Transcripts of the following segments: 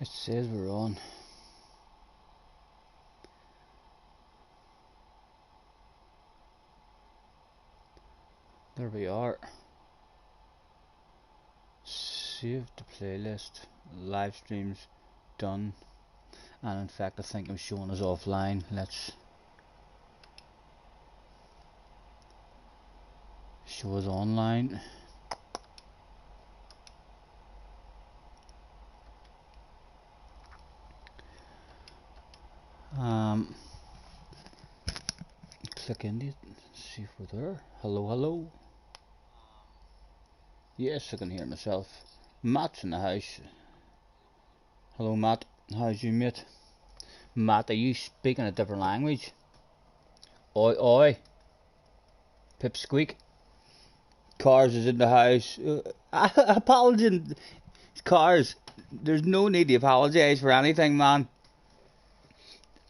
It says we're on. There we are. Save the playlist. Live streams done. And in fact I think I'm showing us offline. Let's show us online. Click in it, see if we're there. Hello, hello. Yes, I can hear myself. Matt's in the house. Hello, Matt. How's you, mate? Matt, are you speaking a different language? Oi, oi. Pipsqueak. Cars is in the house. Apology. Cars. There's no need to apologise for anything, man.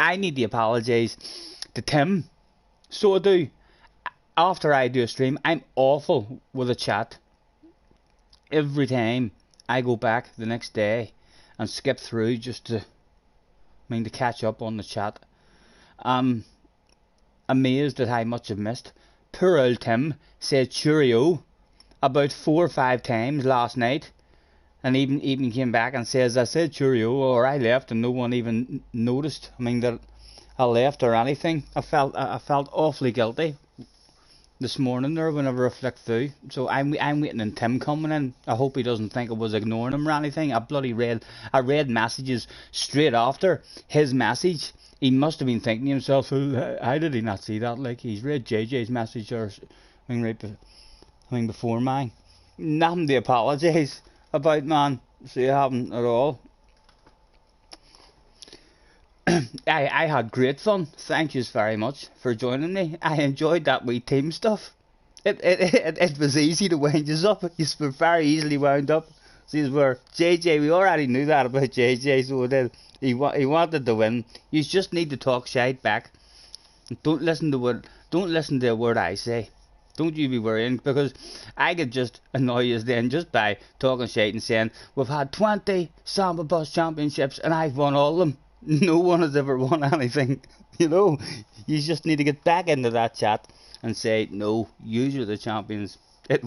I need to apologise to Tim. So I do. After I do a stream, I'm awful with a chat. Every time I go back the next day and skip through just to catch up on the chat. I'm amazed at how much I've missed. Poor old Tim said cheerio about 4 or 5 times last night, and even came back and says I said cheerio or I left and no one even noticed. That I left or anything. I felt awfully guilty this morning there whenever I flicked through. So I'm waiting on Tim coming in. I hope he doesn't think I was ignoring him or anything. I read messages straight after his message. He must have been thinking to himself, how did he not see that? Like, he's read JJ's message or before mine. Nothing to apologise about, man. So you haven't at all. I had great fun. Thank you very much for joining me. I enjoyed that wee team stuff. It was easy to wind us up. You were very easily wound up. These were JJ. We already knew that about JJ, so he wanted to win. You just need to talk shite back. Don't listen to a word I say. Don't you be worrying, because I could just annoy you then just by talking shite and saying we've had 20 Samba Bus Championships and I've won all of them. No one has ever won anything. You just need to get back into that chat and say, no, you are the champions. I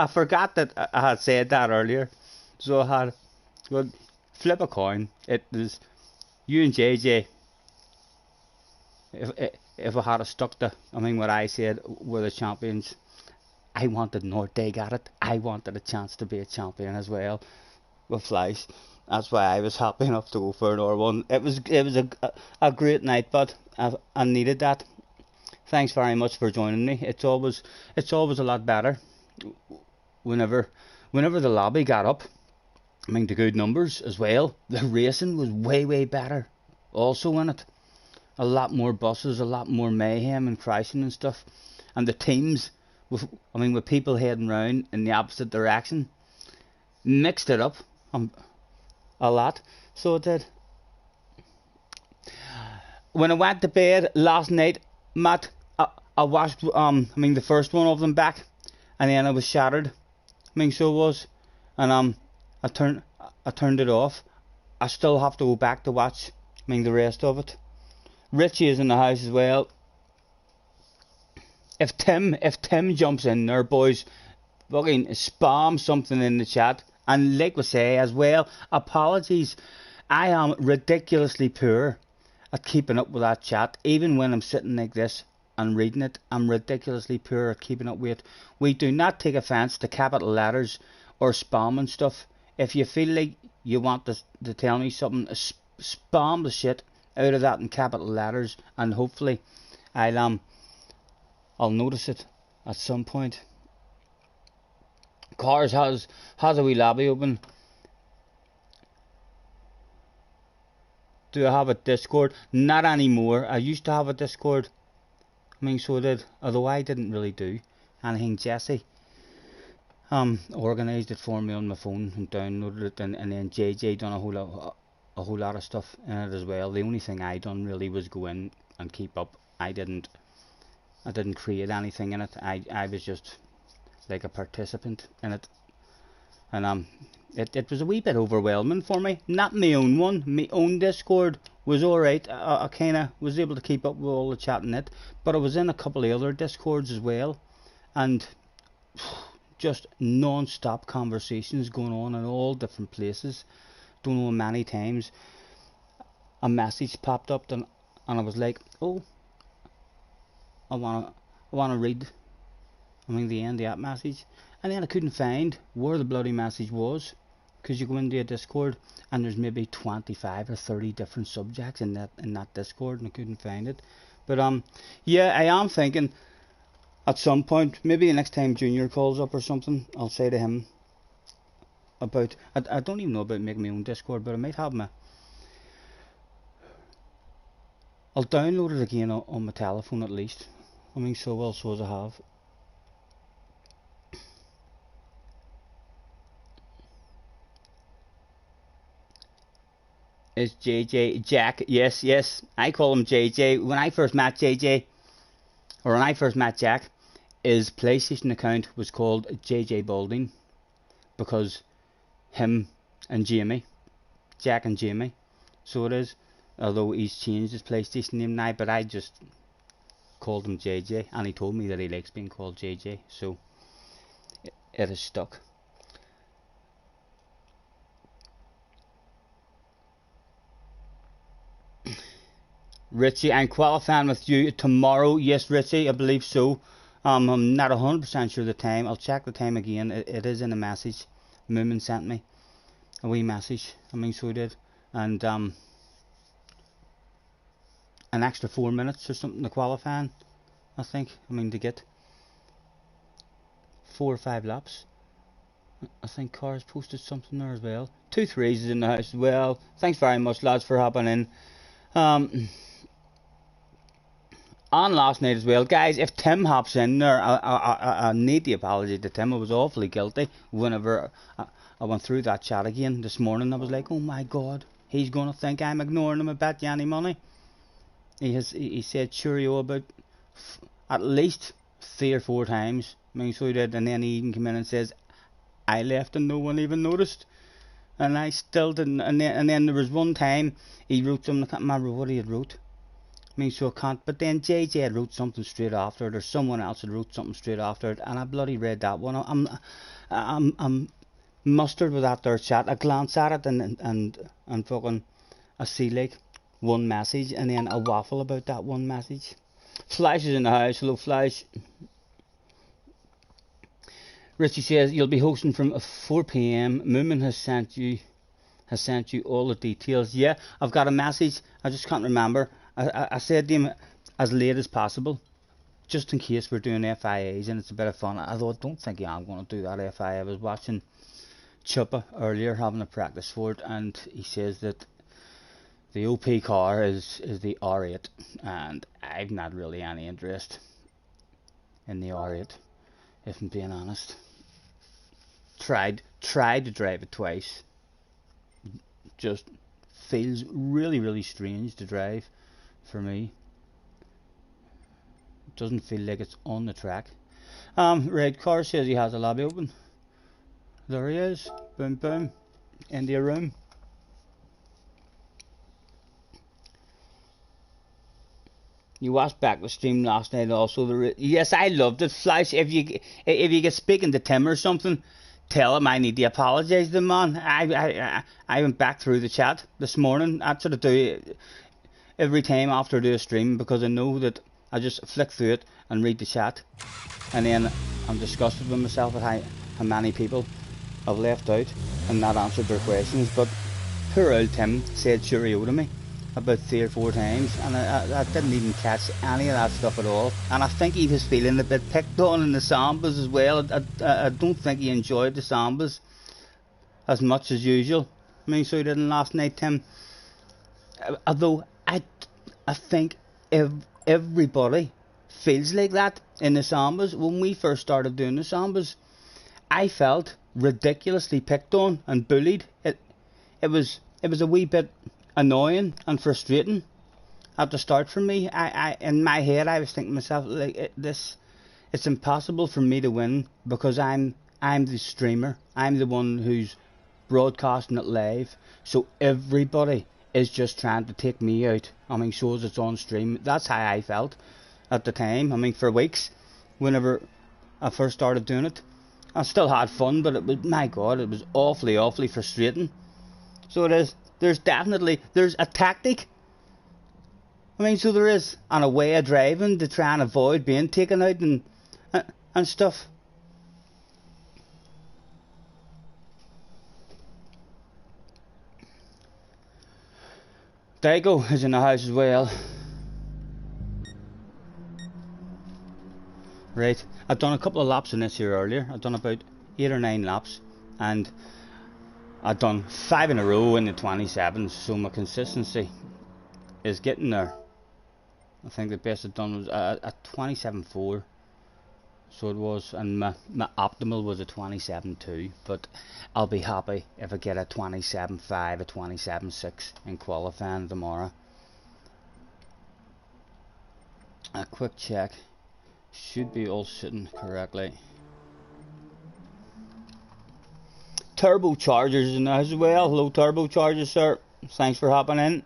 forgot that I had said that earlier. So I had, flip a coin. It was you and JJ. If I had stuck to, what I said were the champions. I wanted Norte got it. I wanted a chance to be a champion as well with Fleiss. That's why I was happy enough to go for another one. It was a great night, but I needed that. Thanks very much for joining me. It's always a lot better whenever the lobby got up. The good numbers as well. The racing was way better. Also in it, a lot more buses, a lot more mayhem and crashing and stuff, and the teams with people heading round in the opposite direction mixed it up. A lot, so it did. When I went to bed last night, Matt, I watched the first one of them back, and then I was shattered. So it was, and I turned it off. I still have to go back to watch the rest of it. Richie is in the house as well. If Tim jumps in there, boys, fucking spam something in the chat. And like we say as well, apologies. I am ridiculously poor at keeping up with that chat. Even when I'm sitting like this and reading it, I'm ridiculously poor at keeping up with it. We do not take offence to capital letters or spam and stuff. If you feel like you want to tell me something, spam the shit out of that in capital letters, and hopefully I'll notice it at some point. Cars has a wee lobby open. Do I have a Discord? Not anymore. I used to have a Discord. So I did. Although I didn't really do anything. Jesse organised it for me on my phone and downloaded it, and then JJ done a whole lot of stuff in it as well. The only thing I done really was go in and keep up. I didn't create anything in it. I was just like a participant in it, and it was a wee bit overwhelming for me. Not my own one. My own Discord was alright. I kind of was able to keep up with all the chat in it, but I was in a couple of other Discords as well, and just non-stop conversations going on in all different places. Don't know how many times a message popped up, and I was like, oh, I wanna read, the end of that message, and then I couldn't find where the bloody message was, because you go into a Discord and there's maybe 25 or 30 different subjects in that Discord, and I couldn't find it. But yeah, I am thinking at some point, maybe the next time Junior calls up or something, I'll say to him about, I don't even know about making my own Discord, but I might have I'll download it again on my telephone at least. So also as I have. Is JJ Jack? Yes. I call him JJ. When I first met JJ, or when I first met Jack, his PlayStation account was called JJ Balding, because him and Jamie, Jack and Jamie, so it is. Although he's changed his PlayStation name now, but I just called him JJ, and he told me that he likes being called JJ, so it is stuck. Richie, I'm qualifying with you tomorrow. Yes, Richie, I believe so. I'm not 100% sure the time. I'll check the time again. It is in a message. Moomin sent me a wee message. So he did. And an extra 4 minutes or something to qualifying, I think. To get 4 or 5 laps. I think Cars posted something there as well. 2 threes is in the house as well. Thanks very much, lads, for hopping in. On last night as well, guys, if Tim hops in there, I need the apology to Tim. I was awfully guilty whenever I went through that chat again this morning. I was like, oh my god, he's going to think I'm ignoring him. I bet you any money. He said cheerio about at least 3 or 4 times. So he did, and then he even came in and says, I left and no one even noticed. And I still didn't, and then there was one time he wrote something, I can't remember what he had wrote. So I can't, but then JJ had wrote something straight after it, or someone else had wrote something straight after it, and I bloody read that one. I'm mustard with that there chat. I glance at it and fucking I see like one message, and then I waffle about that one message. Flash is in the house. Hello, Flash. Richie says you'll be hosting from 4 p.m. Moomin has sent you all the details. Yeah, I've got a message. I just can't remember. I said to him as late as possible, just in case we're doing FIAs and it's a bit of fun. I thought, don't think I'm going to do that FIA. I was watching Chuppa earlier having a practice for it, and he says that the OP car is the R8, and I've not really any interest in the R8, if I'm being honest. Tried to drive it twice. Just feels really strange to drive for me. It doesn't feel like it's on the track. Red Car says he has a lobby open. There he is. Boom boom. India room. You watched back the stream last night also. Yes, I loved it. Flash, if you get speaking to Tim or something, tell him I need to apologise to the man. I went back through the chat this morning. That's what I do every time after I do a stream, because I know that I just flick through it and read the chat, and then I'm disgusted with myself at how many people I've left out and not answered their questions. But poor old Tim said cheerio to me about 3 or 4 times, and I didn't even catch any of that stuff at all. And I think he was feeling a bit picked on in the Sambas as well. I don't think he enjoyed the Sambas as much as usual. So he didn't last night, Tim. Although I think everybody feels like that in the Sambas. When we first started doing the Sambas, I felt ridiculously picked on and bullied. It was a wee bit annoying and frustrating at the start for me. I in my head I was thinking to myself, like, it's impossible for me to win, because I'm the streamer. I'm the one who's broadcasting it live, so everybody is just trying to take me out. I mean, so as it's on stream. That's how I felt at the time. I mean, for weeks, whenever I first started doing it, I still had fun, but it was, my God, it was awfully frustrating. So it is. There's a tactic. I mean, so there is, and a way of driving to try and avoid being taken out and stuff. Dago is in the house as well. Right, I've done a couple of laps in this here earlier. I've done about 8 or 9 laps, and I've done 5 in a row in the 27s, so my consistency is getting there. I think the best I've done was a 27.4, so it was, and my optimal was a 27.2, but I'll be happy if I get a 27.5, a 27.6 in qualifying tomorrow. A quick check, should be all sitting correctly. Turbochargers in there as well. Hello Turbochargers, sir, thanks for hopping in.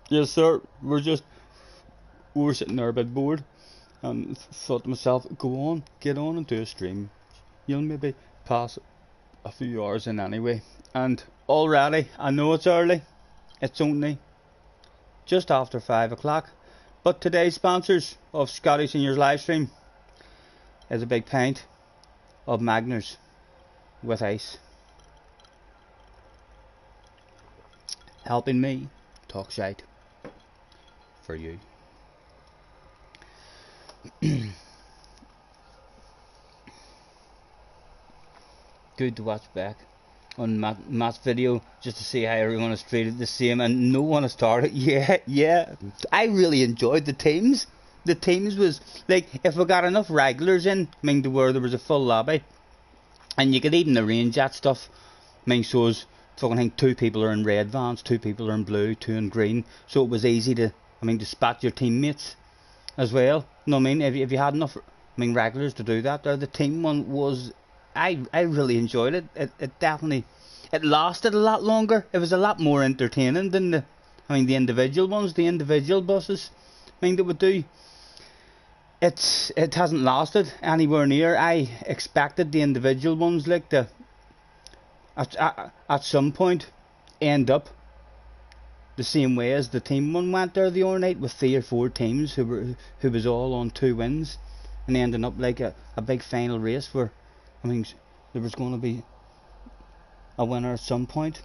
Yes sir, we're sitting there a bit bored, and thought to myself, get on and do a stream. You'll maybe pass a few hours in anyway. And already, I know it's early, it's only just after 5 o'clock, but today's sponsors of Scotty Senior's live stream is a big pint of Magners with ice, helping me talk shite for you. Good to watch back on Matt's video just to see how everyone is treated the same and no one has started. Yeah, I really enjoyed the teams. The teams was like, if we got enough regulars in, I mean, to where there was a full lobby, and you could even arrange that stuff. I mean, so as fucking think 2 people are in red vans, 2 people are in blue, 2 in green, so it was easy to, I mean, to spot your teammates as well. You know what I mean? If you had enough, I mean, regulars to do that, the team one was, I really enjoyed it. It definitely, it lasted a lot longer. It was a lot more entertaining than the individual ones, the individual buses. I mean, they would do. It hasn't lasted anywhere near. I expected the individual ones like to at some point end up the same way as the team one went there the other night, with 3 or 4 teams who was all on 2 wins, and ending up like a big final race where, I mean, there was going to be a winner at some point.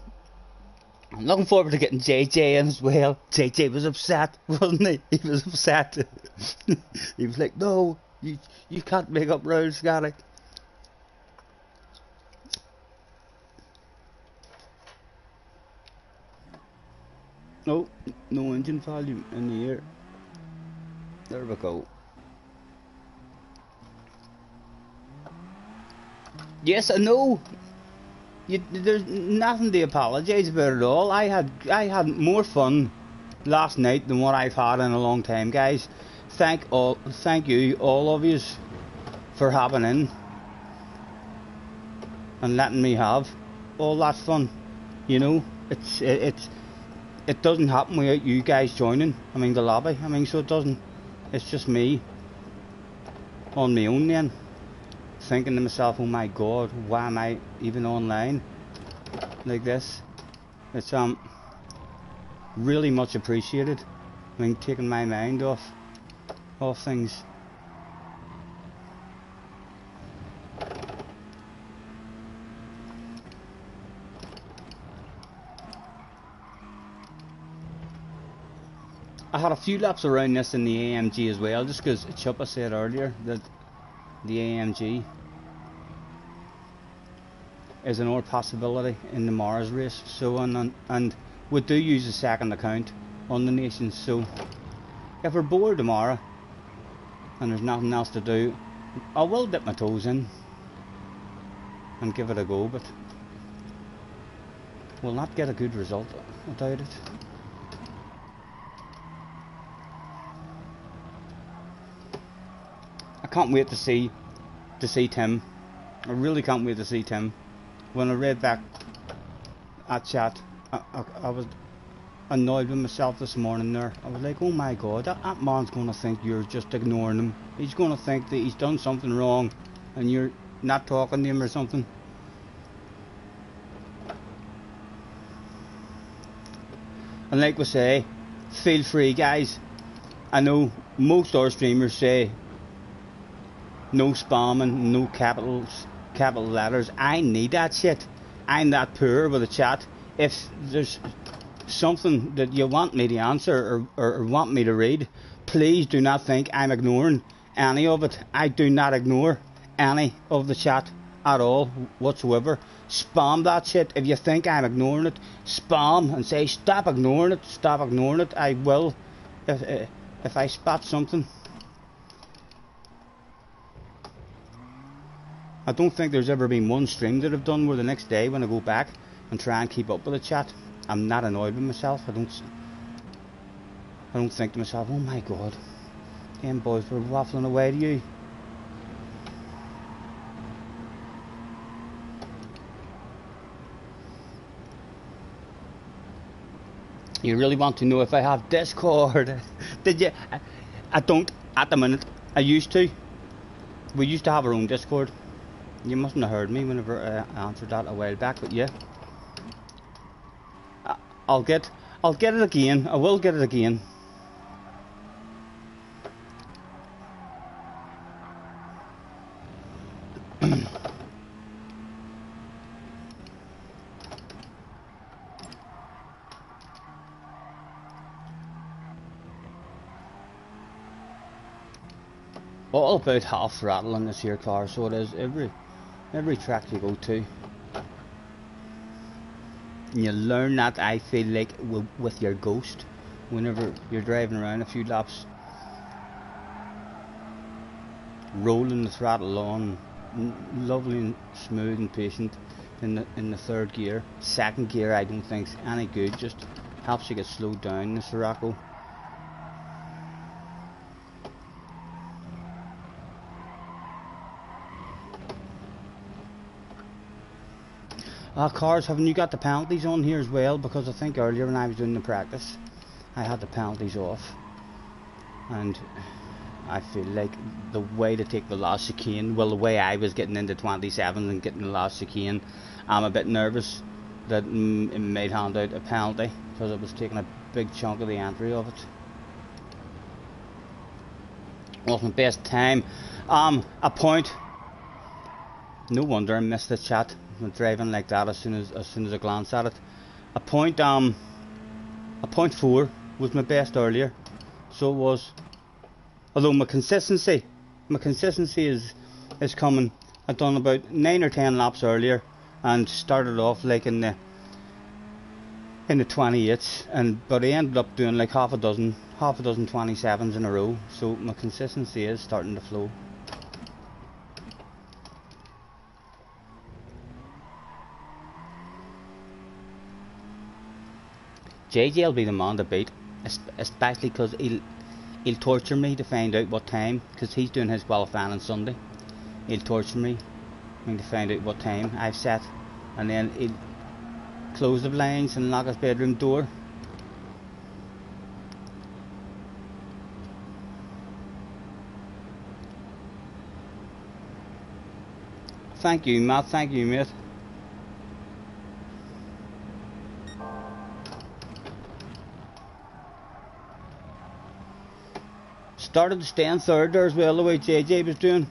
I'm looking forward to getting JJ in as well. JJ was upset, wasn't he? He was upset. He was like, no, you can't make up rules, Scotty. No engine volume in the air. There we go. Yes, I know. There's nothing to apologise about at all. I had more fun last night than what I've had in a long time, guys. Thank you, all of you, for hopping in and letting me have all that fun. You know, it doesn't happen without you guys joining. I mean, the lobby. I mean, so it doesn't. It's just me on my own then, thinking to myself, oh my God, why am I even online like this? It's really much appreciated. I mean, taking my mind off things. I had a few laps around this in the AMG as well, just because Chuppa said earlier that the AMG is another possibility in the Mars race. So and we do use a second account on the Nations. So if we're bored tomorrow and there's nothing else to do, I will dip my toes in and give it a go, but we'll not get a good result without it. I can't wait to see Tim I really can't wait to see Tim. When I read back that chat, I was annoyed with myself this morning there. I was like, oh my god, that man's going to think you're just ignoring him. He's going to think that he's done something wrong and you're not talking to him or something. And like we say, feel free guys. I know most other streamers say no spamming, no capital letters. I need that shit. I'm that poor with a chat. If there's something that you want me to answer or want me to read, please do not think I'm ignoring any of it. I do not ignore any of the chat at all whatsoever. Spam that shit. If you think I'm ignoring it, spam and say stop ignoring it, stop ignoring it. I will if I spot something. I don't think there's ever been one stream that I've done where the next day when I go back and try and keep up with the chat, I'm not annoyed with myself. I don't think to myself, oh my god, them boys were waffling away to you. You really want to know if I have Discord? Did you? I don't at the minute. I used to. We used to have our own Discord. You mustn't have heard me whenever I answered that a while back, but yeah. I'll get it again. I will get it again. All about half throttle in this here car, so it is every track you go to. And you learn that, I feel like, with your Ghost, whenever you're driving around a few laps, rolling the throttle on, lovely and smooth and patient in the third gear. Second gear I don't think's any good, just helps you get slowed down in the Sirocco. Cars, haven't you got the penalties on here as well? Because I think earlier when I was doing the practice, I had the penalties off. And I feel like the way to take the last chicane, well, the way I was getting into 27 and getting the last chicane, I'm a bit nervous that it might hand out a penalty, because it was taking a big chunk of the entry of it. Wasn't best time. A point. No wonder I missed the chat. Driving like that as soon as I glanced at it. A point 4 was my best earlier, so it was. Although my consistency is coming. I've done about 9 or 10 laps earlier and started off like in the 28s, but I ended up doing like half a dozen 27s in a row. So my consistency is starting to flow. JJ will be the man to beat, especially because he'll torture me to find out what time, because he's doing his qualifying on Sunday. He'll torture me to find out what time I've set, and then he'll close the blinds and lock his bedroom door. Thank you, Matt. Thank you, mate. Started to stay in third there as well, the way JJ was doing,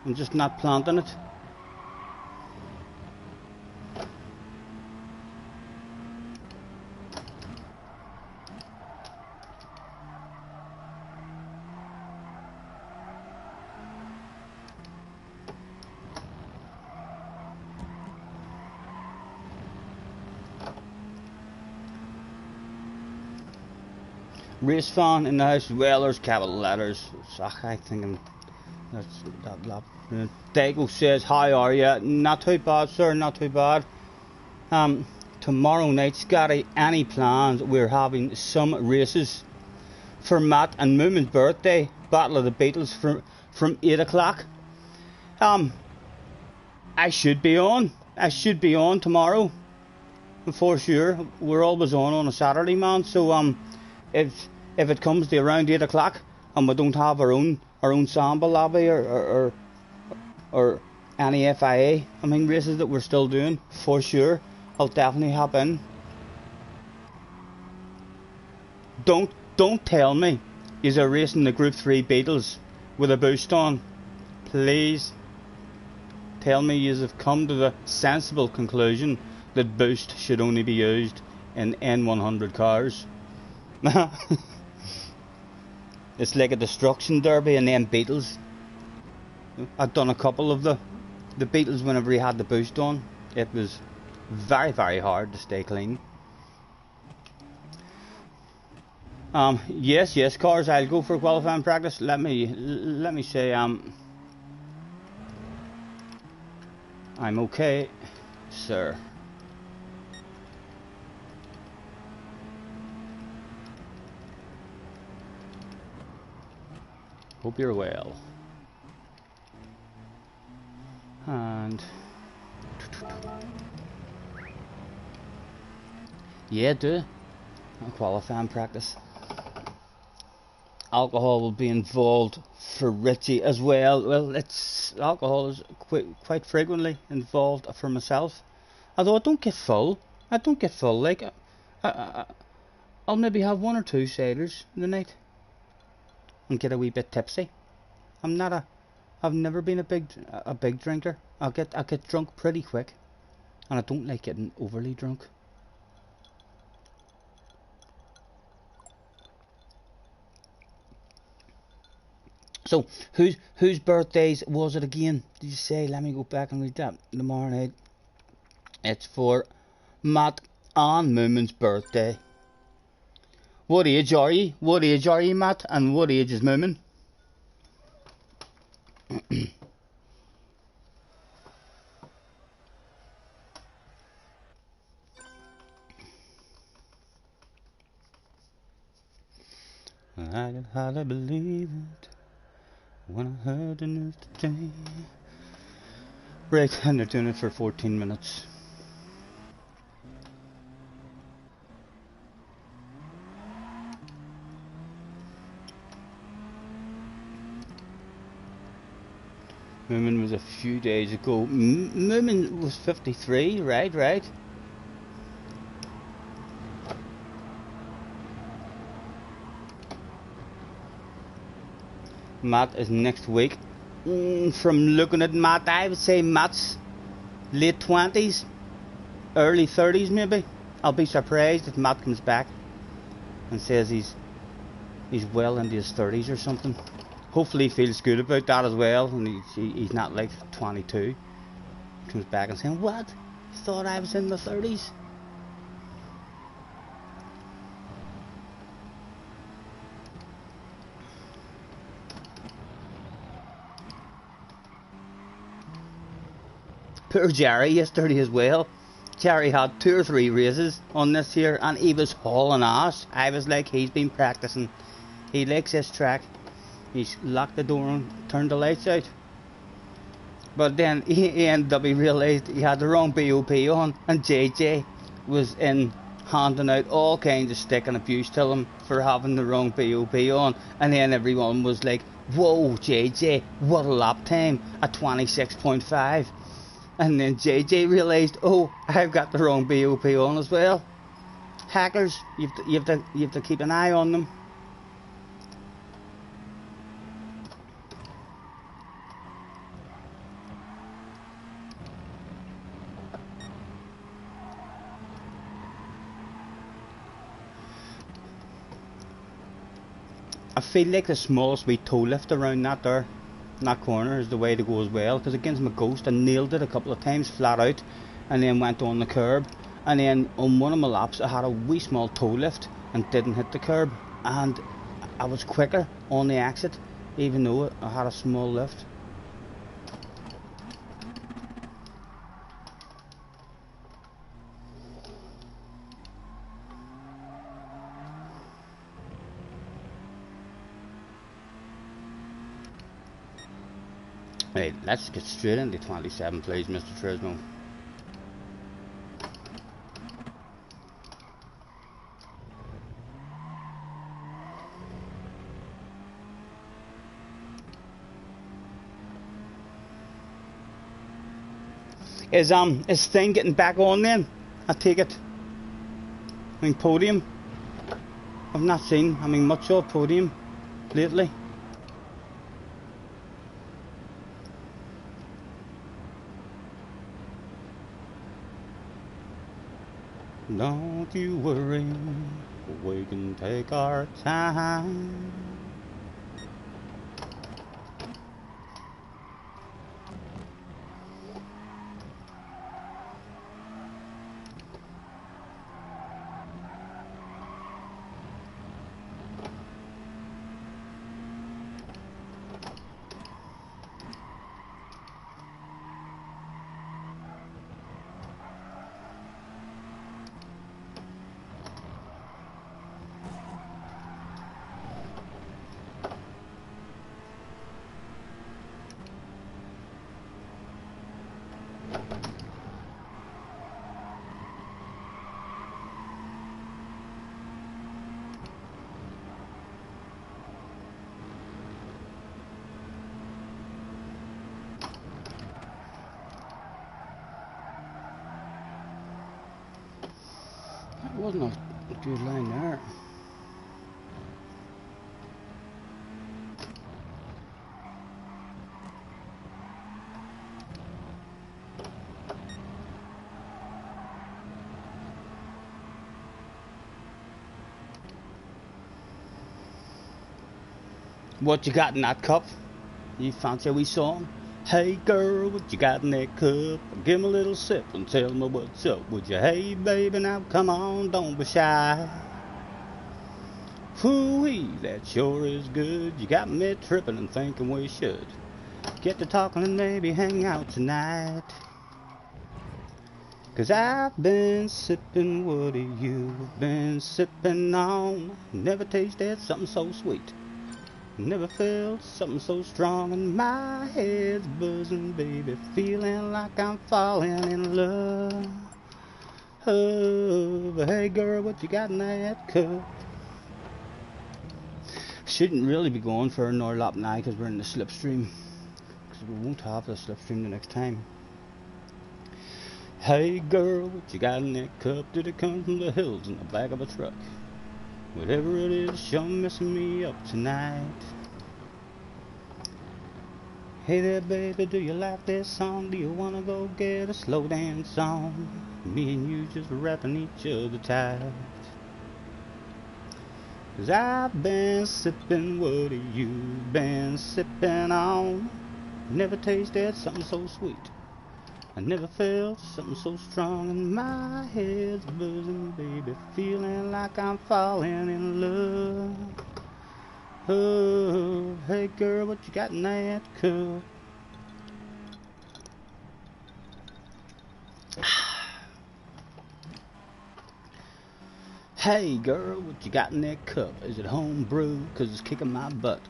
and just not planting it. Race fan in the house. Well, there's capital letters. I think that's that lap. Dago says, "How are you?" Not too bad, sir. Not too bad. Tomorrow night, Scotty. Any plans? We're having some races for Matt and Moomin's birthday. Battle of the Beatles from 8 o'clock. I should be on. I should be on tomorrow. For sure. We're always on a Saturday, man. So if it comes to around 8 o'clock and we don't have our own sample lobby or any FIA, I mean races that we're still doing, for sure, I'll definitely hop in. Don't tell me you're racing the Group 3 Beetles with a boost on. Please tell me you have come to the sensible conclusion that boost should only be used in N100 cars. It's like a destruction derby and then Beetles. I've done a couple of the Beetles whenever he had the boost on. It was very, very hard to stay clean. Yes, cars. I'll go for qualifying practice. Let me say I'm okay, sir. Hope you're well. And yeah, do qualifying practice. Alcohol will be involved for Richie as well. Well, alcohol is quite frequently involved for myself. Although I don't get full. Like I'll maybe have 1 or 2 ciders in the night and get a wee bit tipsy. I've never been a big drinker. I get drunk pretty quick, and I don't like getting overly drunk. So whose birthdays was it again? Did you say? Let me go back and read that. Tomorrow night. It's for Matt and Moomin's birthday. What age are you? What age are you, Matt? And what age is Moomin? I could hardly believe it when I heard the news today. Right, and they're doing it for 14 minutes. Moomin was a few days ago. Moomin was 53, right. Matt is next week. From looking at Matt, I would say Matt's late 20s, early 30s maybe. I'll be surprised if Matt comes back and says he's well into his 30s or something. Hopefully he feels good about that as well, and he's not like 22. He comes back and saying, "What? You thought I was in my 30s?" Poor Jerry yesterday as well. Jerry had 2 or 3 races on this here, and he was hauling ass. I was like, he's been practicing. He likes this track. He's locked the door and turned the lights out. But then he ended up, he realised he had the wrong BOP on, and JJ was in handing out all kinds of stick and abuse to him for having the wrong BOP on. And then everyone was like, "Whoa, JJ, what a lap time at 26.5. And then JJ realised, oh, I've got the wrong BOP on as well. Hackers, you have to keep an eye on them. I feel like the smallest wee toe lift around that corner is the way to go as well, because against my Ghost I nailed it a couple of times flat out and then went on the curb, and then on one of my laps I had a wee small toe lift and didn't hit the curb, and I was quicker on the exit even though I had a small lift. Right, let's get straight into 27, please, Mr. Turismo. Is thing getting back on then? I take it. I mean, podium. I've not seen, much of podium lately. Don't you worry, we can take our time. That wasn't a good line there. What you got in that cup? You fancy a wee song? Hey girl, what you got in that cup? Give me a little sip and tell me what's up. Would you? Hey baby, now come on, don't be shy. Whoo-wee, that sure is good. You got me tripping and thinking we should get to talking and maybe hang out tonight. 'Cause I've been sipping, what have you been sipping on? Never tasted something so sweet. Never felt something so strong, and my head's buzzing, baby, feeling like I'm falling in love. Oh, but hey girl, what you got in that cup? Shouldn't really be going for another lap now because we're in the slipstream, because we won't have the slipstream the next time. Hey girl, what you got in that cup? Did it come from the hills in the back of a truck? Whatever it is, you're messing me up tonight. Hey there baby, do you like this song? Do you wanna go get a slow dance on? Me and you just wrapping each other tight. 'Cause I've been sipping, what have you been sipping on? Never tasted something so sweet. I never felt something so strong, and my head's buzzing, baby, feeling like I'm falling in love. Oh, hey girl, what you got in that cup? Hey girl, what you got in that cup? Is it home brew? 'Cause it's kicking my butt.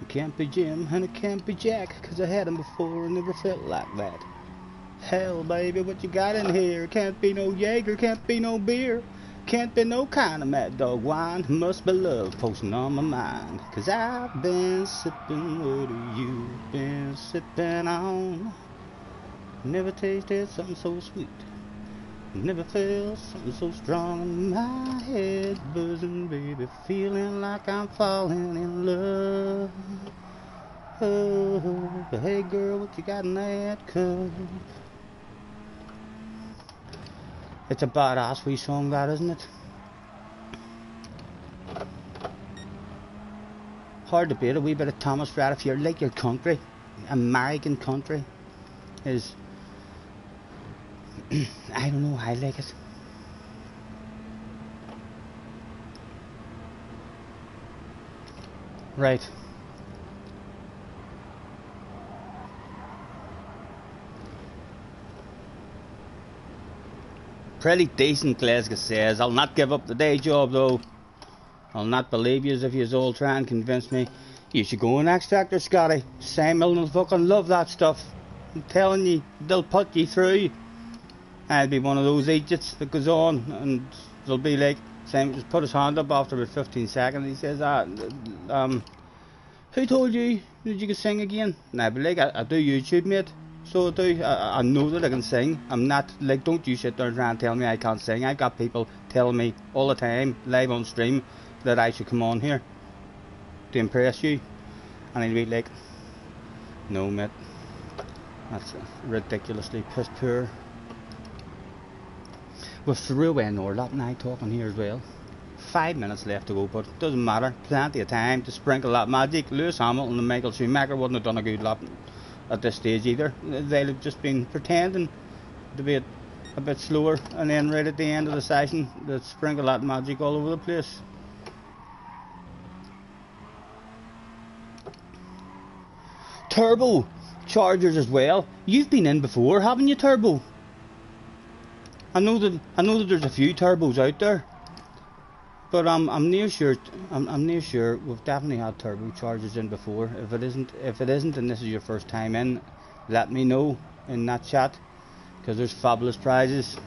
It can't be Jim and it can't be Jack, 'cause I had them before and never felt like that. Hell, baby, what you got in here? Can't be no Jaeger, can't be no beer, can't be no kind of Mad Dog wine. Must be love posting on my mind. 'Cause I've been sipping, what have you been sipping on? Never tasted something so sweet. Never felt something so strong, and my head's buzzing, baby, feeling like I'm falling in love. Oh, hey girl, what you got in that cup? It's a badass wee song, that, isn't it? Hard to beat a wee bit of Thomas Rhett if you like your country. American country is, I don't know, I like it. Right. Pretty decent, Glasgow says. I'll not give up the day job though. I'll not believe you if you all try and convince me. You should go on X Factor, Scotty. Samuel will fucking love that stuff. I'm telling you, they'll put you through. I'll be one of those idiots that goes on and they'll be like, Sam just put his hand up after about 15 seconds. He says, who told you that you could sing again? And I'll be like, I do YouTube, mate. So I do. I know that I can sing. I'm not like, don't you sit there and try and tell me I can't sing. I've got people telling me all the time, live on stream, that I should come on here to impress you. And I'd be like, no, mate. That's ridiculously piss poor. We've threw away an hour that night talking here as well. 5 minutes left to go, but it doesn't matter. Plenty of time to sprinkle that magic. Lewis Hamilton and Michael Schumacher wouldn't have done a good lap at this stage either. They'd have just been pretending to be a bit slower, and then right at the end of the session, they'd sprinkle that magic all over the place. Turbo chargers as well. You've been in before, haven't you, Turbo? I know that there's a few turbos out there, but I'm near sure we've definitely had turbo chargers in before. If it isn't, and this is your first time in, let me know in that chat, because there's fabulous prizes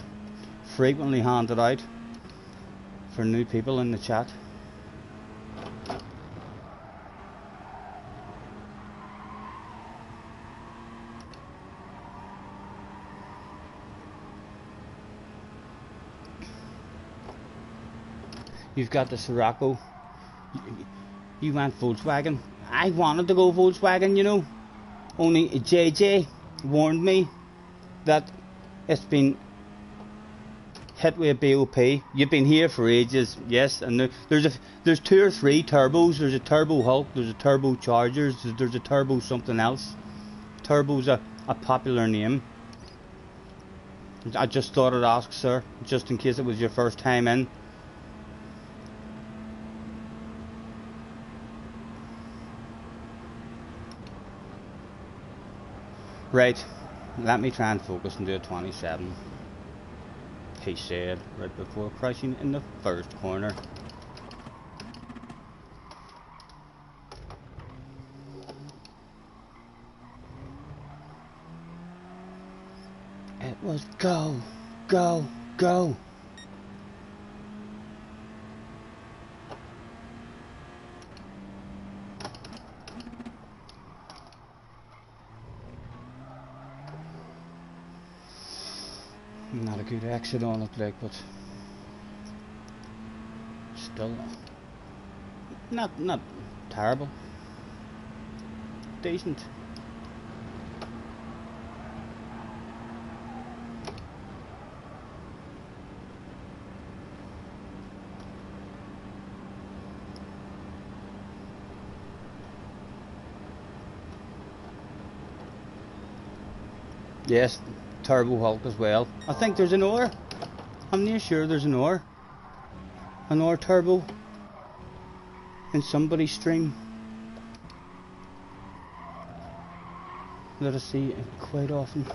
frequently handed out for new people in the chat. You've got the Sirocco. You went Volkswagen. I wanted to go Volkswagen, you know. Only JJ warned me that it's been hit with a BOP. You've been here for ages, yes. And there's 2 or 3 turbos. There's a Turbo Hulk. There's a Turbo Chargers. There's a Turbo something else. Turbo's a popular name. I just thought I'd ask, sir, just in case it was your first time in. Right, let me try and focus and do a 27, he said, right before crashing in the first corner. It was go, go, go. Not a good exit on it, like, but still not terrible, decent. Yes, Turbo Hulk as well. I think there's an OR. I'm near sure there's an OR Turbo in somebody's stream that I see quite often.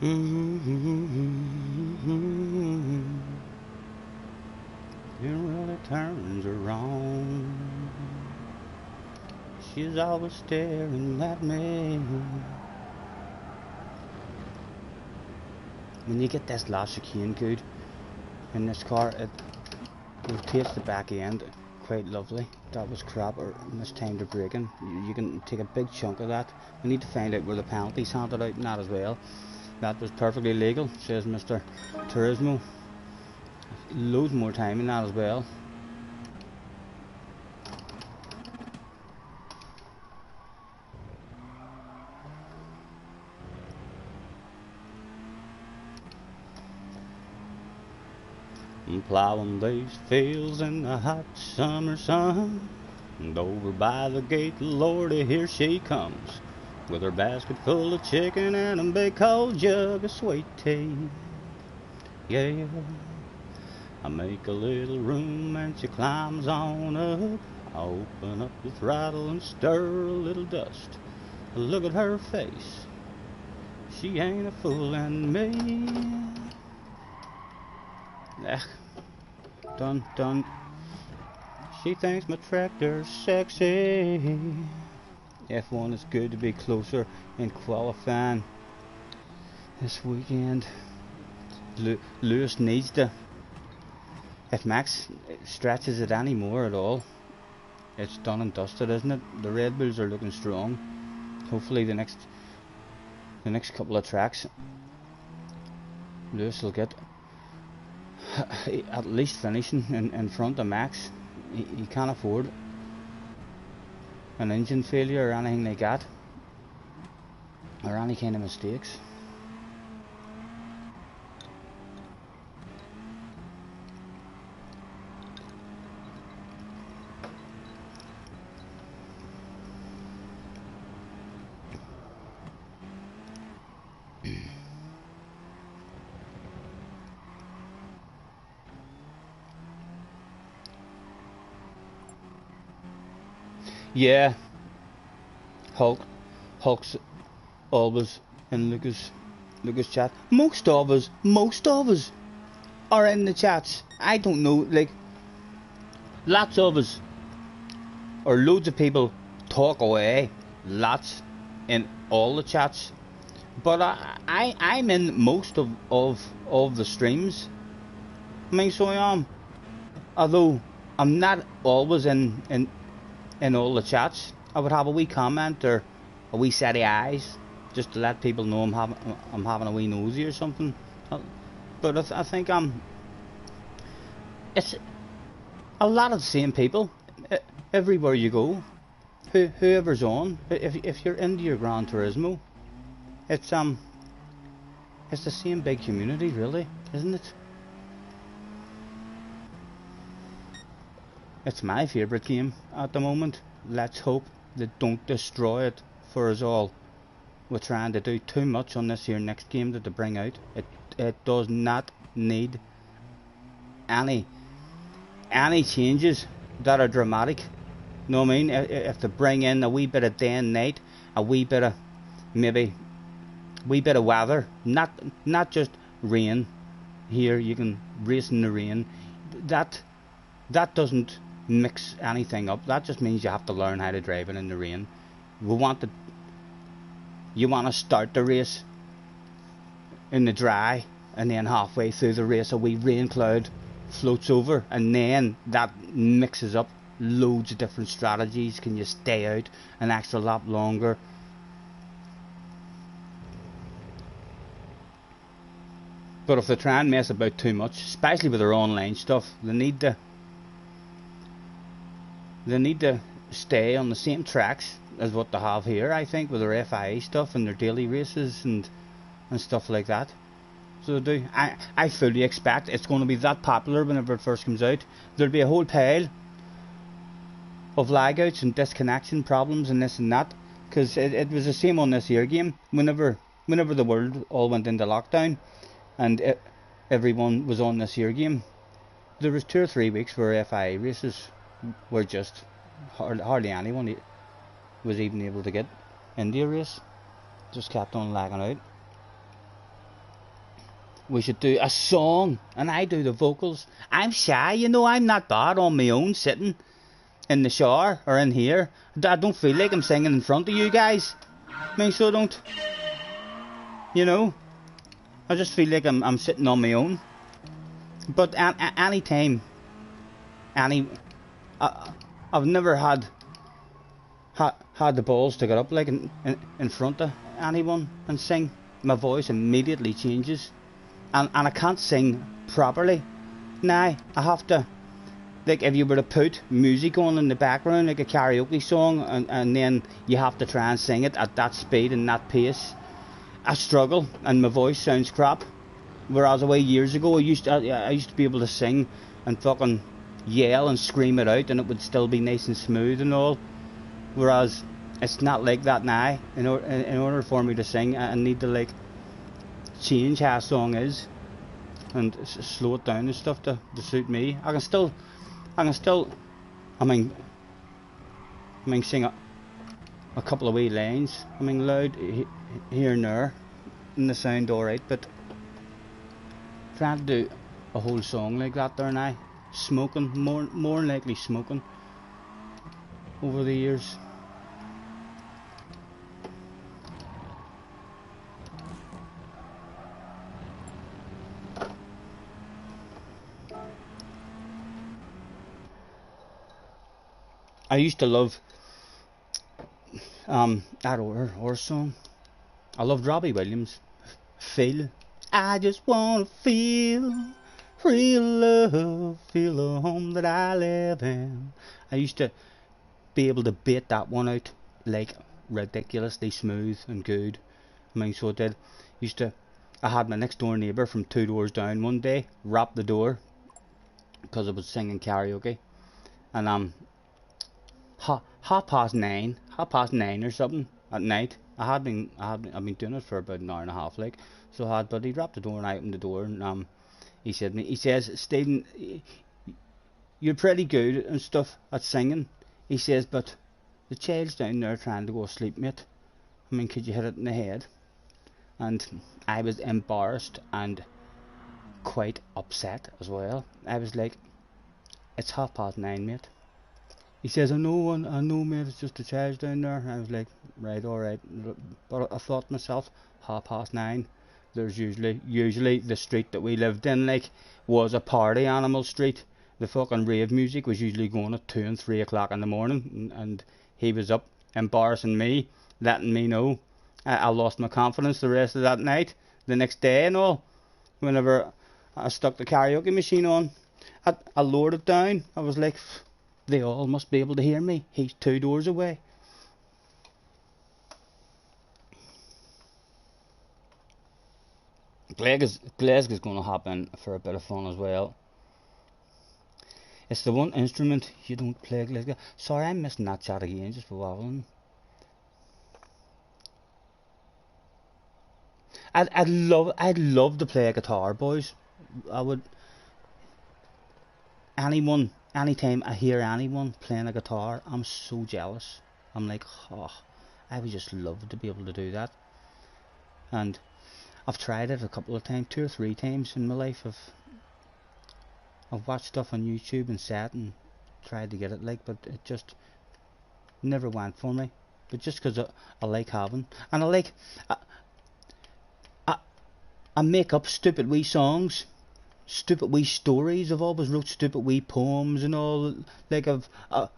It really turns around. She's always staring at me. When you get this last chicane good in this car, it rotates the back end quite lovely. that was crap or mistimed or braking. You can take a big chunk of that. We need to find out where the penalties handed out in that as well. That was perfectly legal, says Mr. Turismo. Loads more time in that as well. I'm plowing these fields in the hot summer sun, and over by the gate, Lordy, here she comes, with her basket full of chicken and a big cold jug of sweet tea. Yeah, I make a little room and she climbs on up. I open up the throttle and stir a little dust. Look at her face, she ain't a fooling me. Done. She thinks my tractor's sexy. F1 is good to be closer in qualifying this weekend. Lewis needs to. If Max stretches it anymore at all, it's done and dusted, isn't it? The Red Bulls are looking strong. Hopefully the next couple of tracks, Lewis will get at least finishing in front of Max. He can't afford an engine failure or anything like that, or any kind of mistakes. Yeah, Hulk's always in Lucas chat. Most of us are in the chats. I don't know, like, lots of us, or loads of people talk away, lots in all the chats. But I'm in most of the streams. I mean, so I am. Although I'm not always in all the chats. I would have a wee comment or a wee set of eyes just to let people know I'm having a wee nosy or something. But I think it's a lot of the same people everywhere you go. Whoever's on, if you're into your Gran Turismo, it's the same big community, really, isn't it? It's my favourite game at the moment. Let's hope they don't destroy it for us all. We're trying to do too much on this here next game that they bring out. It does not need any changes that are dramatic. Know what I mean? If they bring in a wee bit of day and night, a wee bit of weather, not just rain. Here you can race in the rain. That doesn't mix anything up. That just means you have to learn how to drive it in the rain. You want to start the race in the dry, and then halfway through the race a wee rain cloud floats over, and then that mixes up loads of different strategies. Can you stay out an extra lap longer? But if they try and mess about too much, especially with their online stuff, they need to stay on the same tracks as what they have here, I think, with their FIA stuff and their daily races and stuff like that. So they do. I fully expect it's going to be that popular whenever it first comes out. There'll be a whole pile of lagouts and disconnection problems and this and that, because it was the same on this year game. Whenever the world all went into lockdown and everyone was on this year game, there was 2 or 3 weeks where FIA races were just hardly anyone was even able to get into a race. Just kept on lagging out. We should do a song and I do the vocals. I'm shy, you know. I'm not bad on my own, sitting in the shower or in here. I don't feel like I'm singing in front of you guys. I mean, so don't, you know. I just feel like I'm sitting on my own. But any time, I've never had the balls to get up like in front of anyone and sing. My voice immediately changes, and I can't sing properly. Now I have to, like, if you were to put music on in the background, like a karaoke song, and then you have to try and sing it at that speed and that pace, I struggle and my voice sounds crap. Whereas away years ago, I used to be able to sing and fucking yell and scream it out, and it would still be nice and smooth and all. Whereas it's not like that now. In order for me to sing, I need to like change how a song is and slow it down and stuff to suit me. I can still, I mean, sing a couple of wee lines. I mean, loud here and there, and the sound alright. But trying to do a whole song like that there now, smoking, more than likely smoking over the years. I used to love that horror song. I loved Robbie Williams. Feel. I just wanna feel real love, feel the home that I live in. I used to be able to bait that one out like ridiculously smooth and good. I mean, so I did. I had my next door neighbour from 2 doors down one day rap the door because I was singing karaoke, and half past nine or something at night. I've been doing it for about an hour and a half, like. So but he rapped the door and I opened the door, and he says, Stephen, you're pretty good and stuff at singing. He says, but the child's down there trying to go to sleep, mate. I mean, could you hit it in the head? And I was embarrassed and quite upset as well. I was like, it's 9:30, mate. He says, I know, mate, it's just the child's down there. I was like, right, alright. But I thought to myself, 9:30. There's usually the street that we lived in, like, was a party animal street. The fucking rave music was usually going at 2 and 3 o'clock in the morning, and he was up embarrassing me, letting me know. I lost my confidence the rest of that night, the next day and all. Whenever I stuck the karaoke machine on, I lowered it down. I was like, they all must be able to hear me. He's 2 doors away. Glasgow's going to happen for a bit of fun as well. It's the one instrument you don't play, Glasgow. Sorry, I'm missing that chat again just for waffling. I'd love to play a guitar, boys. I would. Anytime I hear anyone playing a guitar, I'm so jealous. I'm like, oh, I would just love to be able to do that. And I've tried it a couple of times, 2 or 3 times in my life. I've watched stuff on YouTube and sat and tried to get it, like, but it just never went for me. But just because I like having, and I make up stupid wee songs, stupid wee stories. I've always wrote stupid wee poems and all. Like I've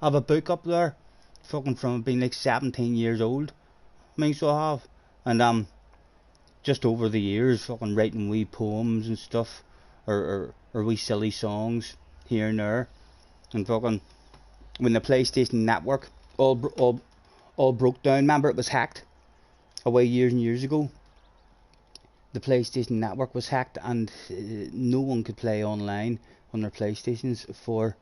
a book up there, fucking from being like 17 years old. I mean, so I have, and just over the years, fucking writing wee poems and stuff, or wee silly songs here and there, and fucking when the PlayStation Network all broke down. Remember, it was hacked away years and years ago. The PlayStation Network was hacked, and no one could play online on their PlayStations for,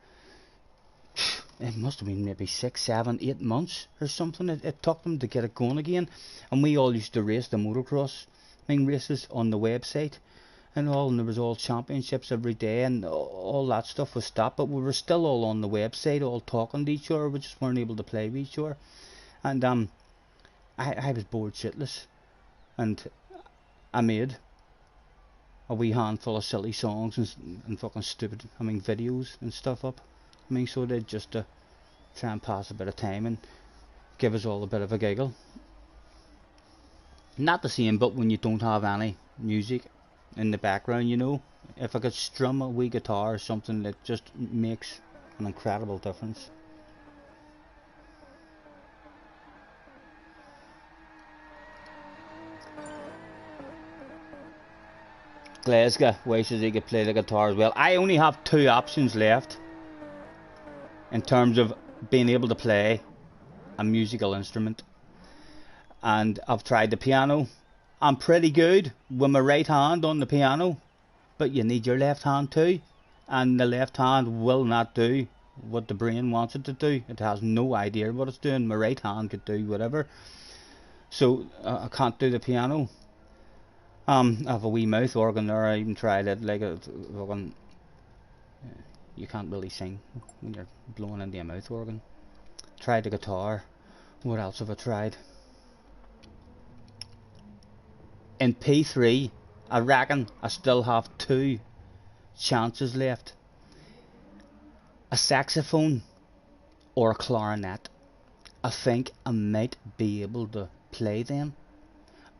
it must have been maybe 6, 7, 8 months or something. It took them to get it going again, and we all used to race the motocross races on the website and all, and there was all championships every day, and all that stuff was stopped, but we were still all on the website, all talking to each other. We just weren't able to play with each other, and I was bored shitless, and I made a wee handful of silly songs and fucking stupid, videos and stuff up. So I did, just to try and pass a bit of time and give us all a bit of a giggle. Not the same, but when you don't have any music in the background, you know, if I could strum a wee guitar or something, that just makes an incredible difference. Glasgow wishes he could play the guitar as well. I only have 2 options left in terms of being able to play a musical instrument, and I've tried the piano. I'm pretty good with my right hand on the piano, but you need your left hand too, and the left hand will not do what the brain wants it to do. It has no idea what it's doing. My right hand could do whatever, so I can't do the piano. I have a wee mouth organ there. I even tried it, like a organ. You can't really sing when you're blowing into a mouth organ. Tried the guitar. What else have I tried? In P3, I reckon I still have 2 chances left. A saxophone or a clarinet. I think I might be able to play them,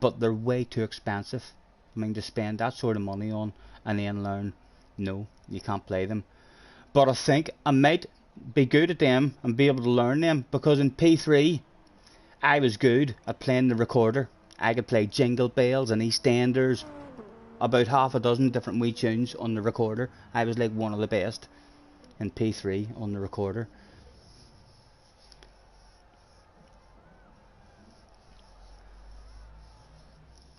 but they're way too expensive. I mean, to spend that sort of money on and then learn, no, you can't play them. But I think I might be good at them and be able to learn them, because in P3 I was good at playing the recorder. I could play Jingle Bells and EastEnders, about half a dozen different wee tunes on the recorder. I was like one of the best in P3 on the recorder.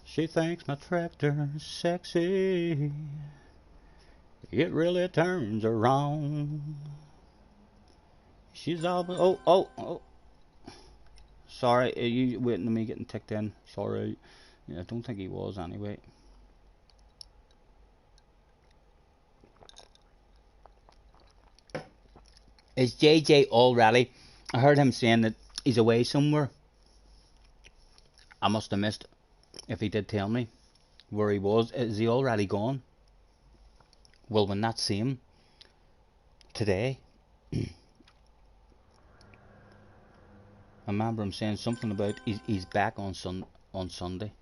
She thinks my tractor's sexy. It really turns her on. She's all... Oh. Sorry, are you waiting on me getting ticked in? Sorry. Yeah, I don't think he was anyway. Is JJ already? I heard him saying that he's away somewhere. I must have missed if he did tell me where he was. Is he already gone? Will we not see him today? I remember him saying something about he's back on Sunday.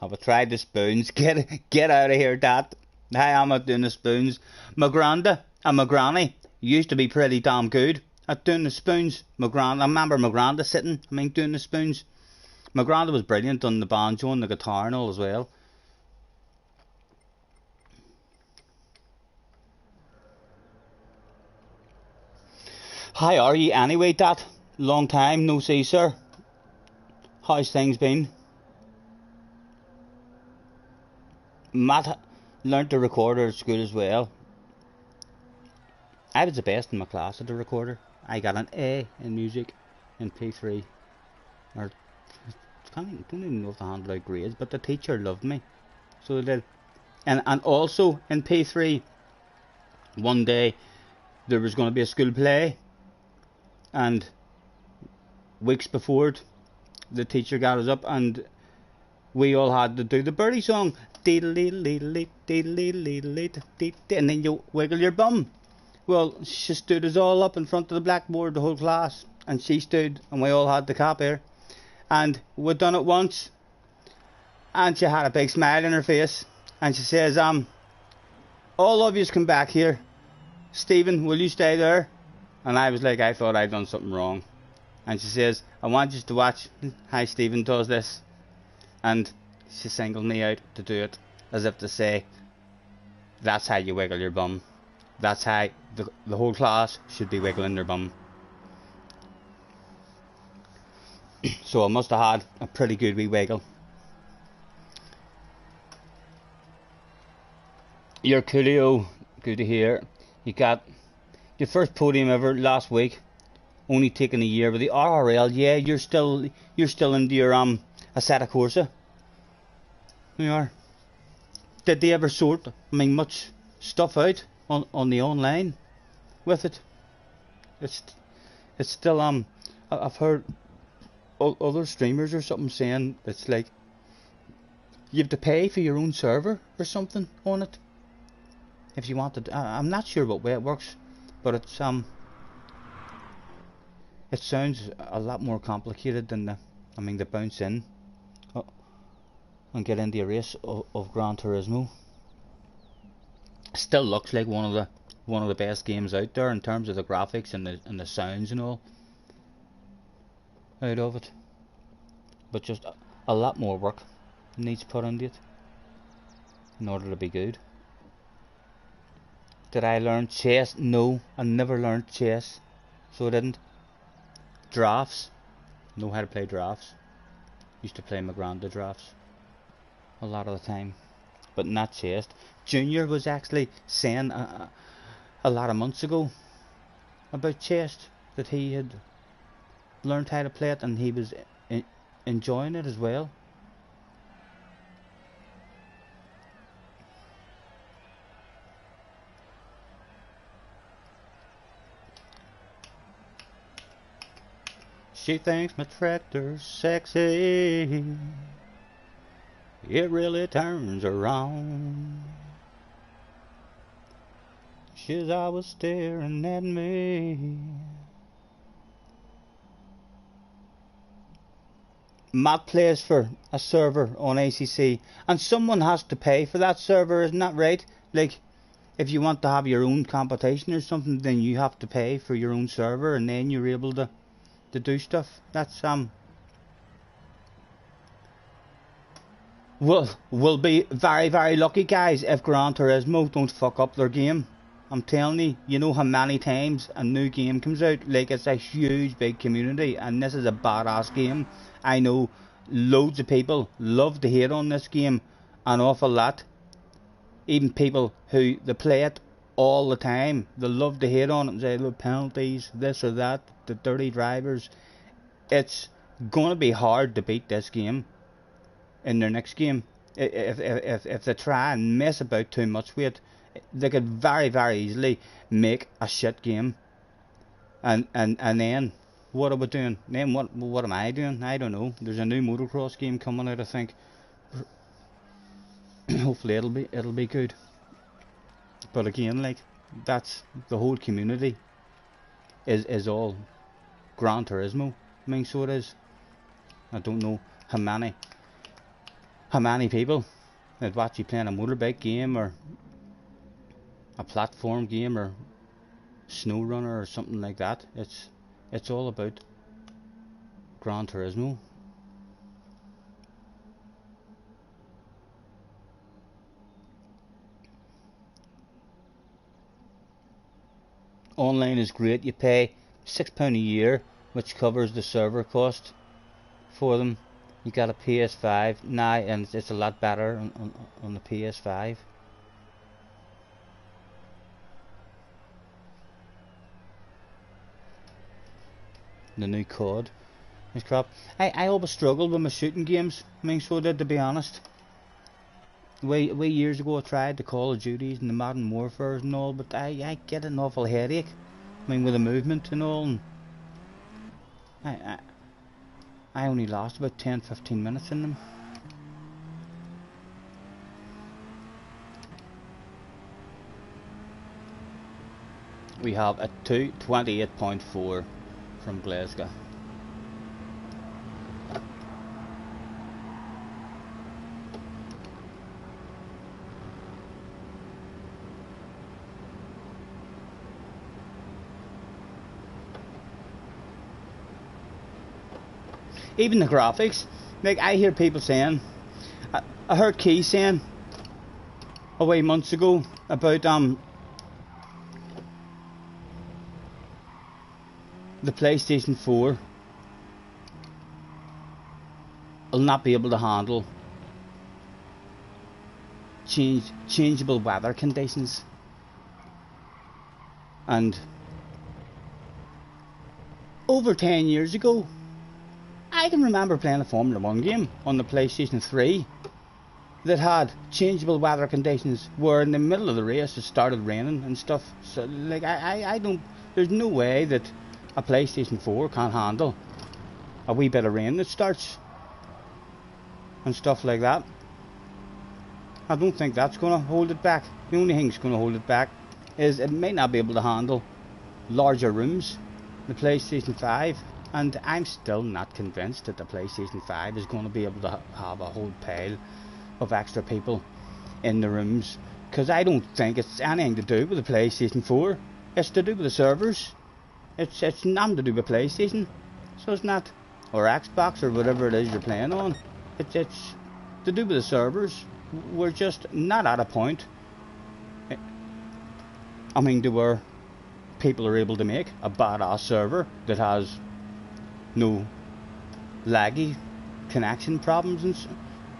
Have I tried the spoons? Get out of here, Dad. Hi, I'm not doing the spoons. My granda and my granny used to be pretty damn good at doing the spoons. I remember my granda sitting, doing the spoons. My granda was brilliant on the banjo and the guitar and all as well. How are you anyway, Dad? Long time no see, sir. How's things been? Matt learnt the recorder at school as well. I was the best in my class at the recorder. I got an A in music in P3. Or don't even know if they handed out grades, but the teacher loved me, so they did. And also in P3, one day there was going to be a school play, and weeks before it, the teacher got us up and we all had to do the birdie song, and then you wiggle your bum. Well, she stood us all up in front of the blackboard, the whole class, and she stood and we all had the cap here, and we'd done it once, and she had a big smile on her face, and she says, all of yous come back here. Stephen, will you stay there? And I was like, I thought I'd done something wrong. And she says, I want you to watch how Stephen does this. And she singled me out to do it, as if to say, that's how you wiggle your bum. That's how the whole class should be wiggling their bum. So I must have had a pretty good wee wiggle. Your Coolio, good to hear. You got your first podium ever last week, only taking a year with the RRL. Yeah, you're still into your Assetto Corsa. You are. Did they ever sort much stuff out on the online with it? It's still I've heard other streamers or something saying it's like you have to pay for your own server or something on it if you want to. I'm not sure what way it works, but it sounds a lot more complicated than the bounce in and get into a race of Gran Turismo. Still looks like one of the best games out there in terms of the graphics and the sounds and all. out of it, but just a lot more work needs put into it in order to be good. Did I learn chess? No, I never learned chess, so I didn't. Drafts, know how to play drafts. Used to play my granda drafts a lot of the time, but not chess. Junior was actually saying a lot of months ago about chess, that he had learned how to play it and he was enjoying it as well. She thinks my tractor's sexy. It really turns her on. She's always staring at me. Matt plays for a server on ACC, and someone has to pay for that server, isn't that right? Like, if you want to have your own competition or something, then you have to pay for your own server, and then you're able to do stuff. That's we'll be very, very lucky, guys, if Gran Turismo don't fuck up their game. I'm telling you, you know how many times a new game comes out, like it's a huge big community, and this is a badass game. I know loads of people love to hate on this game an awful lot. Even people who they play it all the time, they love to hate on it and say the penalties, this or that, the dirty drivers. It's gonna be hard to beat this game in their next game. If they try and mess about too much with it, they could very, very easily make a shit game. And then what are we doing? Then what am I doing? I don't know. There's a new motocross game coming out, I think. Hopefully it'll be good. But again, like, that's the whole community is all Gran Turismo. I mean, so it is. I don't know how many people that watch you playing a motorbike game or a platform game or SnowRunner or something like that. It's all about Gran Turismo. Online is great. You pay £6 a year, which covers the server cost for them. You got a PS5 now, and it's a lot better on the PS5. The new COD is crap. I always struggled with my shooting games. I mean, so did, to be honest. Way years ago I tried the Call of Duties and the Modern Warfares and all, but I get an awful headache. I mean, with the movement and all, and I only lost about 10-15 minutes in them. We have a 28.4 from Glasgow. Even the graphics, like, I hear people saying, I heard Key saying a months ago about the PlayStation 4 will not be able to handle changeable weather conditions. And over 10 years ago, I can remember playing a Formula 1 game on the PlayStation 3 that had changeable weather conditions, where in the middle of the race it started raining and stuff. So, like, I don't, there's no way that a PlayStation 4 can't handle a wee bit of rain that starts and stuff like that. I don't think that's going to hold it back. The only thing that's going to hold it back is it may not be able to handle larger rooms, the PlayStation 5. And I'm still not convinced that the PlayStation 5 is going to be able to have a whole pile of extra people in the rooms, because I don't think it's anything to do with the PlayStation 4. It's to do with the servers. It's nothing to do with PlayStation. So it's not. or Xbox or whatever it is you're playing on. It's to do with the servers. We're just not at a point, I mean, to where people are able to make a badass server that has no laggy connection problems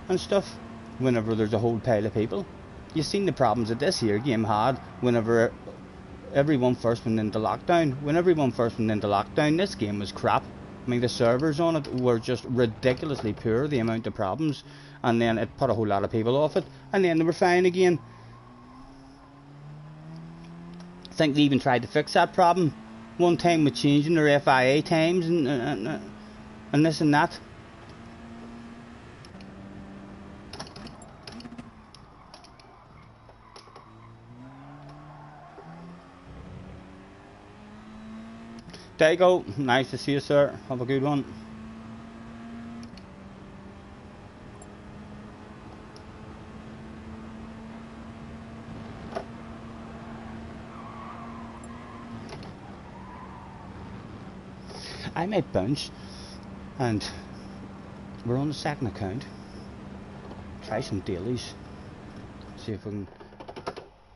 and stuff whenever there's a whole pile of people. You've seen the problems that this here game had whenever everyone first went into lockdown. When everyone first went into lockdown, this game was crap. I mean, the servers on it were just ridiculously poor, the amount of problems, and then it put a whole lot of people off it, and then they were fine again. I think they even tried to fix that problem one time with changing their FIA times and this and that. There you go. Nice to see you, sir. Have a good one. I might bounce, and we're on the second account. Try some dailies. See if we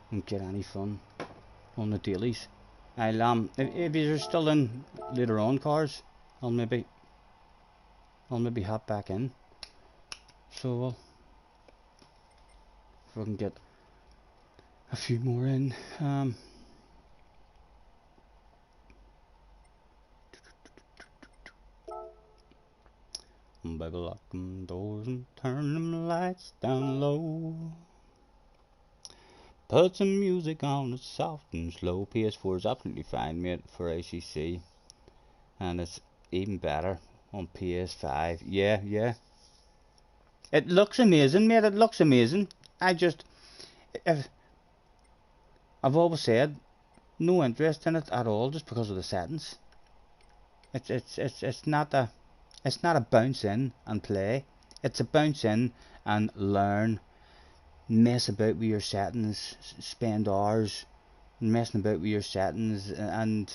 can get any fun on the dailies. I'll if you're still in later on, cars, I'll maybe hop back in. So if we can get a few more in. Baby, lock them doors and turn them lights down low. Put some music on that's soft and slow. PS4 is absolutely fine, mate, for ACC, and it's even better on PS5. Yeah. It looks amazing, mate. It looks amazing. I've always said no interest in it at all, just because of the settings. It's not a bounce in and play. It's a bounce in and learn. Mess about with your settings, spend hours messing about with your settings, and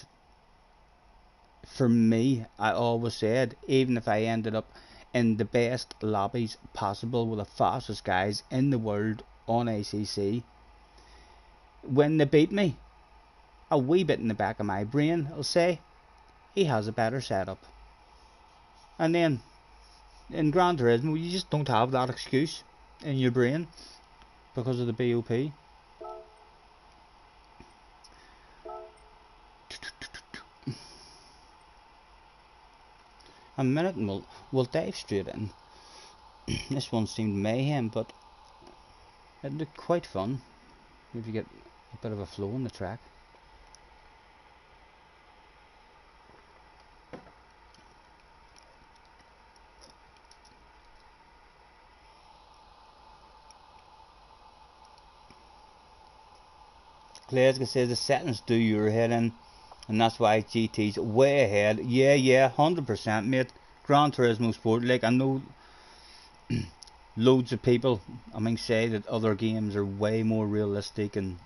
for me, I always said, even if I ended up in the best lobbies possible with the fastest guys in the world on ACC, when they beat me, a wee bit in the back of my brain will say, he has a better setup. And then in Gran Turismo, you just don't have that excuse in your brain because of the BOP. A minute and we'll dive straight in. This one seemed mayhem, but it looked quite fun if you get a bit of a flow on the track. Glasgow says the settings do your head in, and that's why GT's way ahead. Yeah, 100%, mate. Gran Turismo Sport, like, I know loads of people, I mean, say that other games are way more realistic and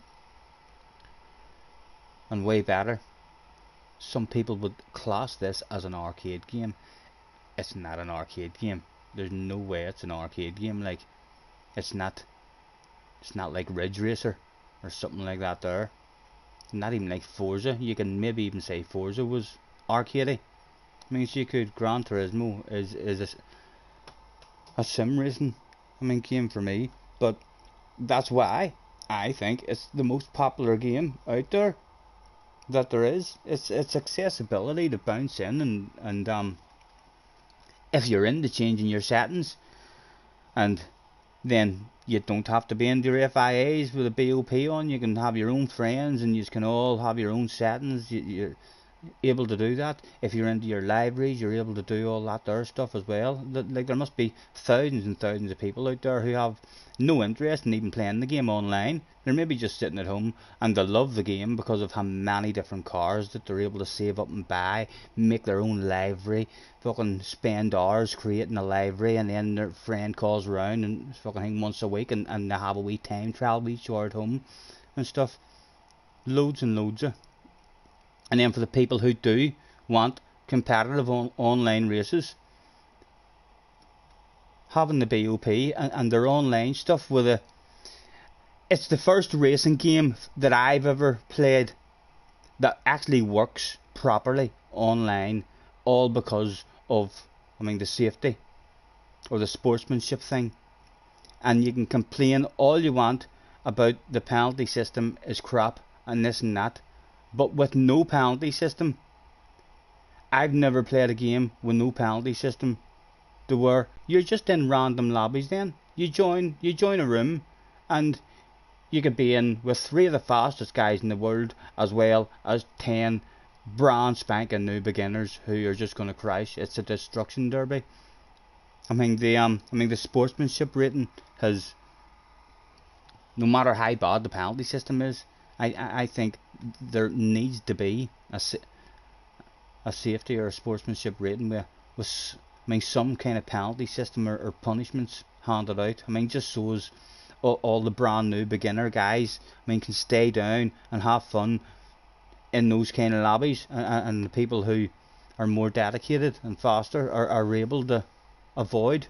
way better. Some people would class this as an arcade game. It's not an arcade game. There's no way it's an arcade game. Like, it's not like Ridge Racer or something like that there. Not even like Forza. You can maybe even say Forza was arcadey. I mean, so you could. Gran Turismo is a sim racing, I mean, game for me. But that's why I think it's the most popular game out there that there is. It's accessibility to bounce in, and if you're into changing your settings, and then you don't have to be into your FIAs with a BOP on. You can have your own friends and you can all have your own settings. You're able to do that. If you're into your libraries, you're able to do all that there stuff as well. Like, there must be thousands and thousands of people out there who have no interest in even playing the game online. They're maybe just sitting at home and they love the game because of how many different cars that they're able to save up and buy, make their own livery, fucking spend hours creating a livery, and then their friend calls around and fucking thing once a week, and they have a wee time trial each hour at home and stuff. Loads and loads of. And then for the people who do want competitive online races, having the BOP and their online stuff with a. It's the first racing game that I've ever played that actually works properly online, all because of, I mean, the safety or the sportsmanship thing. And you can complain all you want about the penalty system is crap and this and that, but with no penalty system, I've never played a game with no penalty system to where you're just in random lobbies. Then you join a room and you could be in with 3 of the fastest guys in the world, as well as 10 brand spanking new beginners who are just going to crash. It's a destruction derby. I mean the sportsmanship rating has, no matter how bad the penalty system is, I think there needs to be a safety or a sportsmanship rating with I mean, some kind of penalty system or punishments handed out. I mean, just so as all the brand new beginner guys, I mean, can stay down and have fun in those kind of lobbies, and the people who are more dedicated and faster are able to avoid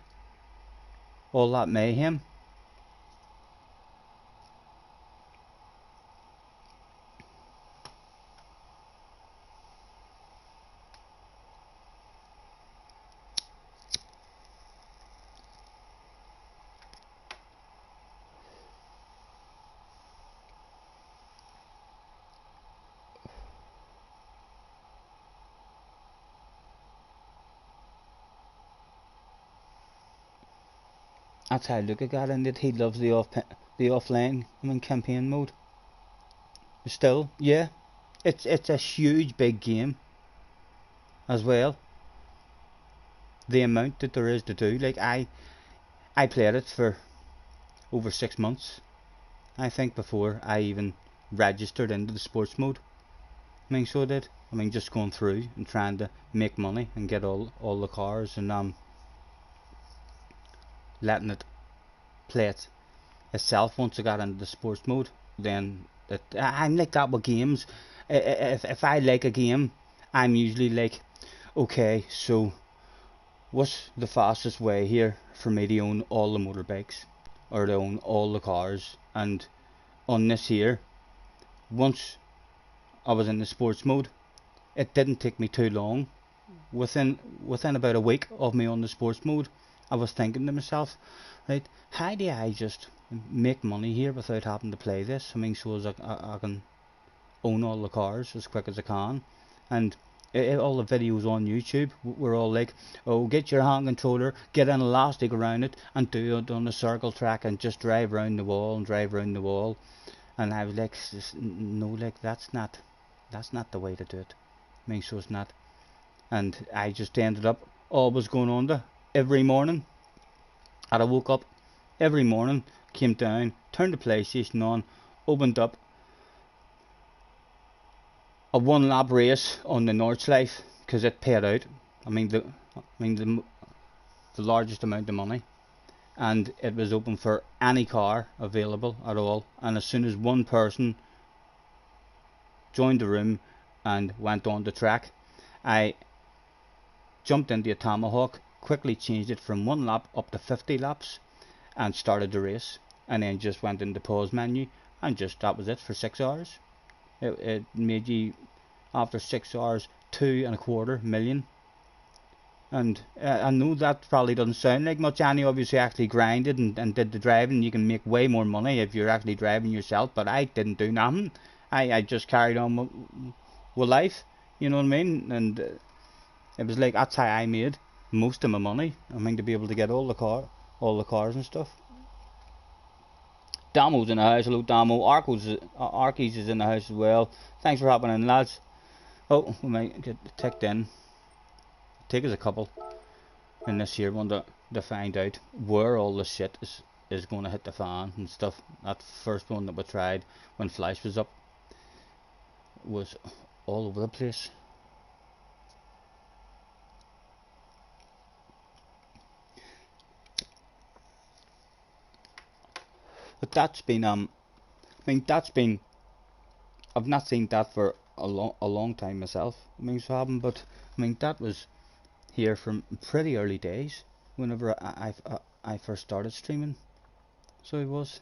all that mayhem. That's how Luca got in it. He loves the offline, I mean, campaign mode. Still, yeah, it's a huge big game as well. The amount that there is to do, like I played it for over 6 months, I think, before I even registered into the sports mode. I mean, so I did. I mean, just going through and trying to make money and get all the cars, and letting it play it itself. Once I got into the sports mode, then I'm like that with games. If I like a game, I'm usually like, okay, so what's the fastest way here for me to own all the motorbikes or to own all the cars? And on this here, once I was in the sports mode, it didn't take me too long. Within about a week of me on the sports mode, I was thinking to myself, right, how do I just make money here without having to play this? I mean, so as I can own all the cars as quick as I can. And all the videos on YouTube were all like, oh, get your hand controller, get an elastic around it, and do it on a circle track, and just drive around the wall and drive around the wall. And I was like, no, like that's not the way to do it. I mean, so it's not. And I just ended up always going on to every morning. And I woke up every morning, came down, turned the PlayStation on, opened up a 1 lap race on the Nordschleife, because it paid out. I mean the largest amount of money, and it was open for any car available at all. And as soon as one person joined the room and went on the track, I jumped into a Tomahawk, quickly changed it from 1 lap up to 50 laps, and started the race. And then just went into pause menu, and just that was it for 6 hours. It made you, after 6 hours, 2.25 million. And I know that probably doesn't sound like much. Annie obviously actually grinded and did the driving. You can make way more money if you're actually driving yourself, but I didn't do nothing. I just carried on with life, you know what I mean? And it was like, that's how I made most of my money. I mean, to be able to get all the cars and stuff. Damo's in the house. Hello, Damo. Arkies is in the house as well. Thanks for hopping in, lads. Oh, we might get ticked in. Take us a couple in this here one to find out where all the shit is going to hit the fan and stuff. That first one that we tried when Flash was up was all over the place. But that's been I mean, I've not seen that for a long time myself. I mean, so I haven't, but I mean, that was here from pretty early days. Whenever I first started streaming. So he was.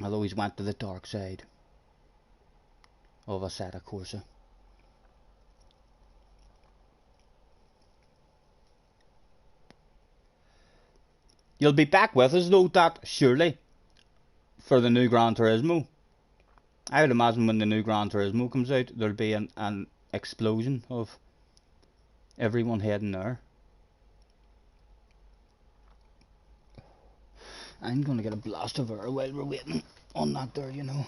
Although he's went to the dark side of Assetto Corsa. You'll be back with us though, that surely, for the new Gran Turismo. I would imagine when the new Gran Turismo comes out, there'll be an explosion of everyone heading there. I'm gonna get a blast of air while we're waiting on that there, you know.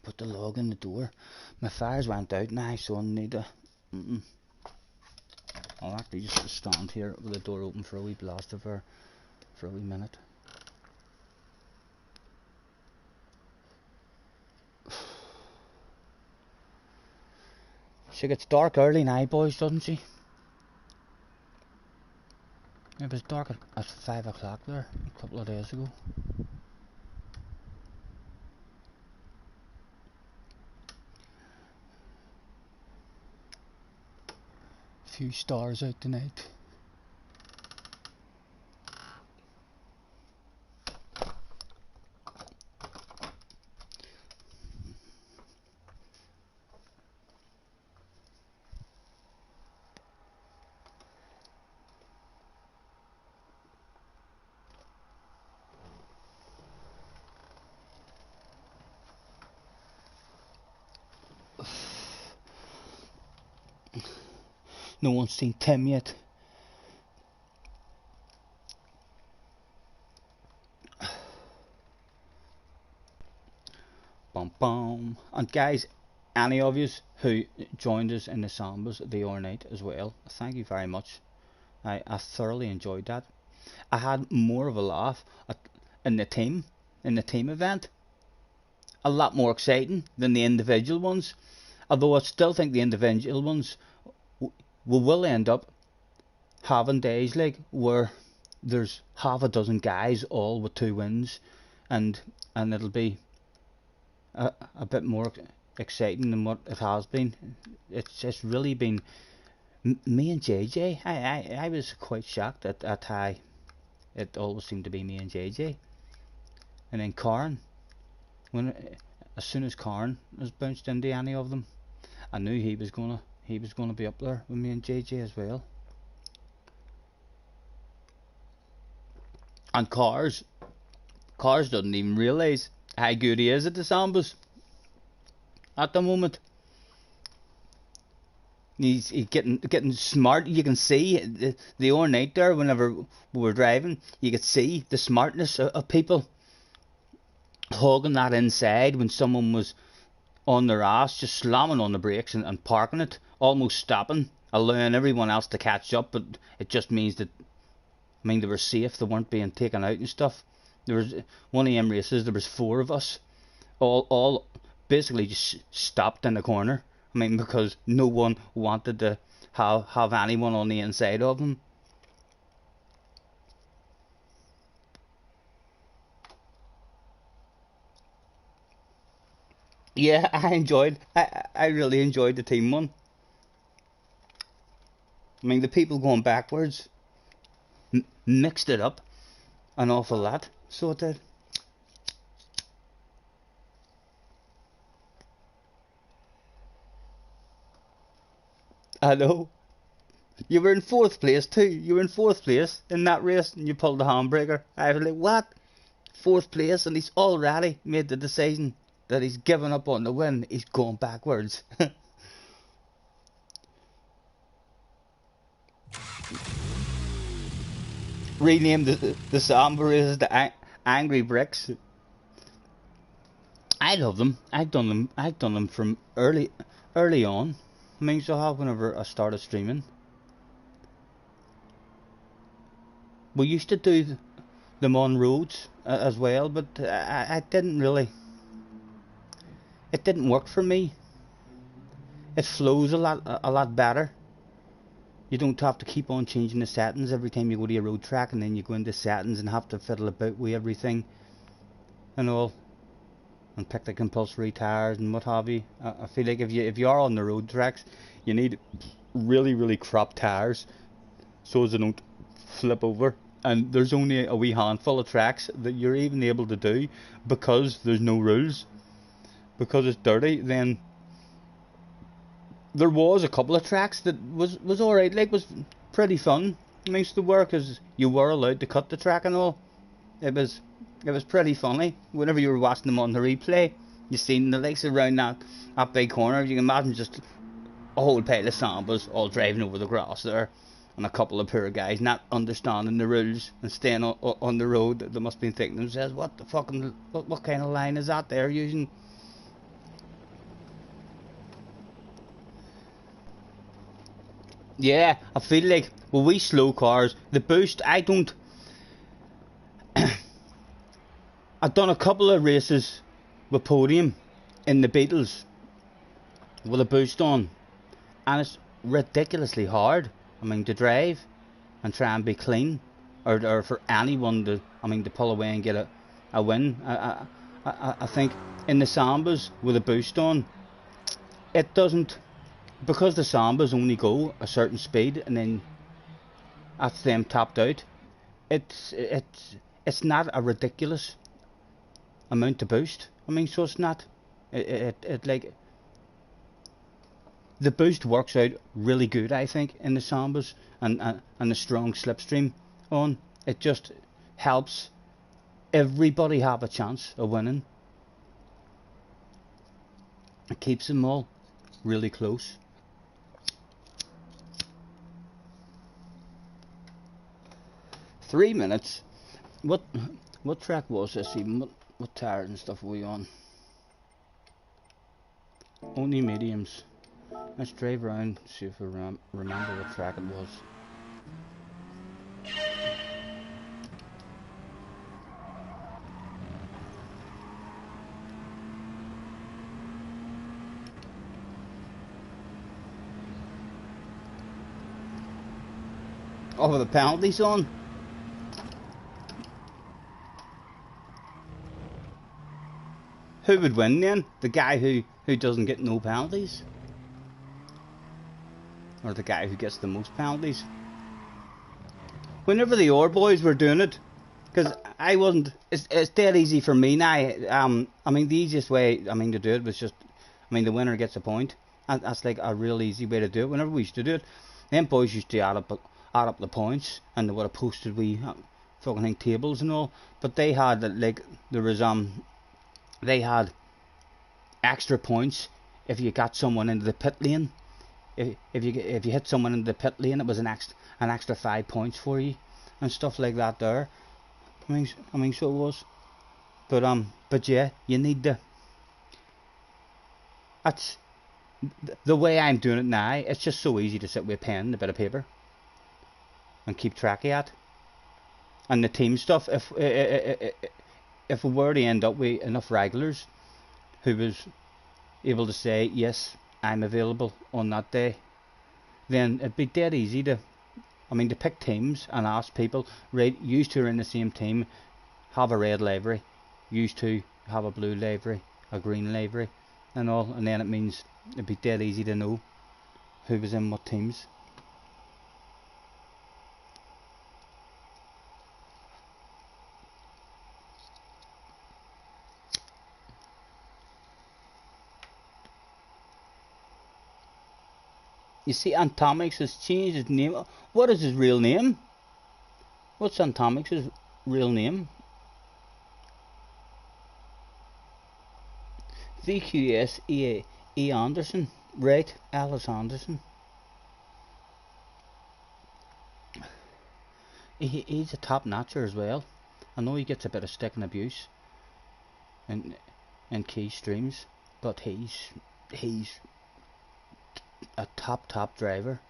Put the log in the door. My fires went out now, so I need to... I'll actually just stand here with the door open for a wee blast of air for a wee minute. She gets dark early now, boys, doesn't she? It was dark at 5 o'clock there a couple of days ago. A few stars out tonight. No one's seen Tim yet. Bum bum. And guys, any of you who joined us in the Sambas the other night as well, thank you very much. I thoroughly enjoyed that. I had more of a laugh in the team event. A lot more exciting than the individual ones. Although I still think the individual ones we will end up having days like where there's half a dozen guys all with 2 wins, and it'll be a bit more exciting than what it has been. It's just really been me and JJ. I was quite shocked at how it always seemed to be me and JJ, and then Karen. As soon as Karen was bounced into any of them, I knew he was gonna be up there with me and JJ as well. And Cars doesn't even realise how good he is at the Sambas at the moment. He's getting smart. You can see the other night there, whenever we were driving, you could see the smartness of people hogging that inside when someone was on their ass, just slamming on the brakes and parking it, almost stopping, allowing everyone else to catch up. But it just means that, I mean, they were safe, they weren't being taken out and stuff. There was one of them races, there was 4 of us, all basically just stopped in the corner. I mean, because no one wanted to have anyone on the inside of them. Yeah, I really enjoyed the team one. I mean, the people going backwards mixed it up an awful lot, so it did. I know. You were in 4th place too. You were in 4th place in that race and you pulled the handbreaker. I was like, what? 4th place, and he's already made the decision that he's given up on the win. He's going backwards. Rename the Samba races the Angry Bricks. I love them. I've done them from early on. I mean, so whenever I started streaming, we used to do them on roads as well, but I didn't really. It didn't work for me. It flows a lot better. You don't have to keep on changing the settings every time you go to your road track, and then you go into settings and have to fiddle about with everything and all. and pick the compulsory tires and what have you. I feel like if you are on the road tracks, you need really cropped tires so as they don't flip over. And there's only a wee handful of tracks that you're even able to do because there's no rules, because it's dirty. Then there was a couple of tracks that was alright, like was pretty fun. I mean, to work because you were allowed to cut the track and all. It was pretty funny. Whenever you were watching them on the replay, you seen the likes around that big corner. You can imagine just a whole pile of sambas all driving over the grass there, and a couple of poor guys not understanding the rules and staying on the road. They must be thinking to themselves, what the fucking what kind of line is that they're using? Yeah, I feel like with we slow cars, the boost, I've done a couple of races with podium in the Beatles with a boost on, and it's ridiculously hard. I mean, to drive and try and be clean, or for anyone to, I mean, to pull away and get a win. I think in the Sambas with a boost on, it doesn't, because the Sambas only go a certain speed and then that's them tapped out. It's not a ridiculous amount to boost. I mean, so it's not. It like the boost works out really good, I think, in the Sambas and the strong slipstream on. It just helps everybody have a chance of winning. It keeps them all really close. $3 minutes. What track was this even? What tires and stuff were we on? Only mediums. Let's drive around, see if we remember what track it was. Oh, the penalties on? Who would win then? The guy who doesn't get no penalties? Or the guy who gets the most penalties? Whenever the old boys were doing it, because I wasn't, it's dead easy for me now. I mean, the easiest way, I mean, to do it was just, I mean, the winner gets a point. And that's like a real easy way to do it. Whenever we used to do it, them boys used to add up the points, and they would have posted fucking thing tables and all. But they had, like, there was, they had extra points if you got someone into the pit lane. If you hit someone into the pit lane, it was an extra 5 points for you and stuff like that there. I mean, so it was. But yeah, you need to. That's the way I'm doing it now. It's just so easy to sit with a pen and a bit of paper and keep track of that. And the team stuff. If we were to end up with enough regulars who was able to say, yes, I'm available on that day, then it'd be dead easy to pick teams and ask people, right, you two are in the same team, have a red livery, you two have a blue livery, a green livery, and all, and then it means it'd be dead easy to know who was in what teams. You see, Atomics has changed his name. What is his real name? What's Atomics' real name? VQS E. Anderson. Right, Alice Anderson. He's a top notcher as well. I know he gets a bit of stick and abuse in key streams, but he's a top driver.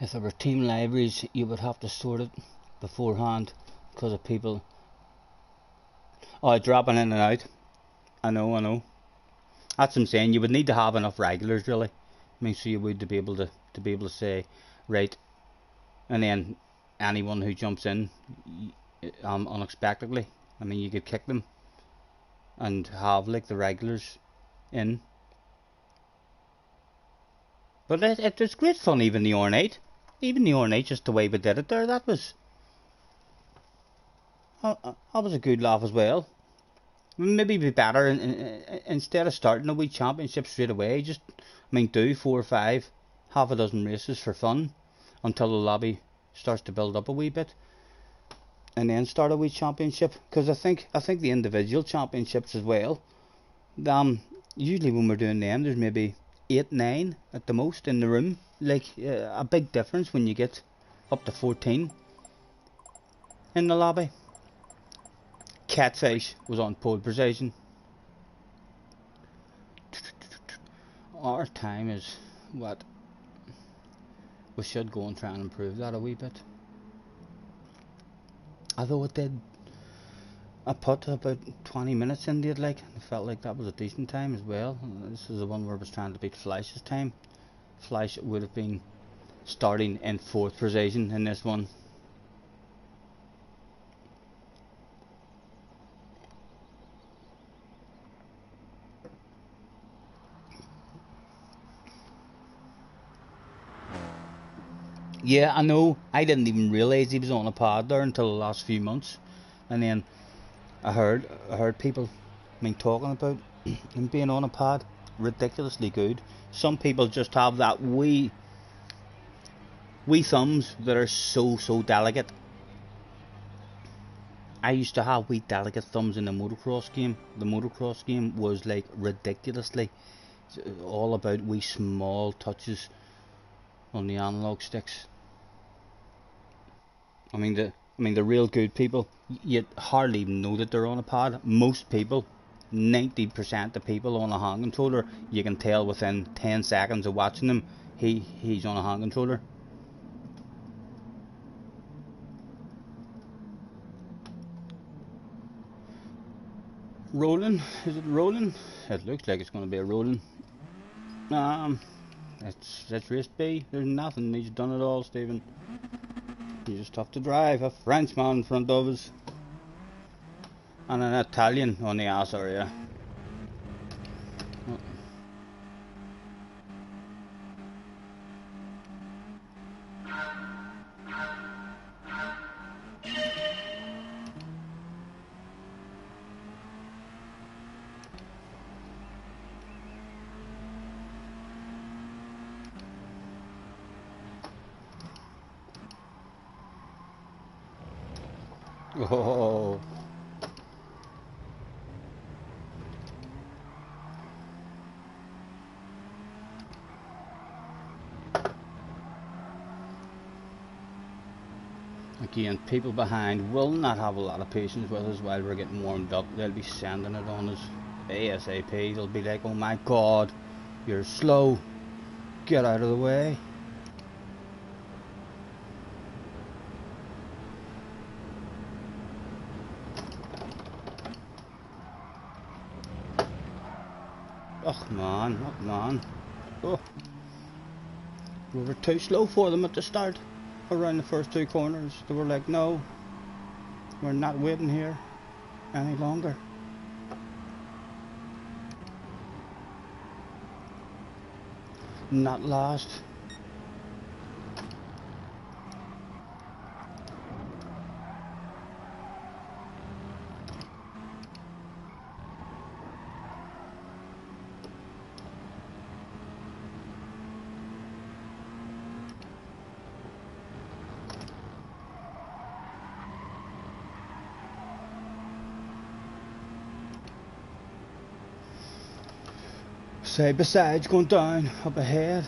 If there were team libraries, you would have to sort it beforehand because of people. Oh, dropping in and out. I know. That's what I'm saying. You would need to have enough regulars, really. I mean, so you would be able to say, right, and then anyone who jumps in unexpectedly, I mean, you could kick them and have like the regulars in. But it's great fun. Even the ornate, just the way we did it there, that was a good laugh as well. Maybe be better instead of starting a wee championship straight away. Just, I mean, do 4 or 5, half a dozen races for fun until the lobby starts to build up a wee bit, and then start a wee championship. Because I think the individual championships as well. Usually when we're doing them, there's maybe 8, 9 at the most in the room. Like a big difference when you get up to 14 in the lobby. Catfish was on pole position. Our time is what? We should go and try and improve that a wee bit. Although it did, I put about 20 minutes into it, like, I felt like that was a decent time as well. This is the one where I was trying to beat Flash's time. Flash would have been starting in 4th position in this one. Yeah, I know. I didn't even realise he was on a pad there until the last few months, and then I heard people, I mean, talking about him being on a pad. Ridiculously good. Some people just have that wee thumbs that are so delicate. I used to have wee delicate thumbs in the motocross game. The motocross game was like ridiculously all about wee small touches on the analog sticks. I mean the real good people, you hardly even know that they're on a pad. Most people, 90% of people on a hand controller, you can tell within 10 seconds of watching them, he's on a hand controller. Rolling? Is it rolling? It looks like it's going to be a rolling. It's race B. There's nothing. He's done it all, Stephen. You just have to drive. A Frenchman in front of us. And an Italian on the ass area. Oh. Again, people behind will not have a lot of patience with us while we're getting warmed up. They'll be sending it on us ASAP. They'll be like, oh my god, you're slow, get out of the way. Oh man. Oh. We were too slow for them at the start. Around the first 2 corners, they were like, no, we're not waiting here any longer. Not last. Side by side, going down, up ahead.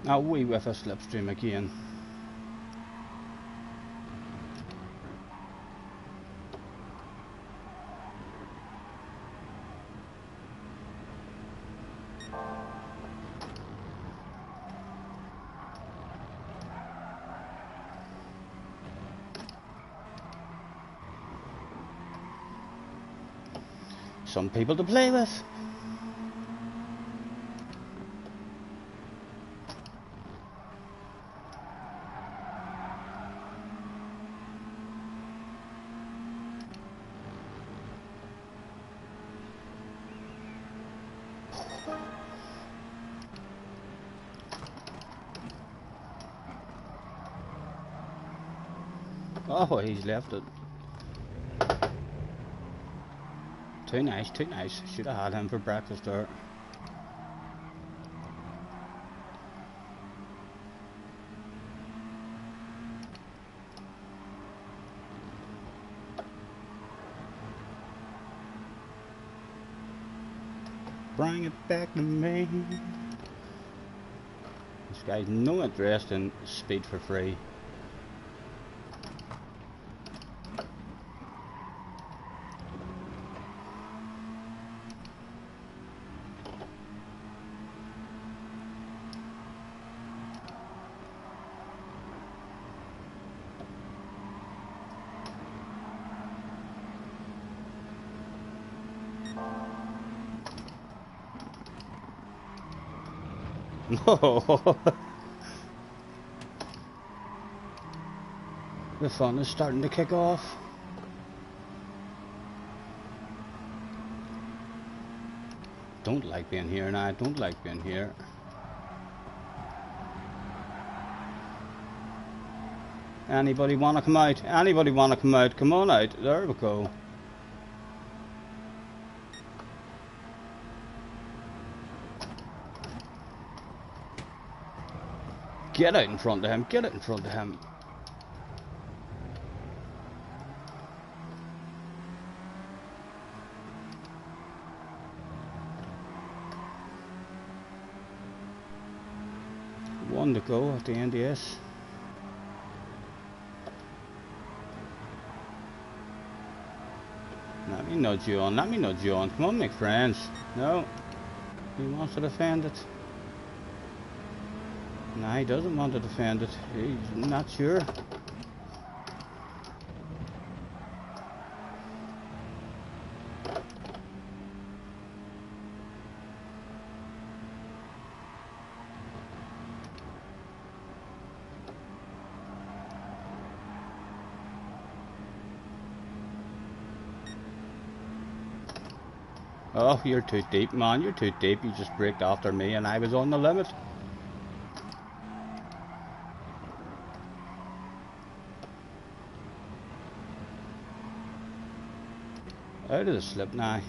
A wee whiff of slipstream again. Some people to play with. Oh, he's left it. Too nice, too nice. Should have had him for breakfast there. Bring it back to me. This guy's no interest in speed for free. No. The fun is starting to kick off. Don't like being here now, don't like being here. Anybody wanna come out? Anybody wanna come out? Come on out. There we go. Get out in front of him, get out in front of him. One to go at the end of this. Let me nudge you on, let me nudge you on. Come on, make friends. No, he wants to defend it. No, he doesn't want to defend it. He's not sure. Oh, you're too deep, man. You're too deep. You just braked after me and I was on the limit. Out of the slip now.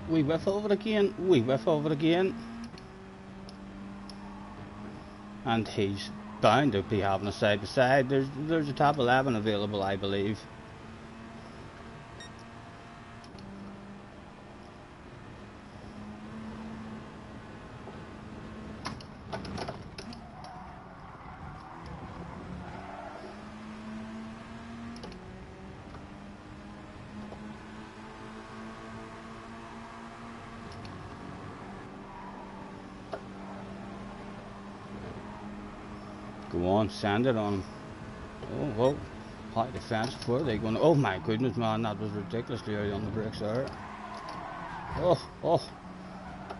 We whiff over again, we whiff over again. And he's bound to be having a side by side. There's a top 11 available, I believe. Go on, sand it on him. Oh, whoa. High defense. Where are they going? Oh my goodness, man, that was ridiculously early on the brakes there. Oh, oh.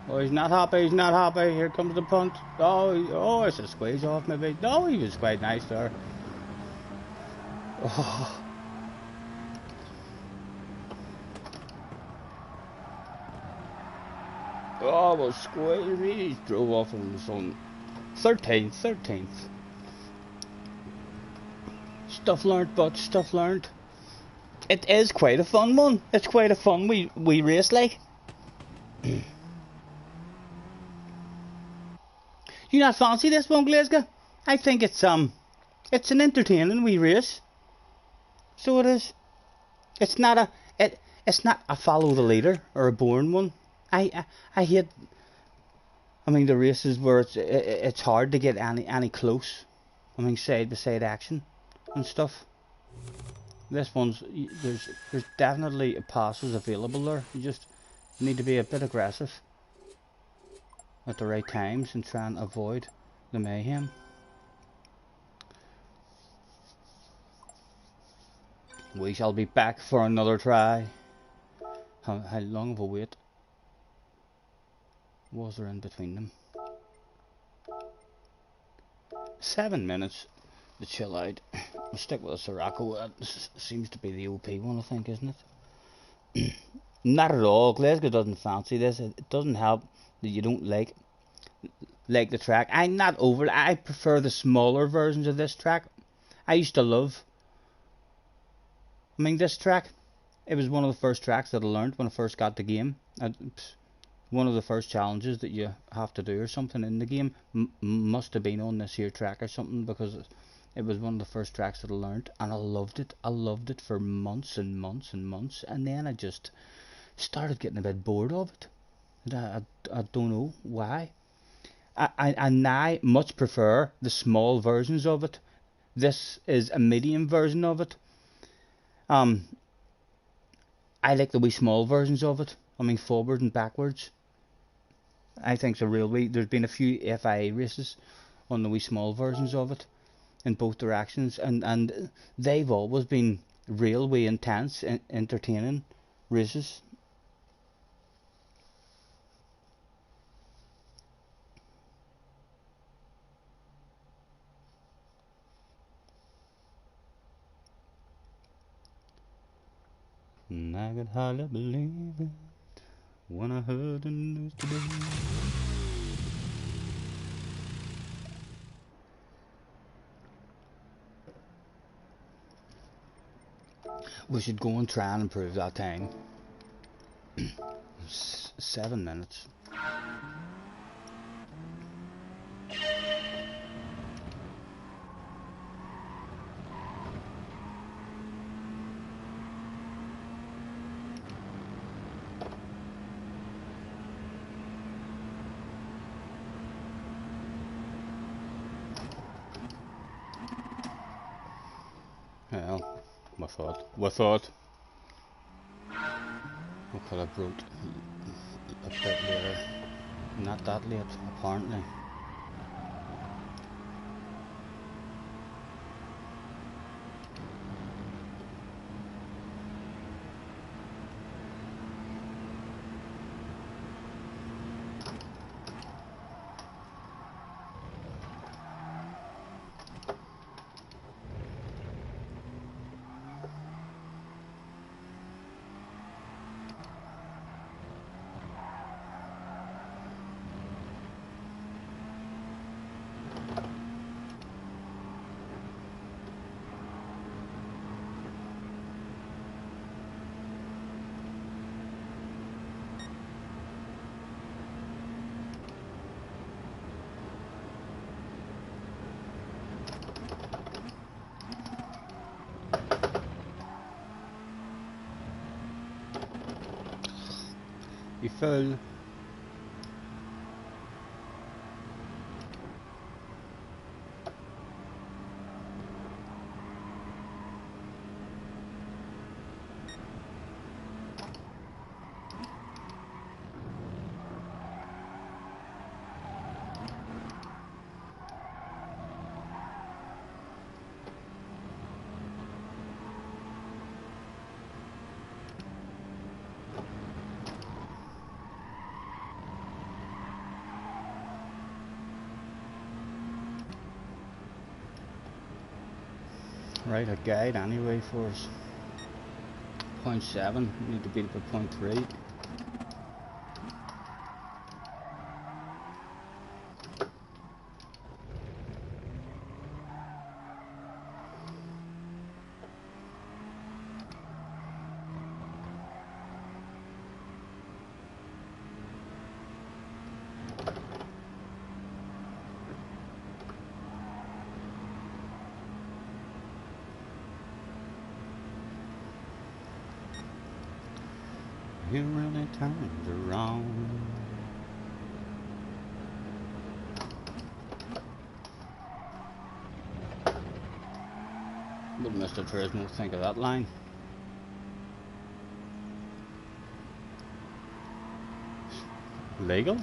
Oh, he's not happy, he's not happy. Here comes the punt. Oh, it's a squeeze off maybe. No, he was quite nice there. Oh. Oh, well, squeeze. He drove off on the sun. 13th. Stuff learnt, but stuff learnt. It is quite a fun one. It's quite a fun we race, like. You not fancy this one, Glasgow? I think it's an entertaining wee race. So it is. It's not a follow the leader or a boring one. I hate. I mean the races where it's hard to get any close. I mean side by side action and stuff. This one's there's definitely passes available there. You just need to be a bit aggressive at the right times and try and avoid the mayhem. We shall be back for another try. How long of a wait was there in between them? 7 minutes to chill out. I'll stick with a Sirocco. That seems to be the OP one, I think, isn't it? Not at all. Glasgow doesn't fancy this. It doesn't help that you don't like the track. I'm not over it. I prefer the smaller versions of this track. I used to love. I mean, this track. It was one of the first tracks that I learned when I first got the game. One of the first challenges that you have to do or something in the game must have been on this here track or something, because it was one of the first tracks that I learned, and I loved it. I loved it for months and months and months, and then I just started getting a bit bored of it. I don't know why. I now much prefer the small versions of it. This is a medium version of it. I like the wee small versions of it. I mean forward and backwards. I think the real wee. There's been a few FIA races on the wee small versions of it in both directions, and they've always been real wee intense and entertaining races. And I could hardly believe it when I heard the news today. We should go and try and improve that time. 7 minutes. Well, we thought. We could have brought a bit later. Not that late, apparently. You full. Right, a guide anyway for us. 0.7, need to beat it by 0.3. he really turned around. What Mr. Turismo think of that line? Legal?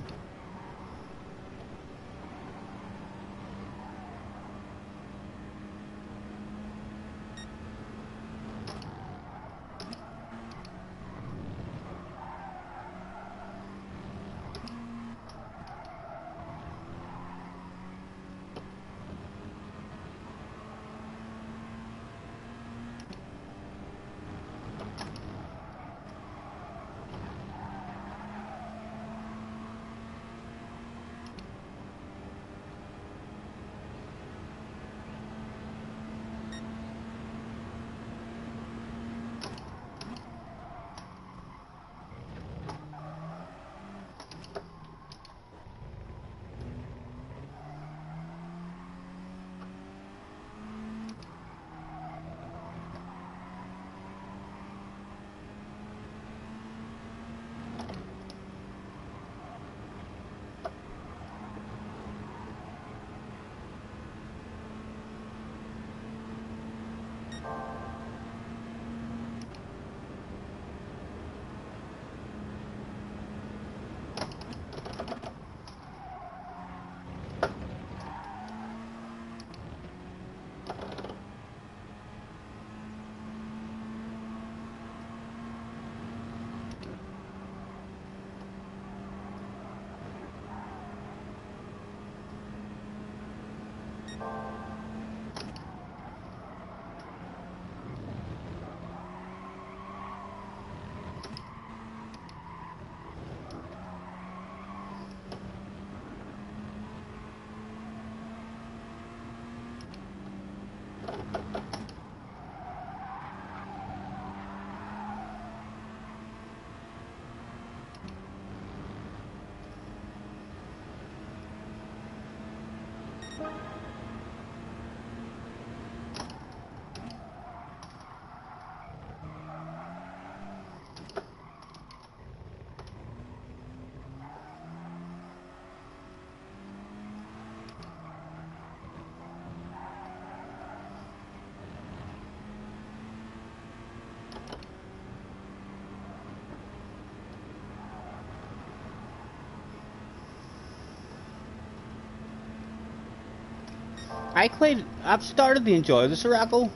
I've started to enjoy the Sirocco.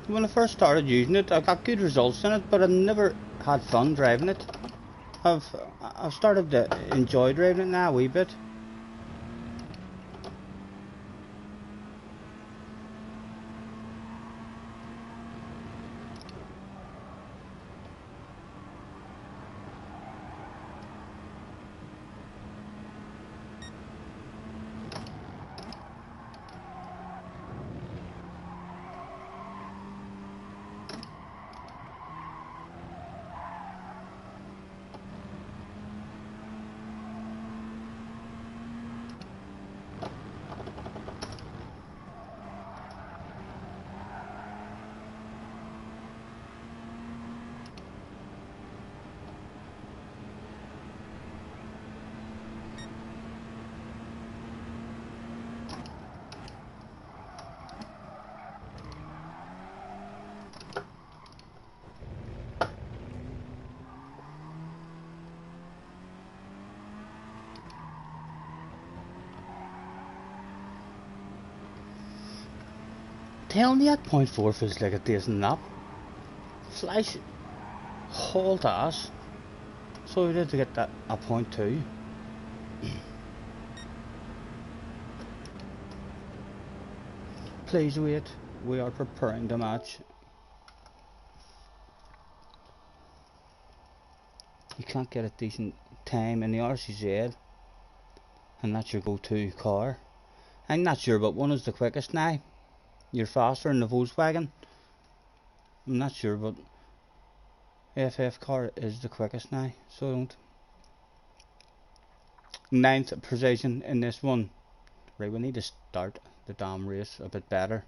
When I first started using it, I got good results in it, but I never had fun driving it. I've started to enjoy driving it now a wee bit. Telling you that point 4 feels like a decent nap. Flash halt ass. So we did to get that a point 2. Please wait, we are preparing the match. You can't get a decent time in the RCZ, and that's your go-to car. I'm not sure, but one is the quickest now. You're faster in the Volkswagen. I'm not sure, but FF car is the quickest now, so don't. 9th position in this one. Right, we need to start the damn race a bit better.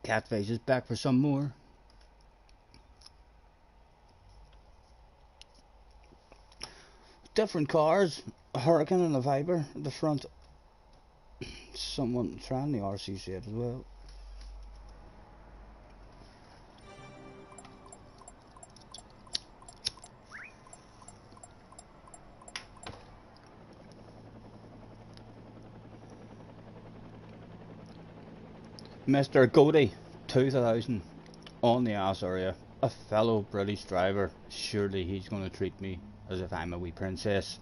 Catfish is back for some more. different cars, a Hurricane and a Viper at the front. Someone trying the RC set as well. Mr. Goaty 2000 on the ass area, a fellow British driver. Surely he's going to treat me as if I'm a wee princess.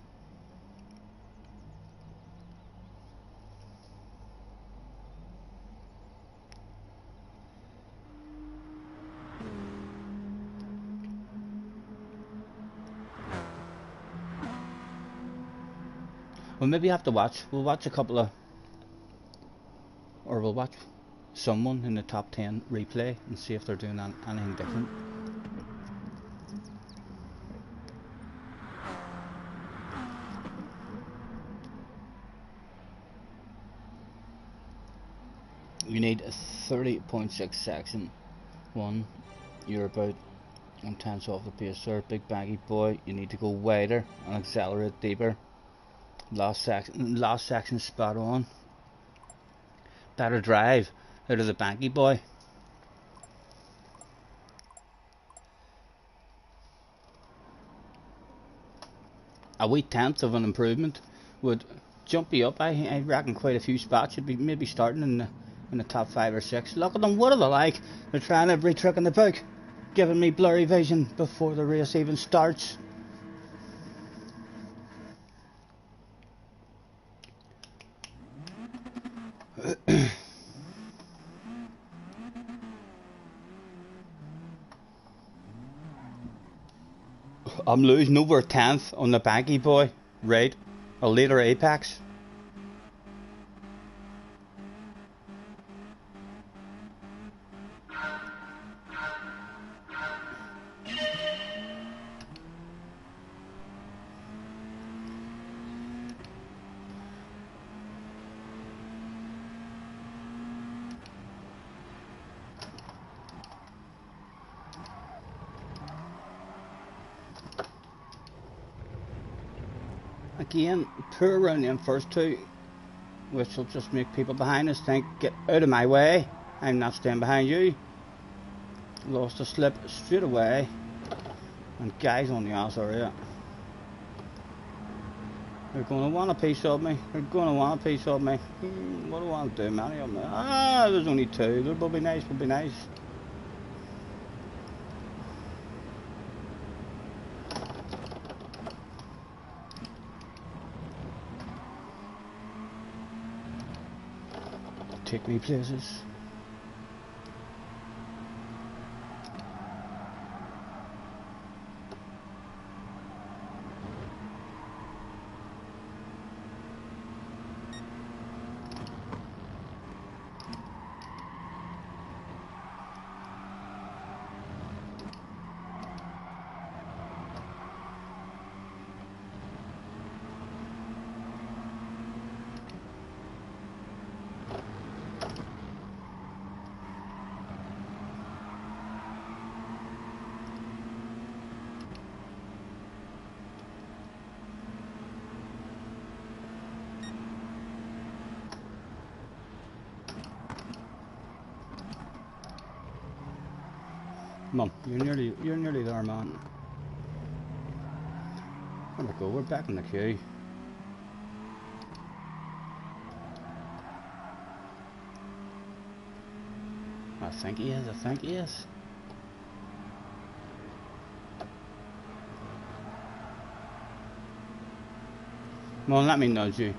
We'll maybe have to watch. We'll watch a couple of, or we'll watch someone in the top 10 replay and see if they're doing anything different. You need a 30.6 section. One, you're about 1/10 off the pace there, big baggy boy. You need to go wider and accelerate deeper. Last section spot on. Better drive out of the baggy boy. A wee tenth of an improvement would jump you up. I reckon quite a few spots. You'd be maybe starting in the top 5 or 6. Look at them, what are they like? They're trying every trick in the book, giving me blurry vision before the race even starts. I'm losing over a tenth on the baggy boy. Right, a later apex. Again, poor around them first two, which will just make people behind us think, get out of my way, I'm not staying behind you. Lost a slip straight away, and guys on the ass area. They're going to want a piece of me, they're going to want a piece of me. What do I want to do, many of them? There's only two, that will be nice, will be nice. Take me places. Come on, you're nearly there, man. There we go, we're back in the queue. I think he is, I think he is. Come on, let me nudge you.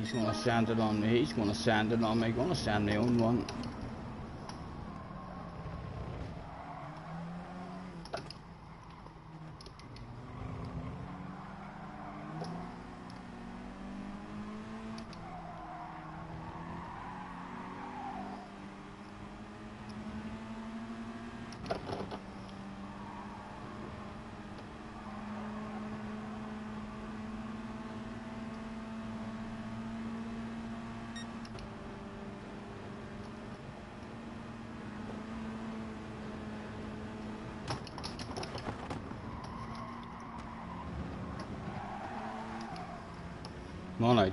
He's gonna send it on me. He's gonna send it on me. Gonna send my own one.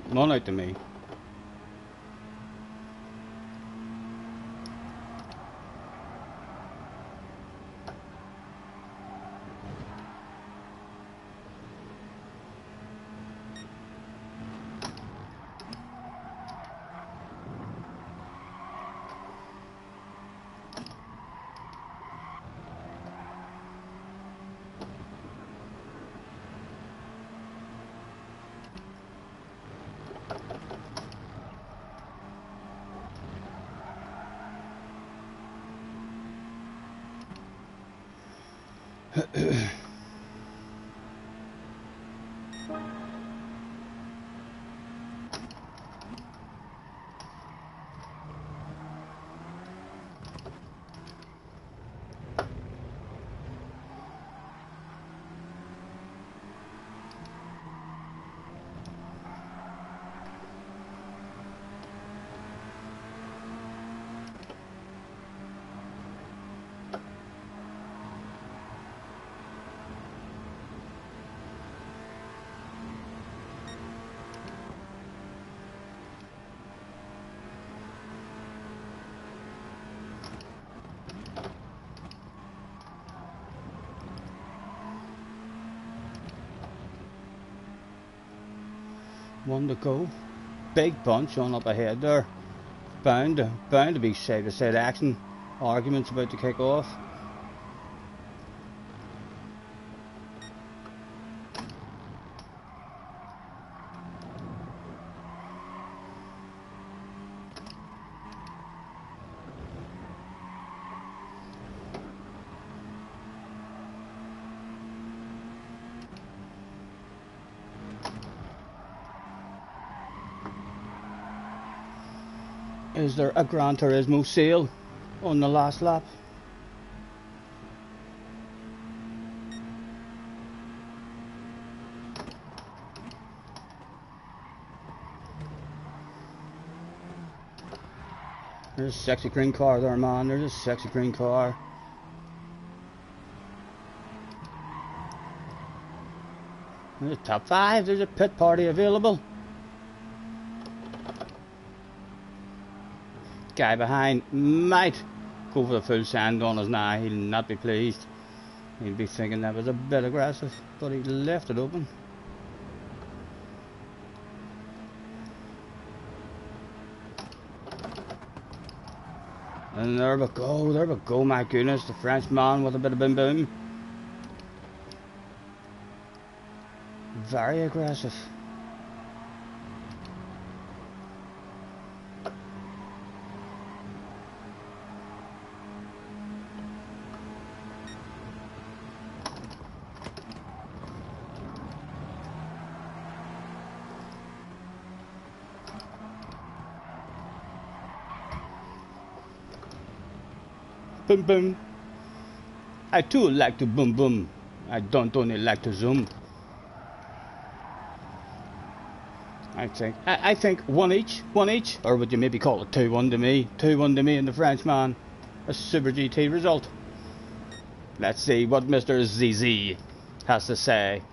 Come on out to me. One to go. Big bunch on up ahead there. Bound to be side to side action. Arguments about to kick off. Is there a Gran Turismo sale on the last lap? There's a sexy green car there, man. There's a sexy green car. There's a top 5. There's a pit party available. Guy behind might go for the full sand on us now. He'll not be pleased. He'll be thinking that was a bit aggressive, but he left it open. And there we go, my goodness, the Frenchman with a bit of boom boom. Very aggressive. Boom boom. I too like to boom boom. I don't only like to zoom. I think one each, or would you maybe call it 2-1 to me? 2-1 to me and the Frenchman. A Super GT result. Let's see what Mr. ZZ has to say.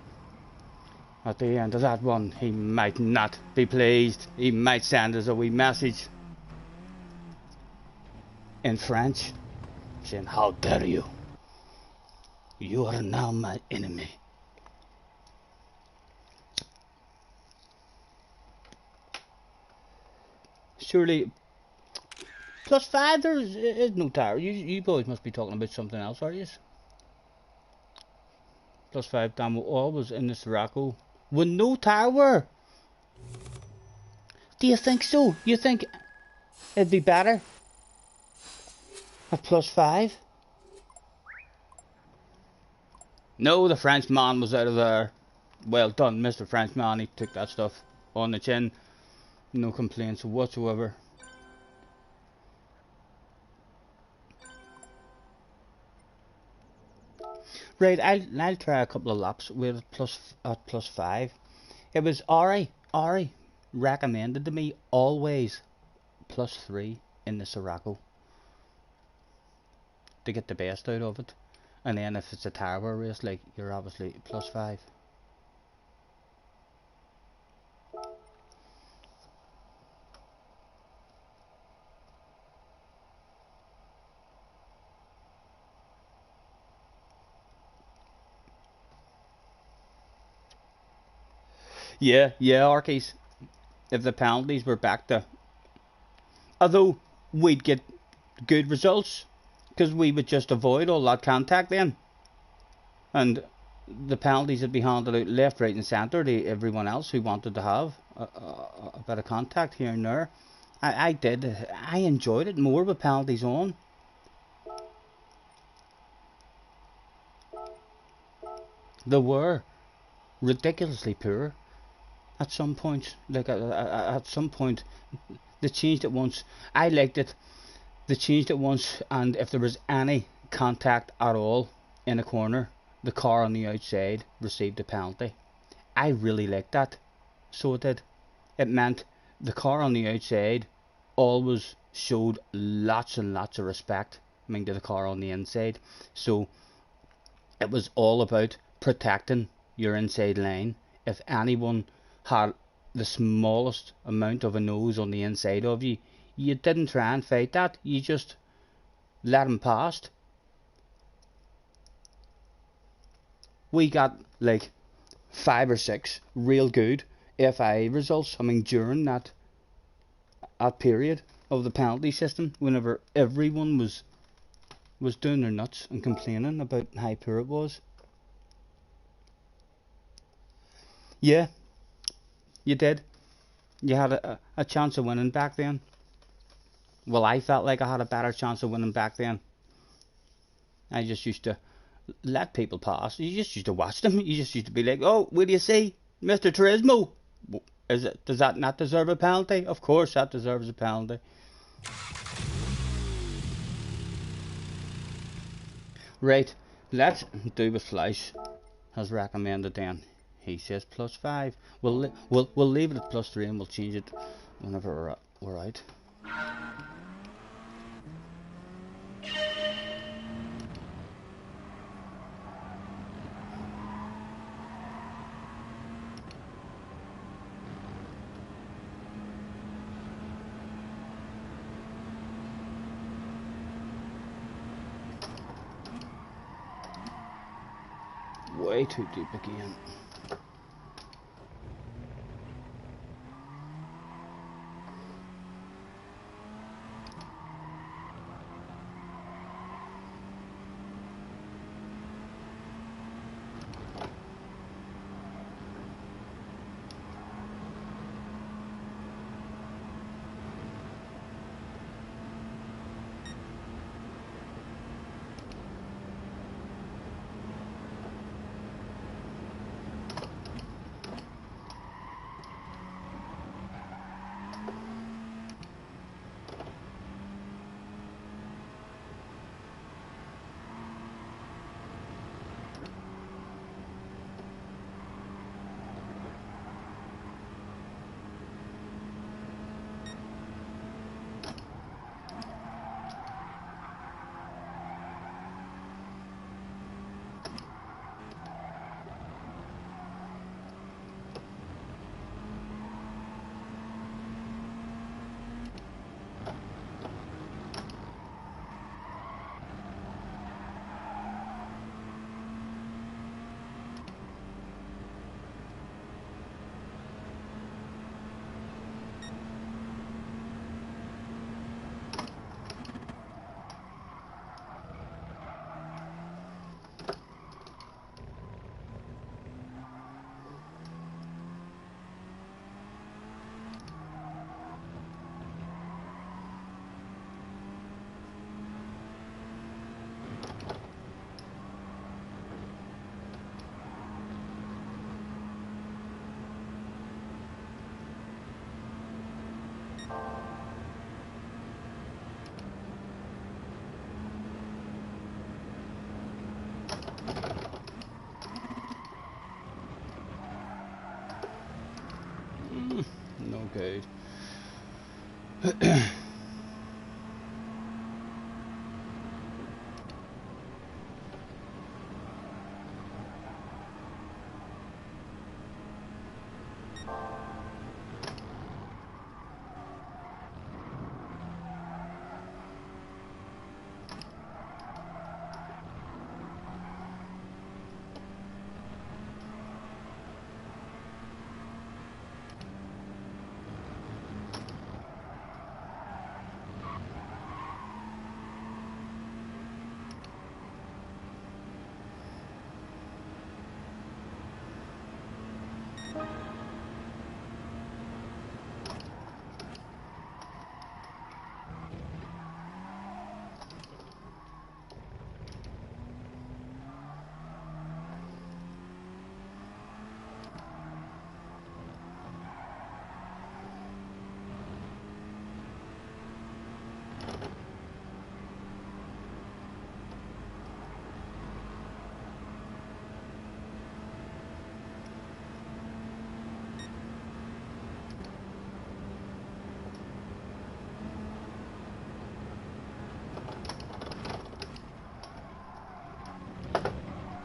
At the end of that one, he might not be pleased. He might send us a wee message in French, saying, "How dare you? You are now my enemy." Surely, +5, there is no tower. You boys must be talking about something else, are you? +5 down always in the Sirocco with no tower. Do you think so? You think it'd be better at +5? No, the Frenchman was out of there. Well done, Mr. Frenchman. He took that stuff on the chin. No complaints whatsoever. Right, I'll try a couple of laps with +5. It was Ari recommended to me always +3 in the Sirocco to get the best out of it. And then if it's a tower race, like, you're obviously +5. Yeah, Arkies. If the penalties were back to, although we'd get good results, because we would just avoid all that contact then, and the penalties would be handed out left, right, and centre to everyone else who wanted to have a bit of contact here and there. I enjoyed it more with penalties on. They were ridiculously poor at some point. Like at some point, they changed it once. I liked it. They changed it once, and if there was any contact at all in a corner, the car on the outside received a penalty. I really liked that. So it did. It meant the car on the outside always showed lots and lots of respect, I mean, to the car on the inside. So it was all about protecting your inside line. If anyone had the smallest amount of a nose on the inside of you, you didn't try and fight that, you just let them past. We got like 5 or 6 real good FIA results, I mean, during that period of the penalty system, whenever everyone was doing their nuts and complaining about how poor it was. Yeah, you did. You had a chance of winning back then. Well, I felt like I had a better chance of winning back then. I just used to let people pass. You just used to watch them. You just used to be like, oh, what do you see, Mr. Turismo? Does that not deserve a penalty? Of course that deserves a penalty. Right, let's do what Fleisch has recommended then. He says +5. We'll leave it at +3 and we'll change it whenever we're out. Way too deep again.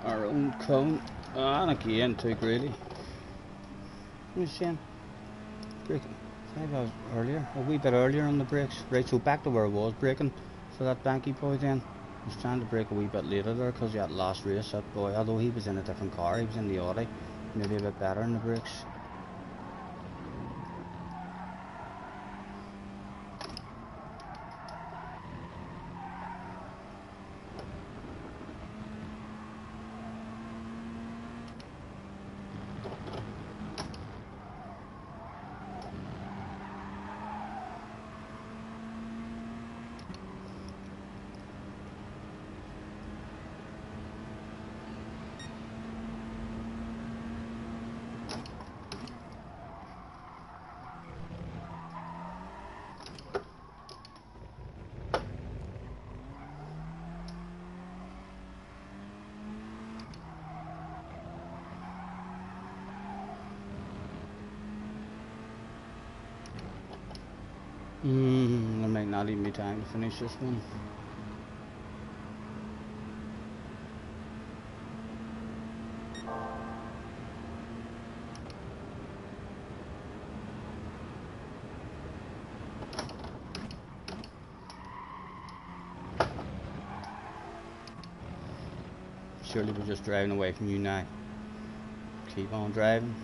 Our own cone, and again too greedy. What was saying? Braking 5 hours earlier, a wee bit earlier on the brakes. Right, so back to where I was braking for that banky boy then. I was trying to brake a wee bit later there because he had last race, that boy, although he was in a different car, he was in the Audi, maybe a bit better in the brakes. There might not even be time to finish this one. Surely we're just driving away from you now. Keep on driving.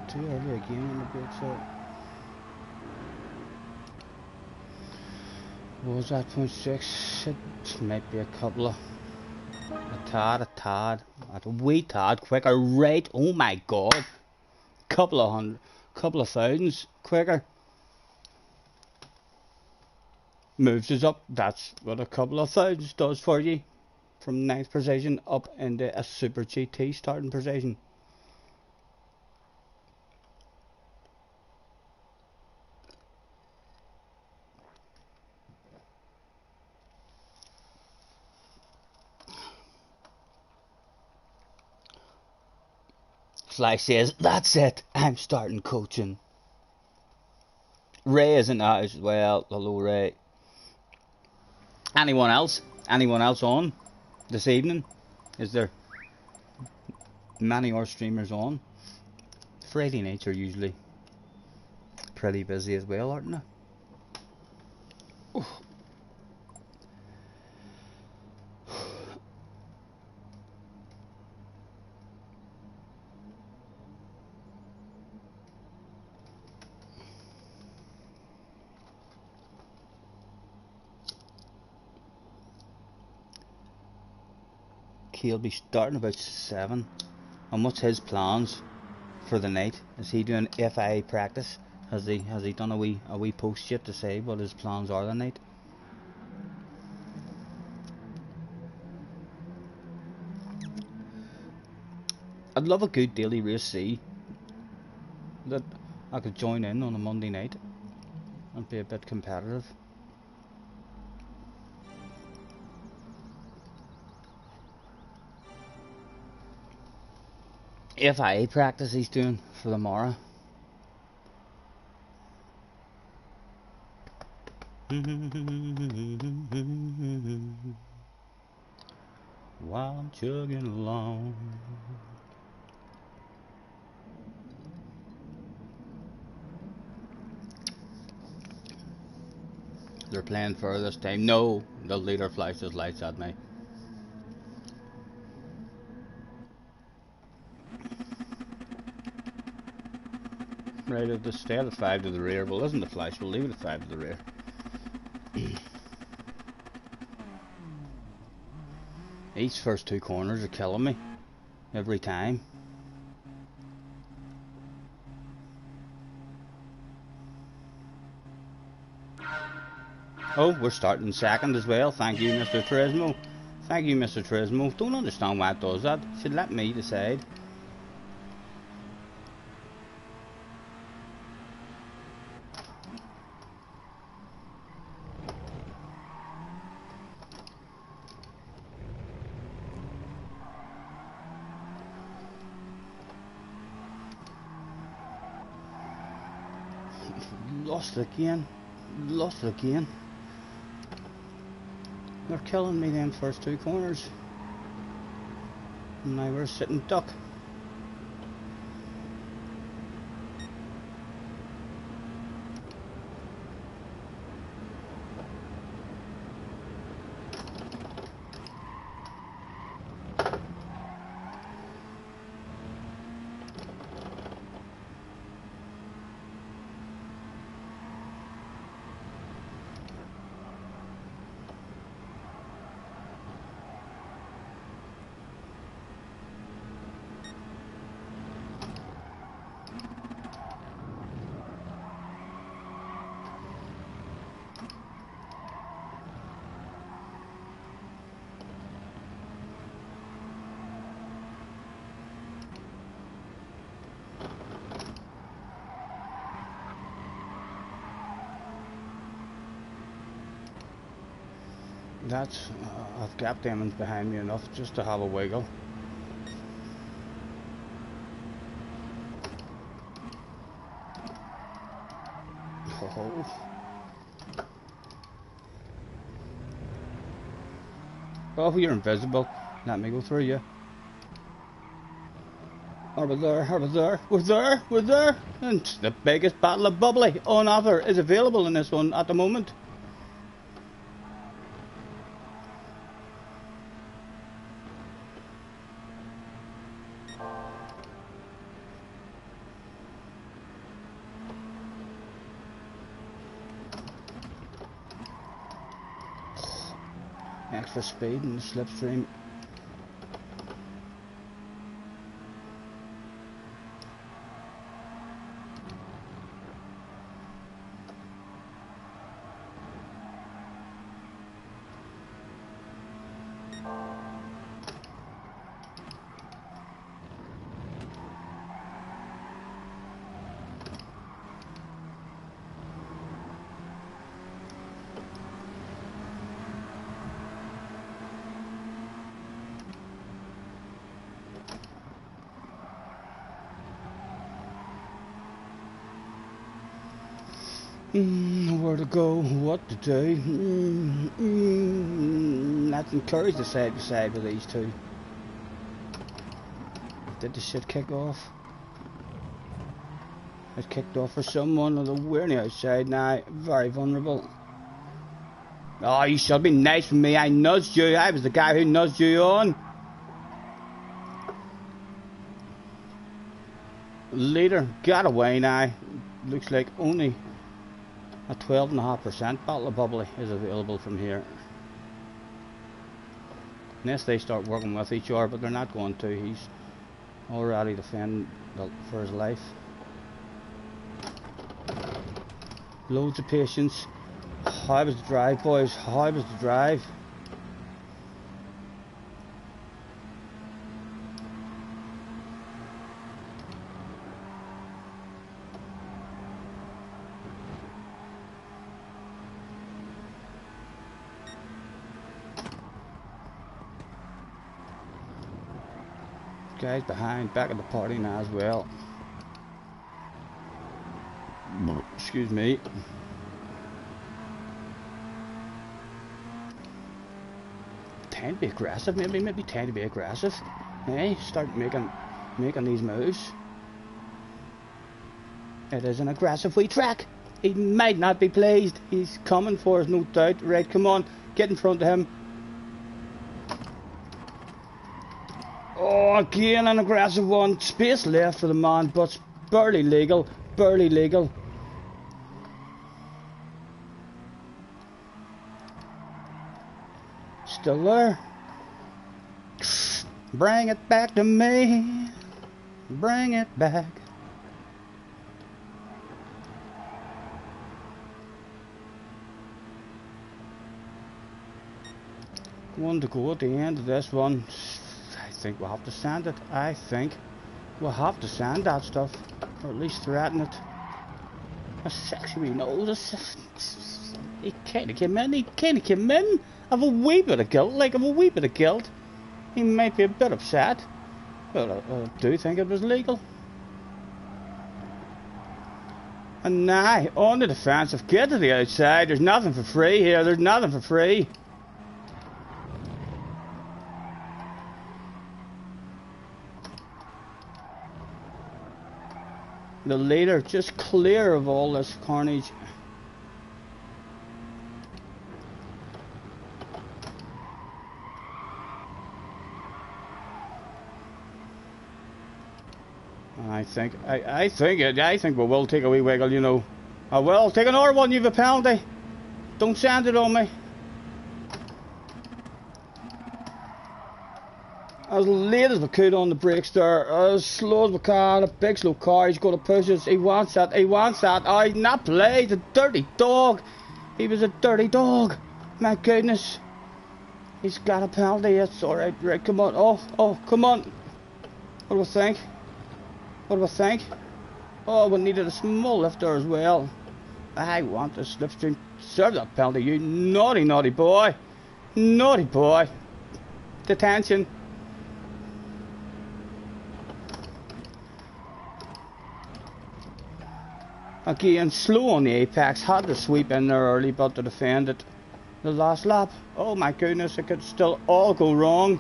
Too early again on the brakes out. What was that, 0.6? It might be a couple of... a wee tad quicker, right? Oh my god! Couple of thousands quicker. Moves us up, that's what a couple of thousands does for you. From 9th position up into a Super GT starting position. Sly says, that's it, I'm starting coaching. Ray isn't out as well. Hello, Ray. Anyone else? Anyone else on this evening? Is there many more streamers on? Friday nights are usually pretty busy as well, aren't they? Oh. He'll be starting about 7. And what's his plans for the night? Is he doing FI practice? Has he done a wee post yet to say what his plans are the night? I'd love a good daily race C that I could join in on a Monday night and be a bit competitive. FIA practice he's doing for tomorrow. While I'm chugging along, they're playing for this time. No, the leader flashes lights at me. Right, at the stay at 5 to the rear. Well, isn't the flash? We'll leave it at 5 to the rear. These first two corners are killing me every time. Oh, we're starting second as well. Thank you, Mr. Turismo. Thank you, Mr. Turismo. Don't understand why it does that. It should let me decide. Lost it again. Lost it again. They're killing me them first two corners. And now we're sitting duck. That's, I've gapped them in behind me enough just to have a wiggle. Oh. Oh, you're invisible. Let me go through you. Are we there? Are we there? We're there! We're there! And the biggest battle of bubbly on offer is available in this one at the moment. Extra speed in the slipstream. Where to go, what to do. Let's encourage the side by side with these two. Did the shit kick off? It kicked off for someone, although we're on the outside now. Very vulnerable. Oh, you should be nice with me. I nudged you. I was the guy who nudged you on. Leader got away now. Looks like only a 12.5% bottle of bubbly is available from here. Unless they start working with each other, but they're not going to. He's already defending for his life. Loads of patience. How was the drive, boys? How was the drive? Guys behind, back at the party now as well. Excuse me. Tend to be aggressive, maybe tend to be aggressive. Hey, start making these moves. It is an aggressive wee track. He might not be pleased. He's coming for us, no doubt. Right, come on, get in front of him. Oh, again an aggressive one. Space left for the man, but barely legal, barely legal. Still there. Bring it back to me. Bring it back. One to go at the end of this one. I think we'll have to sand it. I think we'll have to sand that stuff, or at least threaten it. A sexy wee nose. He kind of came in. He kind of came in. I've a wee bit of guilt. Like, I've a wee bit of guilt. He might be a bit upset, but I do think it was legal. And now on the defensive. Get to the outside. There's nothing for free here. There's nothing for free. The leader just clear of all this carnage. I think we will take a wee wiggle, you know. I will take another one. You've a penalty. Don't send it on me. As late as we could on the brakes there, as slow as we can, a big slow car, he's going to push us, he wants that, oh, he's not played, a dirty dog, he was a dirty dog, my goodness, he's got a penalty, it's alright, right, come on, oh, come on, what do we think, oh, we needed a small lift there as well, I want the slipstream, serve that penalty, you naughty boy, detention. Again, slow on the apex, had to sweep in there early, but to defend it the last lap. Oh my goodness, it could still all go wrong.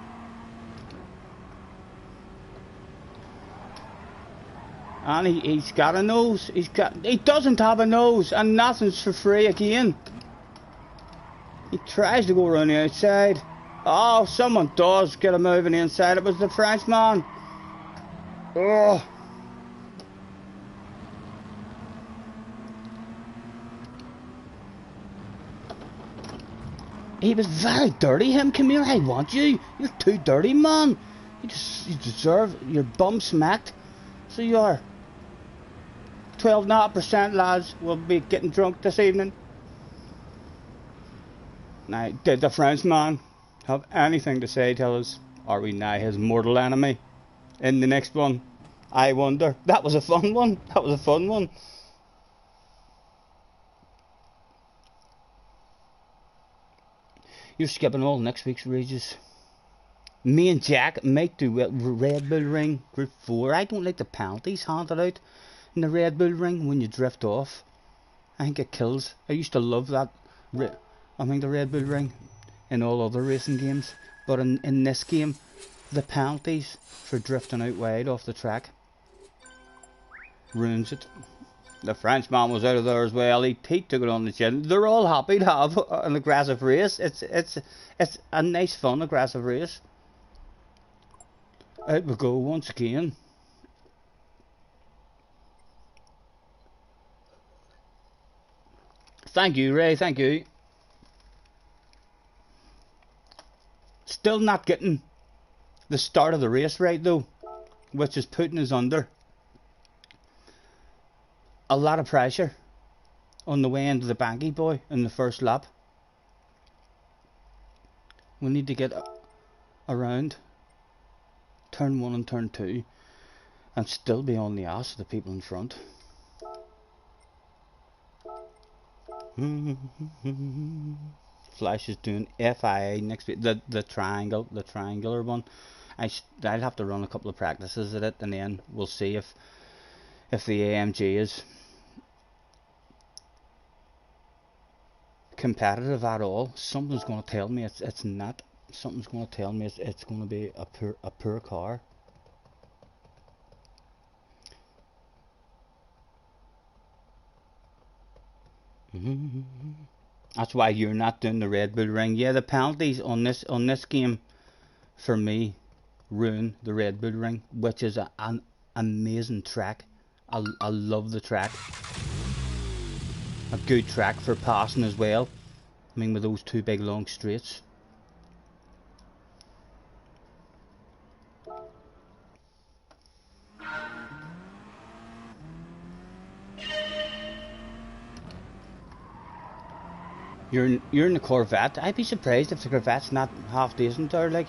And he's got a nose, he doesn't have a nose, and nothing's for free again. He tries to go around the outside. Oh, someone does get a move on the inside, it was the Frenchman. Oh. He was very dirty, him. Come here, I want you. You're too dirty, man. You deserve your bum smacked. So you are. 12.5%, lads. We'll be getting drunk this evening. Now, did the Frenchman have anything to say to us? Are we now his mortal enemy in the next one? I wonder. That was a fun one. You're skipping all next week's races. Me and Jack might do Red Bull Ring Group 4. I don't like the penalties handed out in the Red Bull Ring when you drift off. I think it kills. I used to love that. The Red Bull Ring in all other racing games. But in this game, the penalties for drifting out wide off the track ruins it. The Frenchman was out of there as well. He took it on the chin. They're all happy to have an aggressive race. It's a nice, fun, aggressive race. Out we go once again. Thank you, Ray. Thank you. Still not getting the start of the race right though, which is putting us under a lot of pressure on the way into the Banky boy in the first lap. We need to get around turn 1 and turn 2 and still be on the ass of the people in front. Flash is doing FIA next week, the triangular one. I'll have to run a couple of practices at it, and then we'll see if the AMG is competitive at all. Something's going to tell me it's not. Something's going to tell me it's going to be a poor car. That's why you're not doing the Red Bull Ring. Yeah, the penalties on this game for me ruin the Red Bull Ring, which is an amazing track. I love the track. A good track for passing as well. I mean, with those two big long straights. You're in the Corvette. I'd be surprised if the Corvette's not half decent there, like.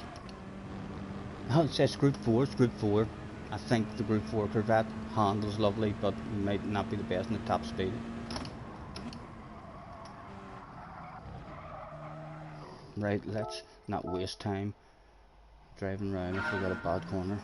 Oh, it says Group 4, it's Group 4. I think the Group 4 Corvette handles lovely, but might not be the best in the top speed. Right, let's not waste time driving around if we got a bad corner.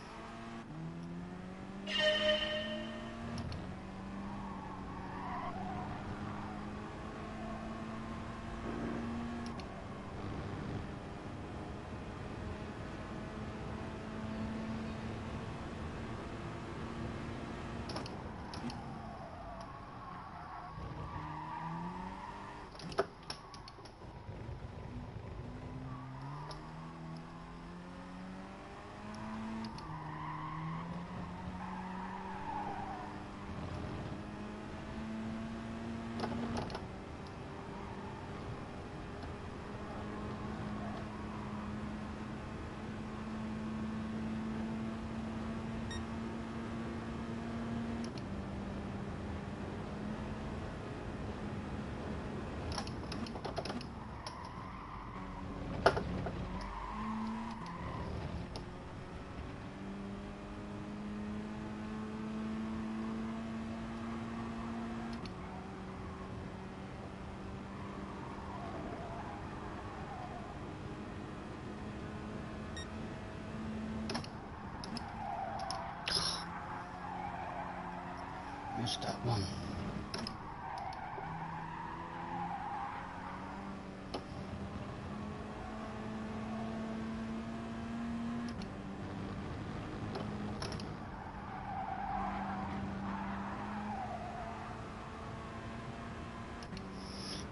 Missed that one.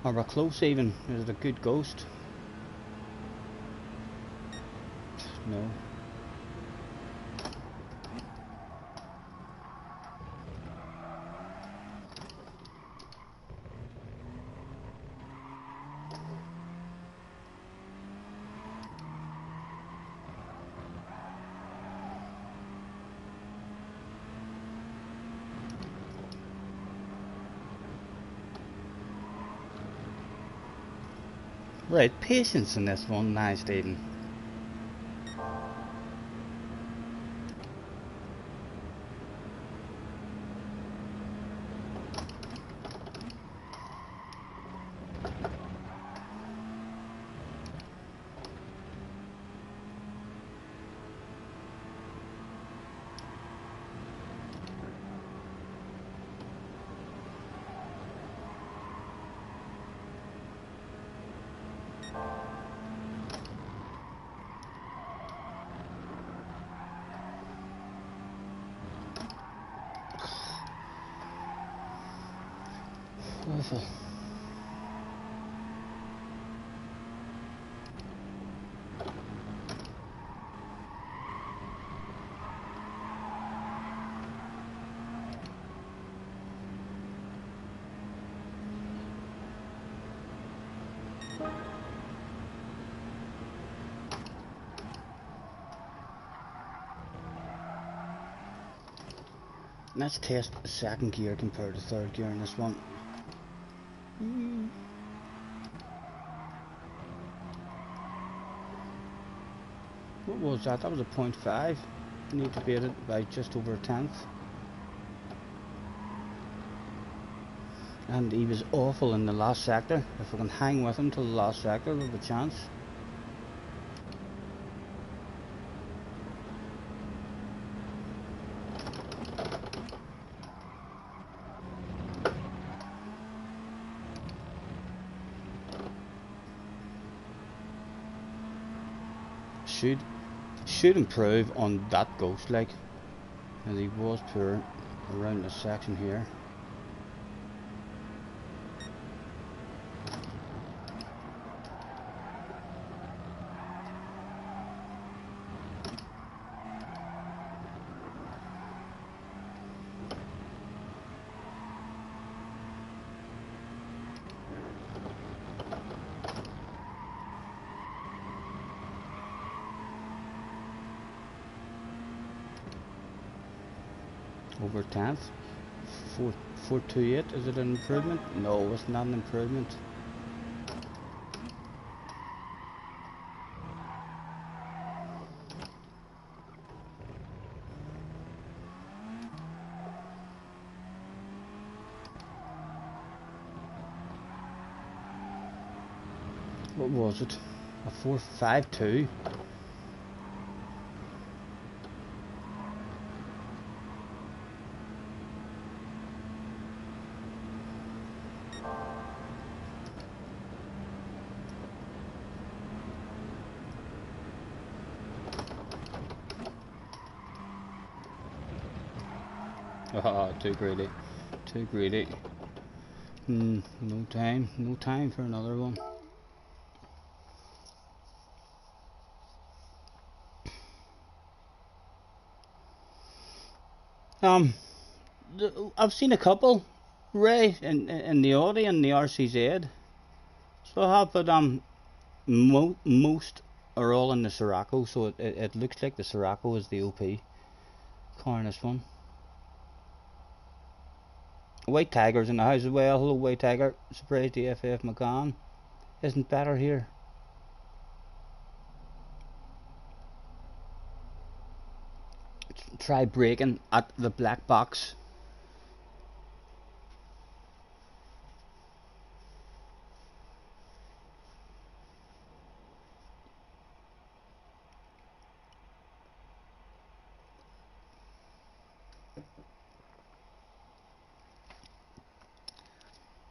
Are we close even? Is it a good ghost? No. Right, patience in this one. Nice, Stephen. Awful. Let's test second gear compared to third gear in this one. What was that? That was a 0.5. Need to beat it by just over a tenth. And he was awful in the last sector. If we can hang with him till the last sector, we have a chance. should improve on that ghost, like, as he was poor around this section here. Over 10th, 428. Is it an improvement? No, it's not an improvement. What was it? A 452. Ah, too greedy. Too greedy. No time for another one. I've seen a couple, Ray, in the Audi and the RCZ. So I have, but most are all in the Sirocco, so it looks like the Sirocco is the OP car in this one. White Tiger's in the house as well. Hello, White Tiger. Surprised the FF McCann isn't better here. Try braking at the black box.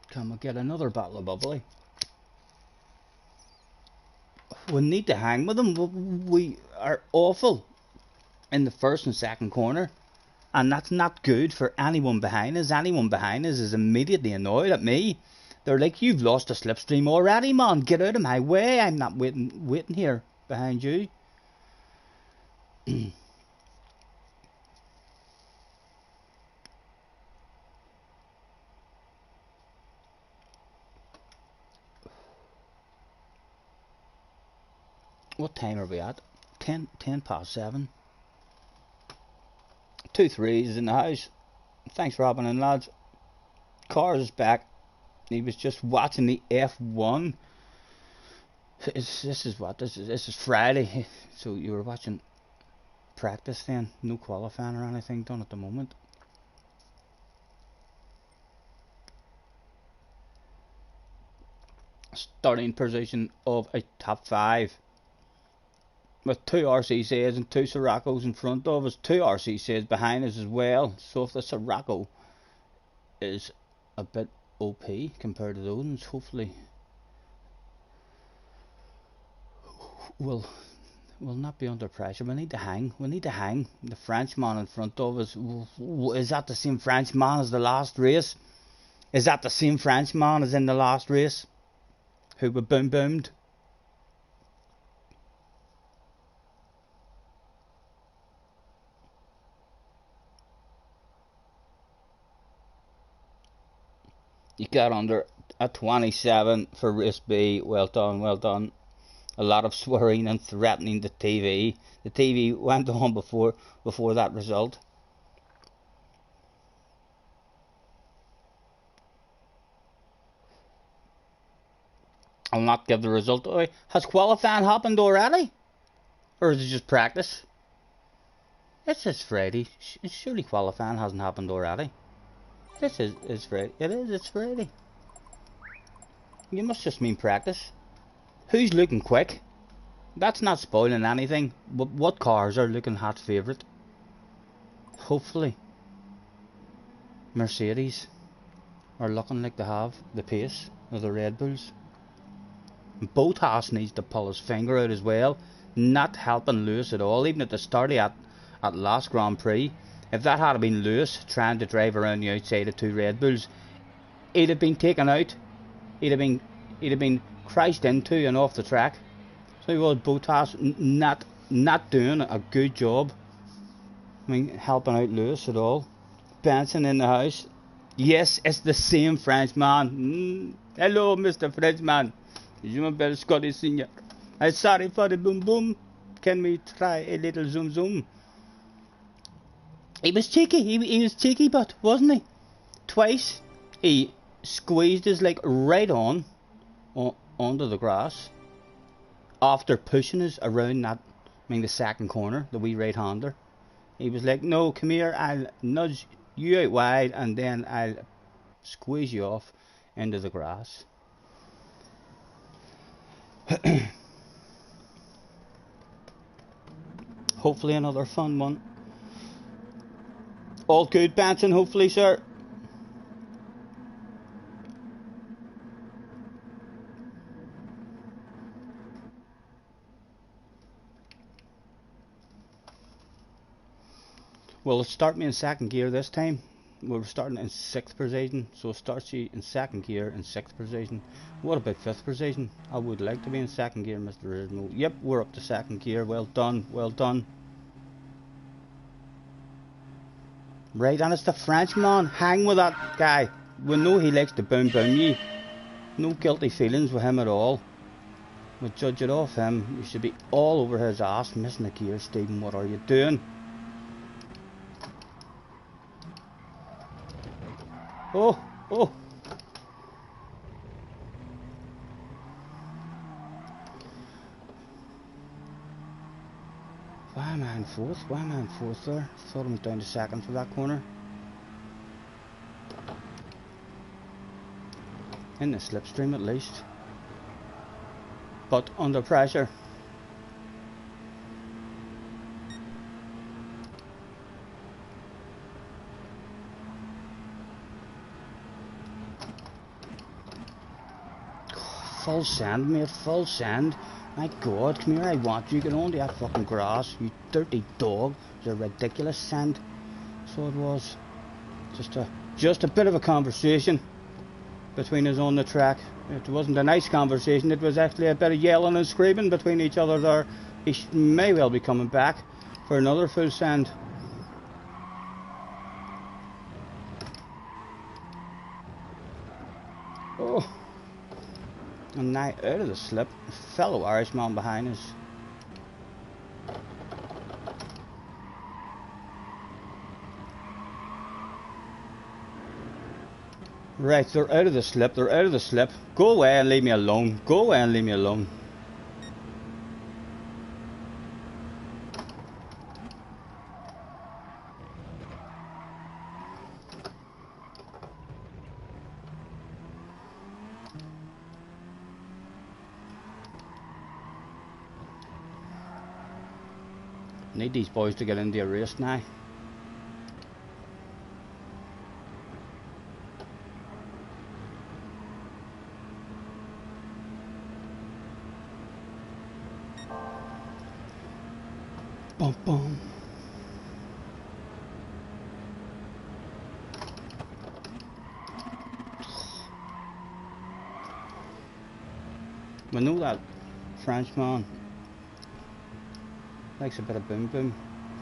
Can we get another bottle of bubbly? We need to hang with them. We are awful in the first and second corner, and that's not good for anyone behind us. Anyone behind us is immediately annoyed at me. They're like, you've lost a slipstream already, man. Get out of my way. I'm not waiting here behind you. What time are we at? 10 past 7. 2 3s in the house. Thanks for hopping in, lads. Cars is back. He was just watching the F1. This is Friday. So you were watching practice then? No qualifying or anything done at the moment. Starting position of a top 5. With 2 RCCs and 2 Siroccos in front of us, 2 RCCs behind us as well. So if the Sirocco is a bit OP compared to those ones, hopefully we'll not be under pressure. We need to hang. The Frenchman in front of us, is that the same Frenchman as the last race? Is that the same Frenchman as in the last race? Who were boomed? You got under a 27 for race B. Well done, well done. A lot of swearing and threatening the TV. The TV went on before that result. I'll not give the result away. Has qualifying happened already? Or is it just practice? This is Friday. Surely qualifying hasn't happened already. This is Friday. It's Friday. You must just mean practice. Who's looking quick? That's not spoiling anything. But what cars are looking hot favourite? Hopefully Mercedes are looking like they have the pace of the Red Bulls. Bottas needs to pull his finger out as well. not helping Lewis at all, even at the start of at last Grand Prix. If that had been Lewis trying to drive around the outside of 2 Red Bulls, he'd have been taken out. He'd have been crashed into and off the track. So he was Bottas not doing a good job. I mean, helping out Lewis at all. Benson in the house. Yes, it's the same Frenchman. Hello, Mr. Frenchman. Je m'appelle Scotty Senior. I'm sorry for the boom boom. Can we try a little zoom zoom? He was cheeky. He was cheeky, but wasn't he? Twice he squeezed his leg right onto the grass after pushing us around that. I mean, the second corner, the wee right hander. He was like, "No, come here. I'll nudge you out wide, and then I'll squeeze you off into the grass." Hopefully another fun one. All good, Benson, hopefully, sir. Well, it'll start me in second gear this time. We're starting in 6th position, so it starts you in second gear in 6th position. What about 5th position? I would like to be in second gear, Mr. Rizmo. Yep, we're up to second gear. Well done, well done. Right, and it's the Frenchman. Hang with that guy. We know he likes to boom boom you. No guilty feelings with him at all. We judge it off him. You should be all over his ass. Missing a gear, Stephen. What are you doing? Oh, oh. Why am I in 4th? Why am I in 4th there? Thought I went down to 2nd for that corner. In the slipstream at least. But under pressure. Full send, mate, full send. My God, come here, I want you. Get onto that fucking grass, you dirty dog. It was a ridiculous send. So it was. Just a bit of a conversation between us on the track. It wasn't a nice conversation, it was actually a bit of yelling and screaming between each other there. He may well be coming back for another full send. Oh. And now out of the slip, a fellow Irishman behind us. Right, they're out of the slip, they're out of the slip. Go away and leave me alone. Go away and leave me alone. Need these boys to get into a race now. Bum bum. We know that Frenchman likes a bit of boom boom.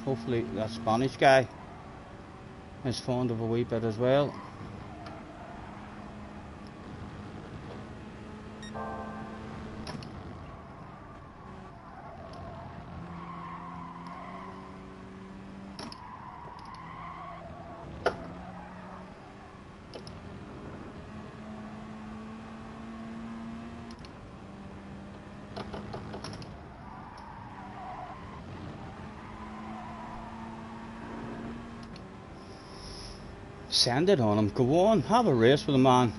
Hopefully that Spanish guy is fond of a wee bit as well. Send it on him, go on, have a race with the man.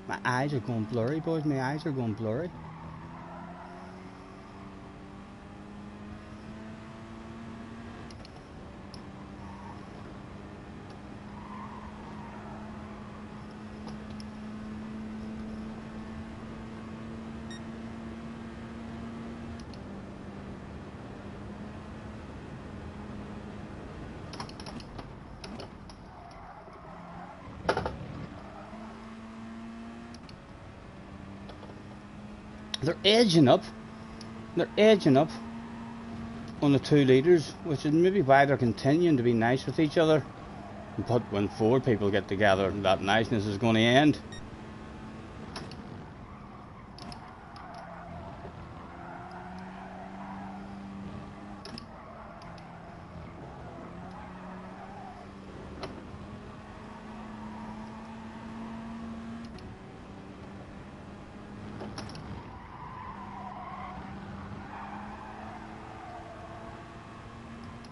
My eyes are going blurry, boys, my eyes are going blurry. They're edging up. They're edging up on the 2 leaders, which is maybe why they're continuing to be nice with each other. But when 4 people get together, that niceness is going to end.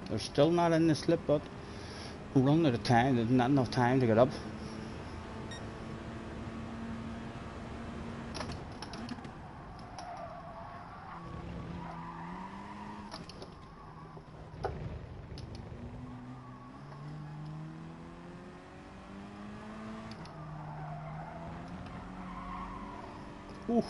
They're still not in the slip, but we're running out of time. There's not enough time to get up. Oof.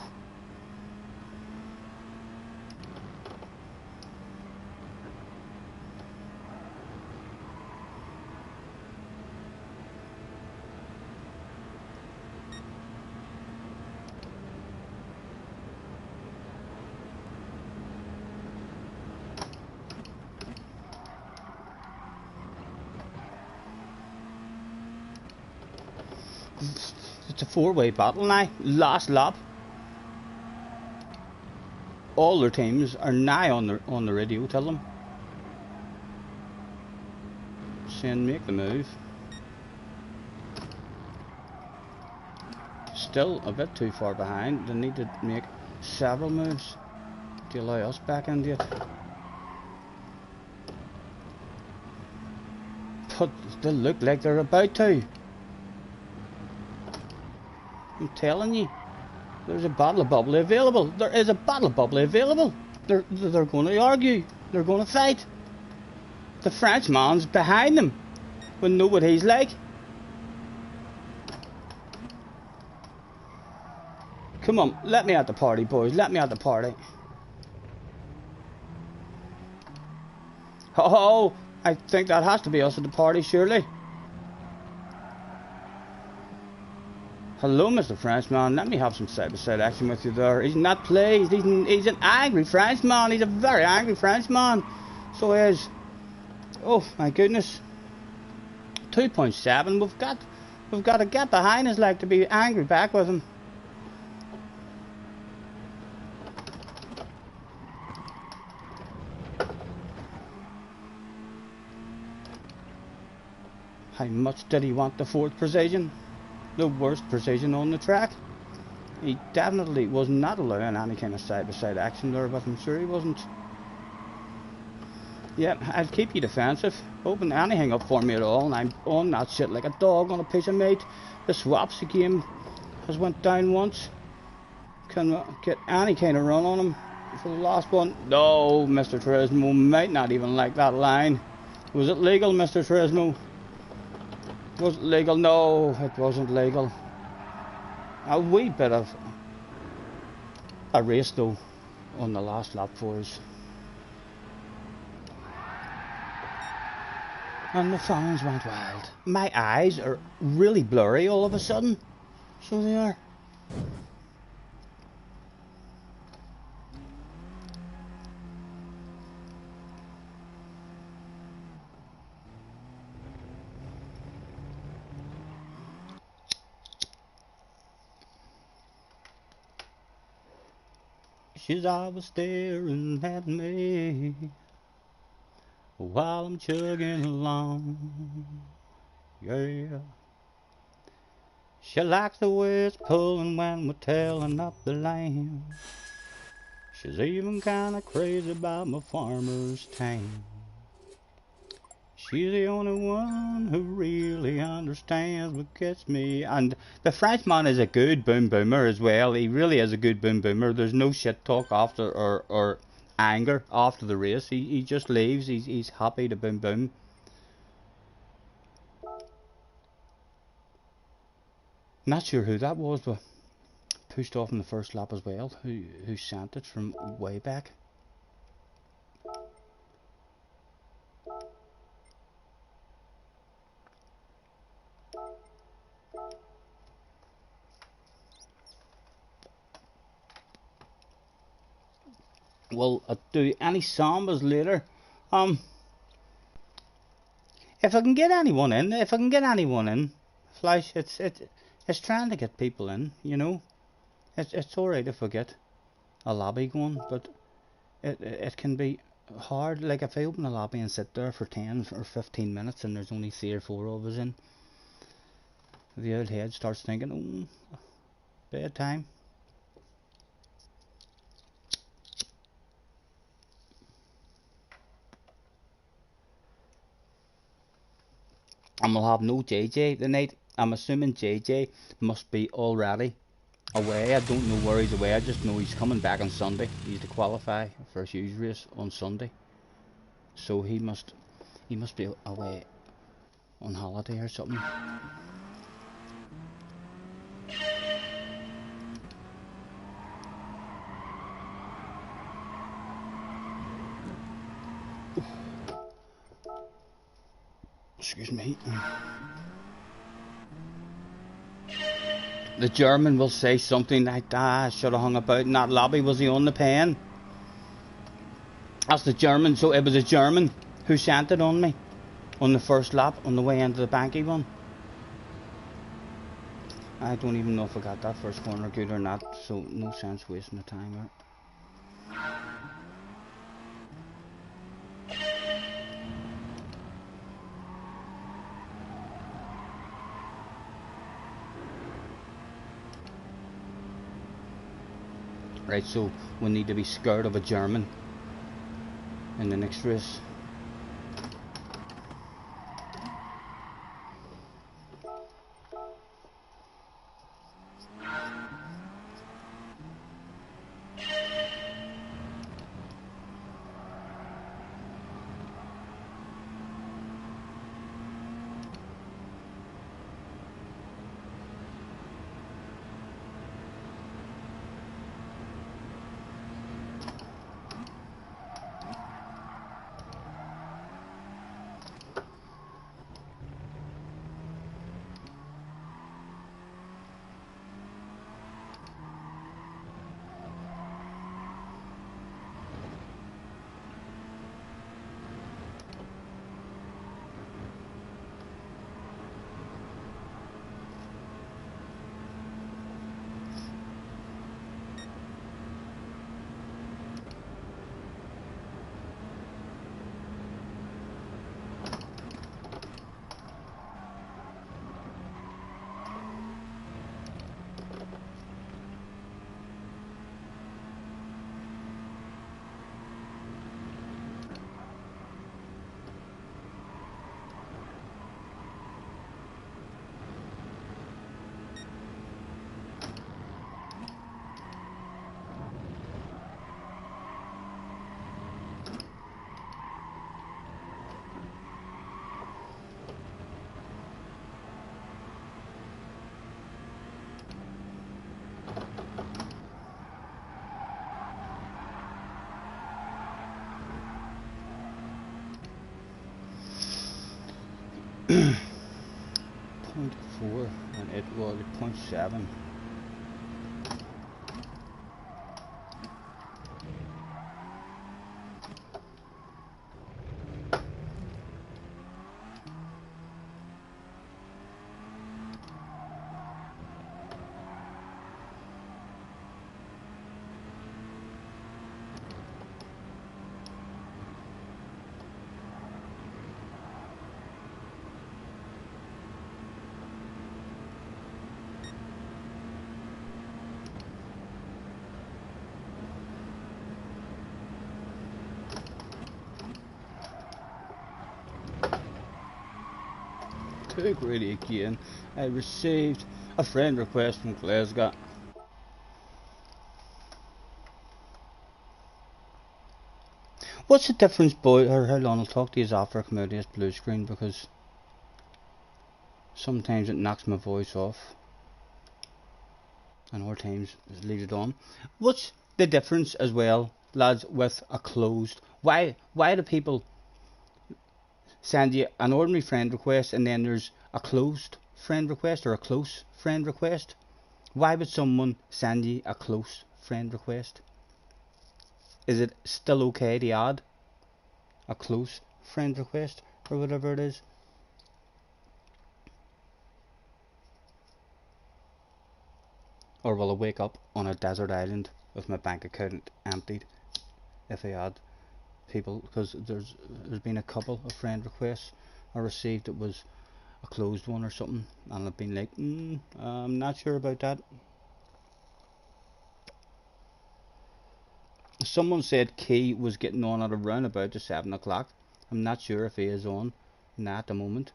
It's a 4-way battle now. Last lap. All their teams are now on the radio. Tell them, saying make the move. Still a bit too far behind. They need to make several moves to allow us back into it. But they look like they're about to. I'm telling you, there's a bottle of bubbly available. There is a bottle of bubbly available. They're going to argue. They're going to fight. The Frenchman's behind them. We know what he's like. Come on, let me at the party, boys. Let me at the party. Oh, I think that has to be us at the party, surely. Hello, Mr. Frenchman. Let me have some side-by-side action with you there. He's not pleased. He's an angry Frenchman. He's a very angry Frenchman. So he is. Oh my goodness. 2.7. We've got to get behind us like to be angry back with him. How much did he want the 4th precision? The worst precision on the track. He definitely was not allowing any kind of side-by-side action there, but I'm sure he wasn't. Yeah, I'd keep you defensive. Open anything up for me at all, and I'm on that shit like a dog on a piece of meat. The swaps game has went down once. Can get any kind of run on him for the last one. No, Mr. Turismo might not even like that line. Was it legal, Mr. Turismo? Was it legal? No, it wasn't legal. A wee bit of a race though on the last lap for us. And the fans went wild. My eyes are really blurry all of a sudden. So they are. She's always staring at me while I'm chugging along. Yeah. She likes the way it's pulling when we're tailing up the lane. She's even kinda crazy about my farmer's tan. She's the only one who really understands what gets me. And the Frenchman is a good boom boomer as well. He really is a good boom boomer. There's no shit talk after or anger after the race. He just leaves. He's happy to boom boom. Not sure who that was, but pushed off in the first lap as well. Who sent it from way back? will do any sambas later. Um, if I can get anyone in, Flash, it's trying to get people in. You know, it's all right if I get a lobby going, but it can be hard. Like if I open a lobby and sit there for 10 or 15 minutes and there's only 3 or 4 of us in, the old head starts thinking, oh, bedtime. And we'll have no JJ tonight. I'm assuming JJ must be already away. I don't know where he's away. I just know he's coming back on Sunday. He's to qualify for a huge race on Sunday. So he must be away on holiday or something. Excuse me. The German will say something like, I should have hung about in that lobby. Was he on the pen? That's the German. So it was a German who sent it on me on the first lap on the way into the Banky one. I don't even know if I got that first corner good or not, so no sense wasting the time out. Right, so we need to be scared of a German in the next race. .4 and it was .7. Took really again. I received a friend request from Glasgow. What's the difference, boy, or how long I'll talk to you after I come out of this blue screen, because sometimes it knocks my voice off and other times it leaves it on. What's the difference as well, lads, with a closed? Why do people send you an ordinary friend request and then there's a closed friend request or a close friend request? Why would someone send you a close friend request? Is it still okay to add a close friend request or whatever it is? Or will I wake up on a desert island with my bank account emptied if I add people? Because there's been a couple of friend requests I received that was a closed one or something, and I've been like, I'm not sure about that. Someone said Key was getting on at around about the 7 o'clock. I'm not sure if he is on now at the moment.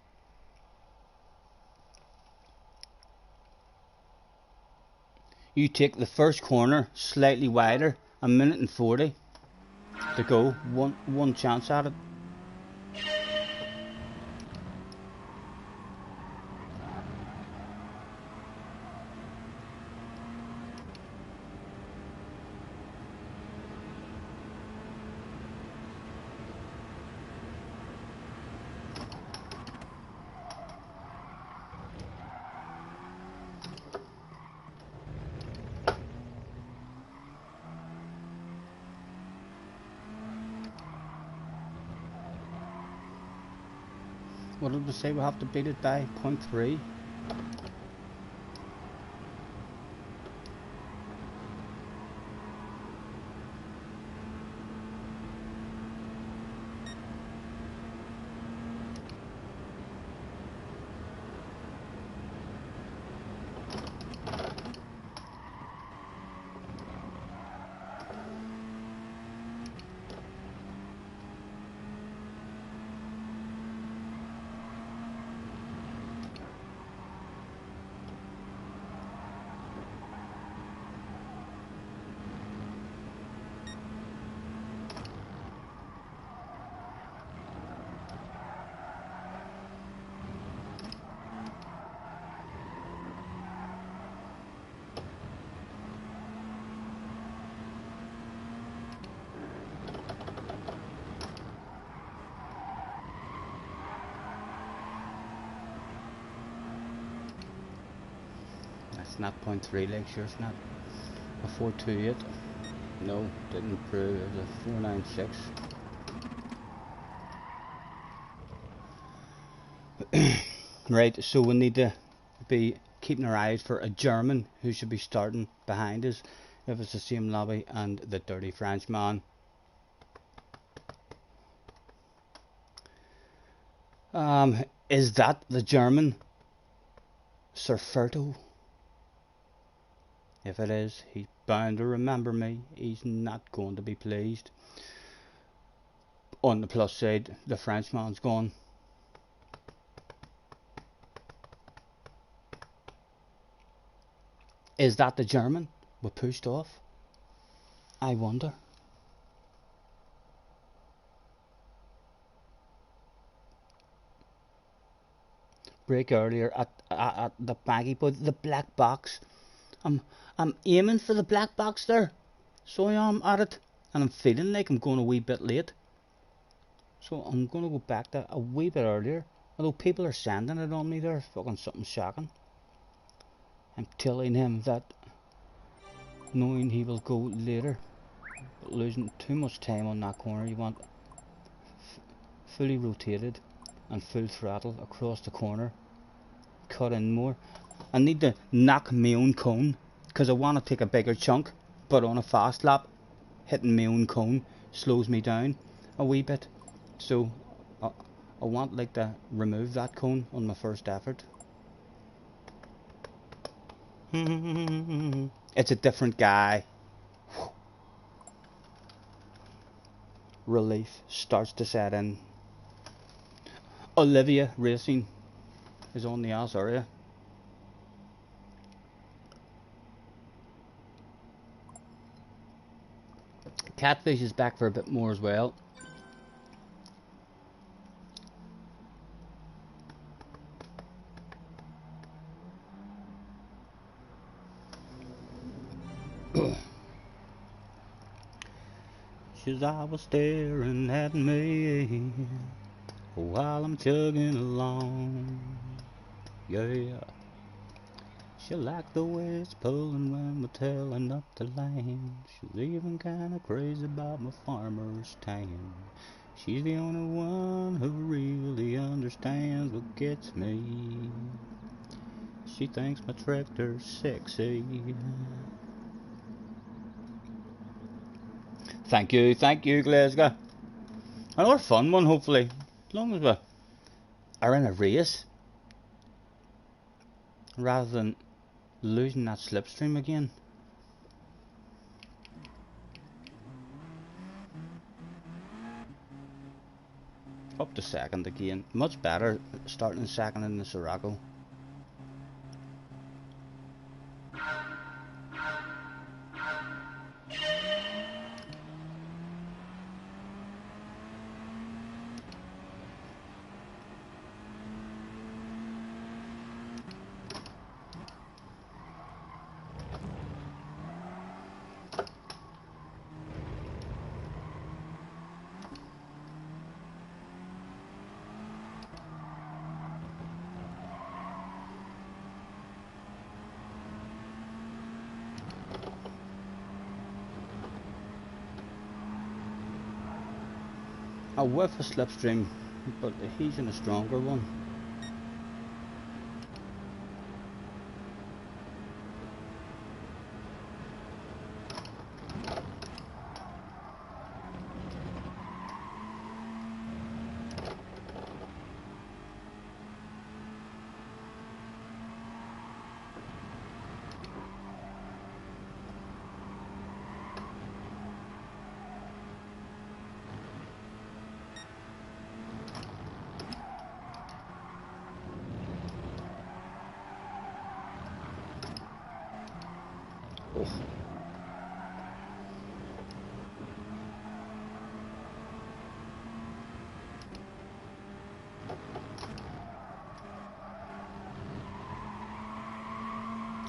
You take the first corner slightly wider, 1:40 to go, one chance at it. What did we say? We have to beat it by 0.3. It's not 0.3, like sure it's not a 428. No, didn't improve. It was a 496. Right, so we need to be keeping our eyes for a German who should be starting behind us if it's the same lobby, and the dirty Frenchman. Is that the German Surferto? If it is, he's bound to remember me. He's not going to be pleased. On the plus side, the Frenchman's gone. Is that the German we pushed off? I wonder. Break earlier at the baggy, but the black box. I'm aiming for the black box there, so I am at it, and I'm feeling like I'm going a wee bit late. So I'm going to go back to a wee bit earlier. Although people are sending it on me, they're fucking something shocking. I'm telling him that, knowing he will go later, but losing too much time on that corner. You want fully rotated and full throttle across the corner. Cut in more. I need to knock my own cone because I want to take a bigger chunk, but on a fast lap, hitting my own cone slows me down a wee bit. So I want like to remove that cone on my first effort. It's a different guy. Relief starts to set in. Olivia Racing is on the ass area. Catfish is back for a bit more as well. She's always staring at me while I'm chugging along. Yeah. She liked the way it's pulling when we're tailing up the lane. She's even kinda crazy about my farmer's tan. She's the only one who really understands what gets me. She thinks my tractor's sexy. Thank you, Glasgow. Another fun one, hopefully. As long as we are in a race, rather than losing that slipstream again. Up to second again. Much better starting second in the Sirocco. A whiff of slipstream, but he's in a stronger one.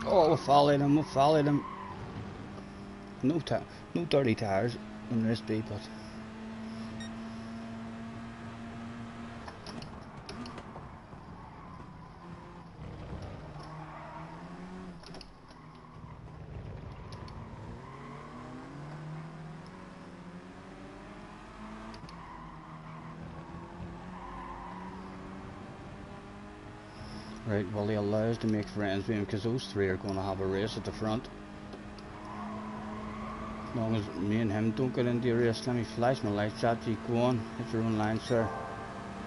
Oh, we followed him. No dirty tires in this B, but right, well, he allows to make friends with him because those three are going to have a race at the front. As long as me and him don't get into a race. Let me flash my lights at you. Go on, hit your own line, sir.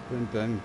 Boom, boom.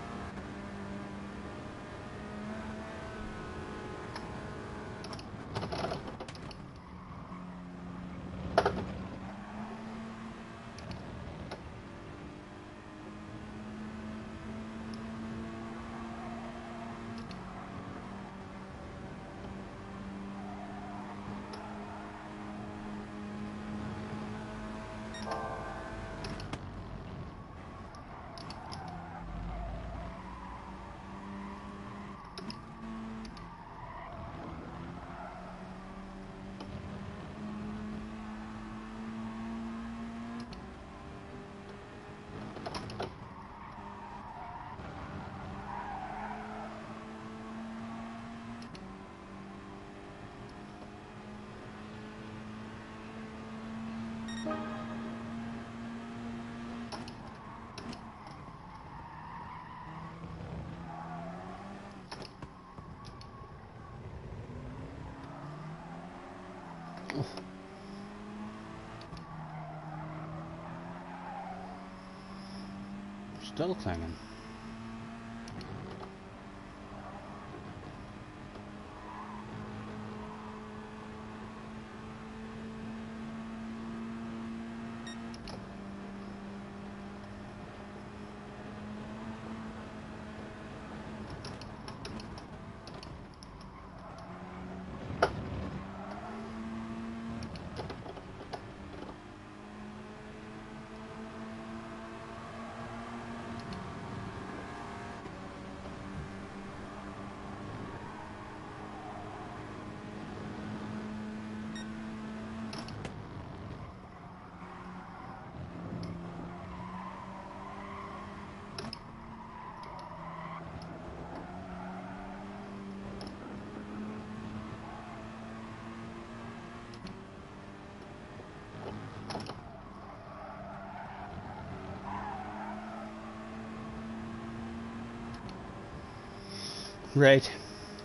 Still clinging. Right,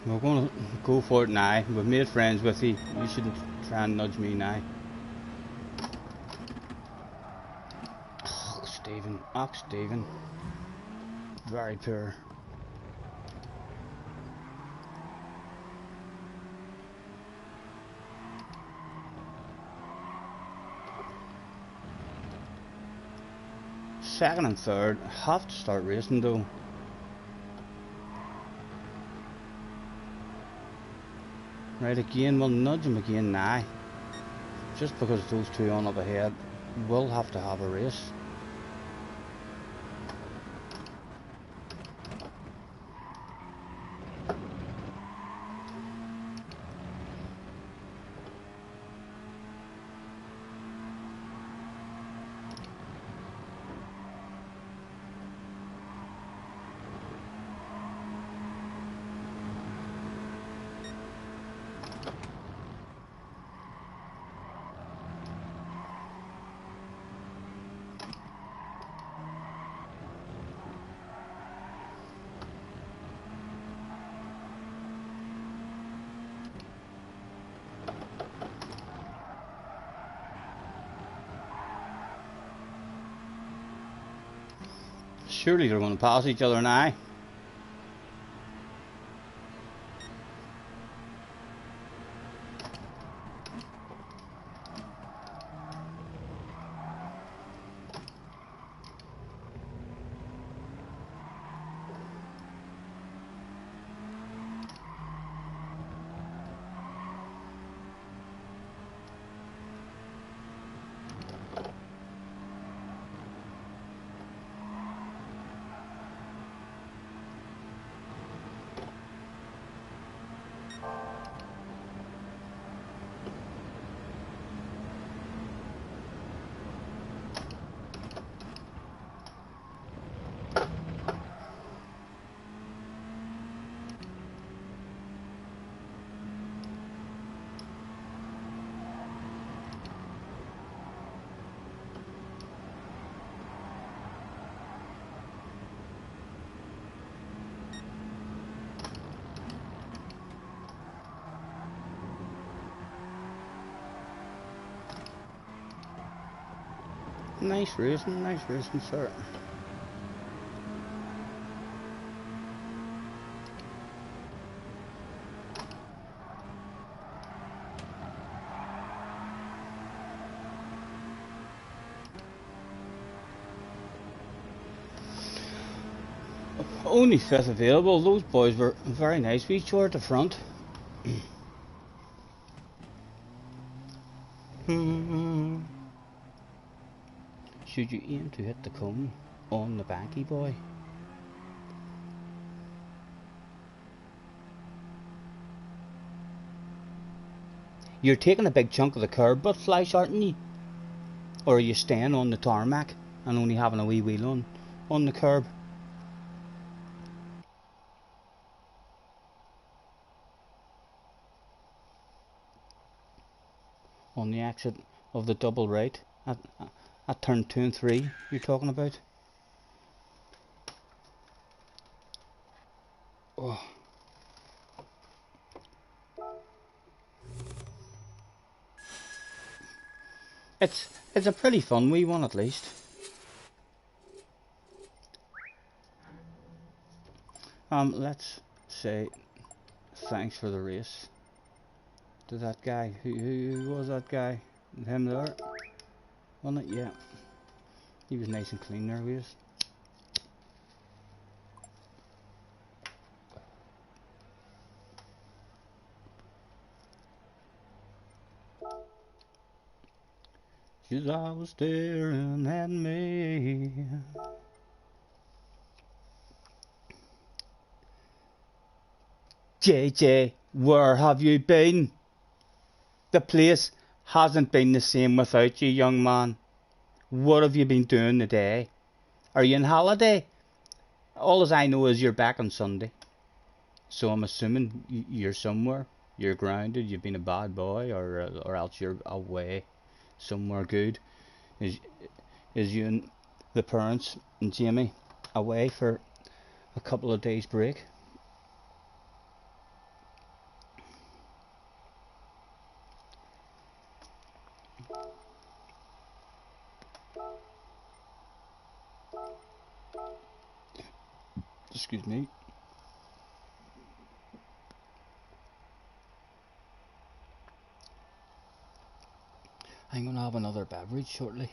we're gonna go for it now. We've made friends with you. You shouldn't try and nudge me now. Oh, Stephen. Oh, Stephen. Very poor. Second and third. Have to start racing though. Right, again, we'll nudge him again now. Just because those two on up ahead will have to have a race. Surely they're going to pass each other now. Nice racing, sir. Only fifth available. Those boys were very nice. We short at the front. Should you aim to hit the cone on the banky, boy? You're taking a big chunk of the curb, but Flash, aren't you? Or are you staying on the tarmac and only having a wee wheel on the curb? On the exit of the double right at turn 2 and 3 you're talking about? Oh. It's a pretty fun wee one, at least. Let's say thanks for the race to that guy. Who was that guy? Him there, wasn't it? Yeah, he was nice and clean there with us. She's always staring at me. JJ, where have you been? The place hasn't been the same without you, young man. What have you been doing today? Are you on holiday? All as I know is you're back on Sunday. So I'm assuming you're somewhere. You're grounded, you've been a bad boy, or else you're away somewhere good. Is you and the parents and Jamie away for a couple of days break? Excuse me. I'm gonna have another beverage shortly.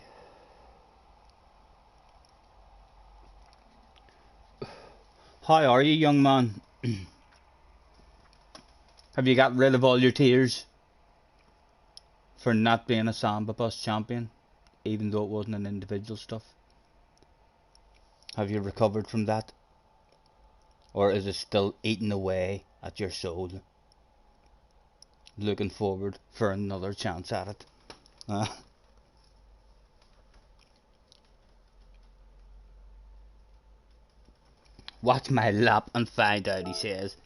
How are you, young man? Have you got rid of all your tears for not being a Samba Bus champion, even though it wasn't an individual stuff? Have you recovered from that? Or is it still eating away at your soul? Looking forward for another chance at it? Watch my lap and find out, he says.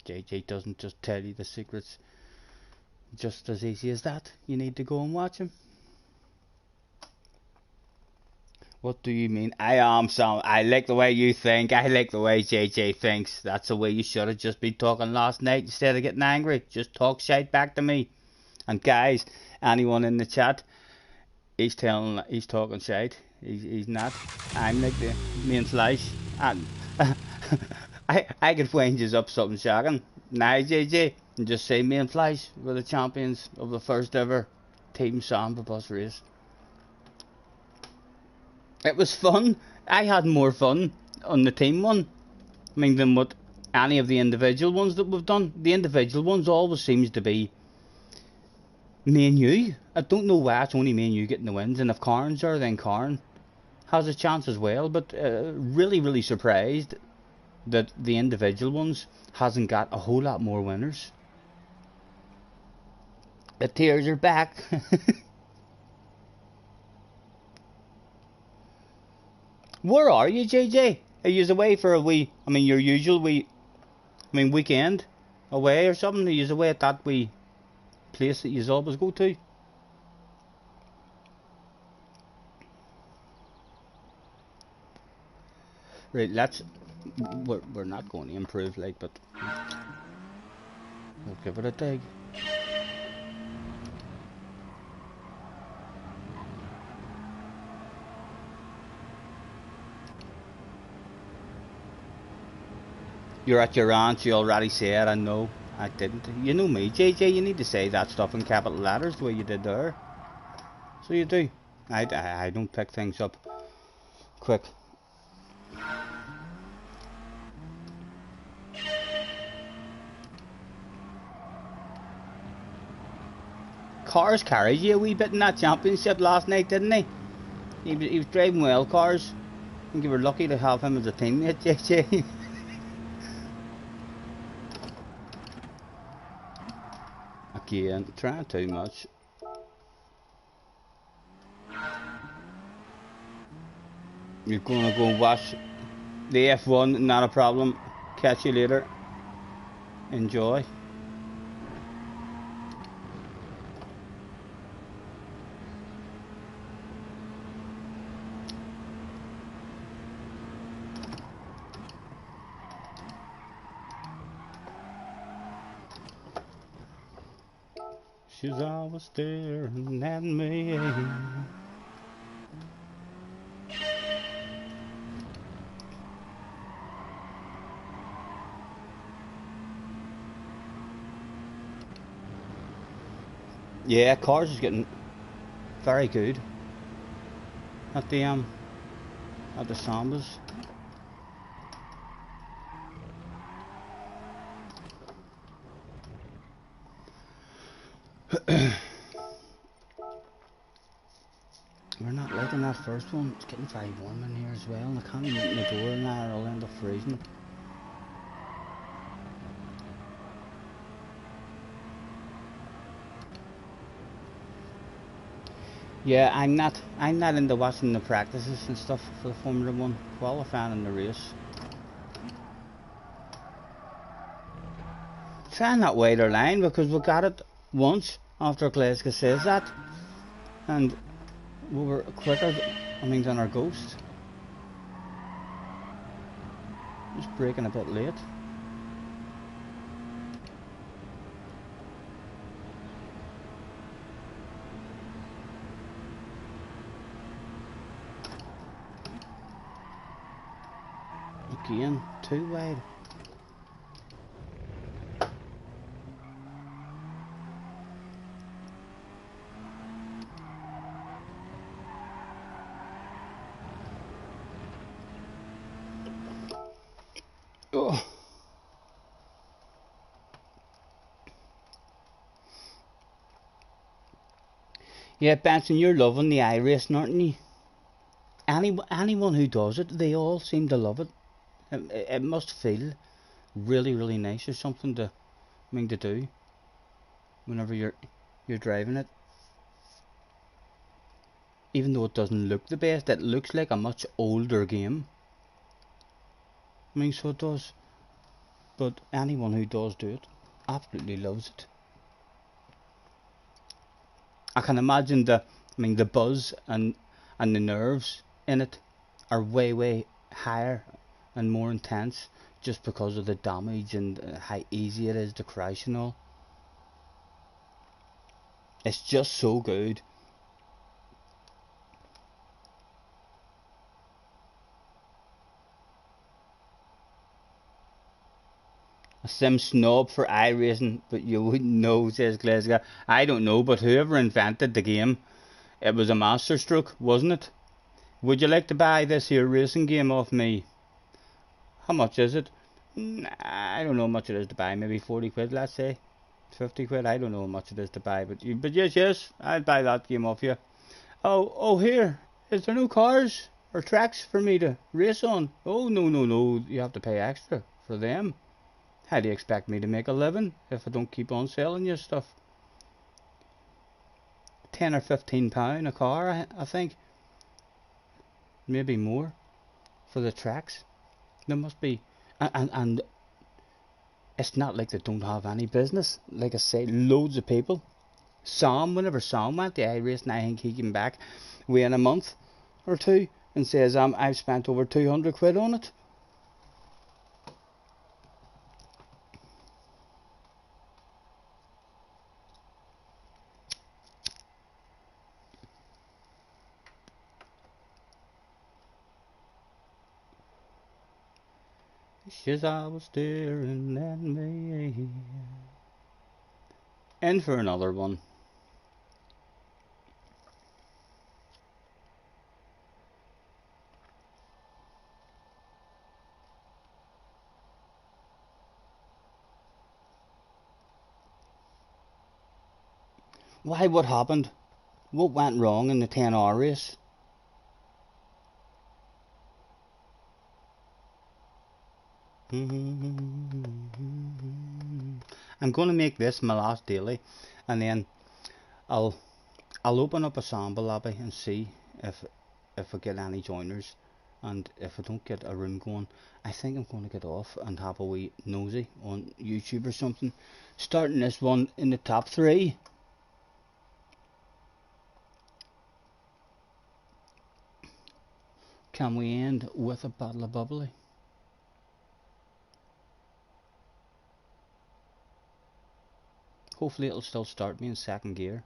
JJ doesn't just tell you the secrets just as easy as that. You need to go and watch him. What do you mean? I am Sam. I like the way you think. I like the way JJ thinks. That's the way you should have just been talking last night instead of getting angry. Just talk shite back to me. And guys, anyone in the chat, he's talking shite. He's not. I'm like the main flash. And I could wind you up something shocking. Now JJ, and just say me and Flash were the champions of the first ever Team Samba Bus race. It was fun. I had more fun on the team one, I mean, than what any of the individual ones that we've done. The individual ones always seems to be me and you. I don't know why it's only me and you getting the wins, and if Karn's there, then Karn has a chance as well. But really surprised that the individual ones hasn't got a whole lot more winners. The tears are back. Where are you, JJ? Are you away for a wee, I mean your usual weekend away or something? Are you away at that wee place that you always go to? Right, we're not going to improve, like, but we'll give it a dig. You're at your aunt's, you already said. I know. I didn't. You know me, JJ, you need to say that stuff in capital letters the way you did there. So you do. I don't pick things up quick. Cars carried you a wee bit in that championship last night, didn't he? He was driving well, Cars. I think you were lucky to have him as a teammate, JJ. Again, trying too much. You're gonna go watch the F1, not a problem. Catch you later. Enjoy. She's always staring at me. Yeah, Cars is getting very good at the Sambas. We're not liking that first one. It's getting very warm in here as well, and I can't even open the door now or I'll end up freezing. Yeah, I'm not into watching the practices and stuff for the Formula 1 qualifying in the race. Try and not wait our line because we got it once after Glasgow says that, and we were quicker, than our Ghost. Just braking a bit late. again, too wide. Oh. Yeah, Benson, you're loving the iRacing, aren't you? Anyone who does it, they all seem to love it. It must feel really, really nice, or something to, to do whenever you're driving it. Even though it doesn't look the best, it looks like a much older game. So it does. But anyone who does do it absolutely loves it. I can imagine the buzz and the nerves in it are way higher and more intense, just because of the damage and how easy it is to crash and all. It's just so good. A sim snob for iRacing, but you wouldn't know, says Glasgow. I don't know, but whoever invented the game, it was a masterstroke, wasn't it? Would you like to buy this here racing game off me? How much is it? I don't know how much it is to buy. Maybe 40 quid, let's say. 50 quid. I don't know how much it is to buy. But yes, I'd buy that game off you. Oh, here. Is there no cars or tracks for me to race on? Oh, no. You have to pay extra for them. How do you expect me to make a living if I don't keep on selling you stuff? 10 or 15 pound a car, I think. Maybe more for the tracks. There must be, and it's not like they don't have any business. Like I say, loads of people. Whenever Sam went to iRacing, I think he came back within a month or two and says, I've spent over 200 quid on it. Says I was staring at me. In for another one. Why, what happened? What went wrong in the 10-hour race? I'm going to make this my last daily, and then I'll open up a sample lobby and see if I get any joiners, and if I don't get a room going, I think I'm going to get off and have a wee nosy on YouTube or something, starting this one in the top 3. Can we end with a bottle of bubbly? Hopefully it'll still start me in second gear.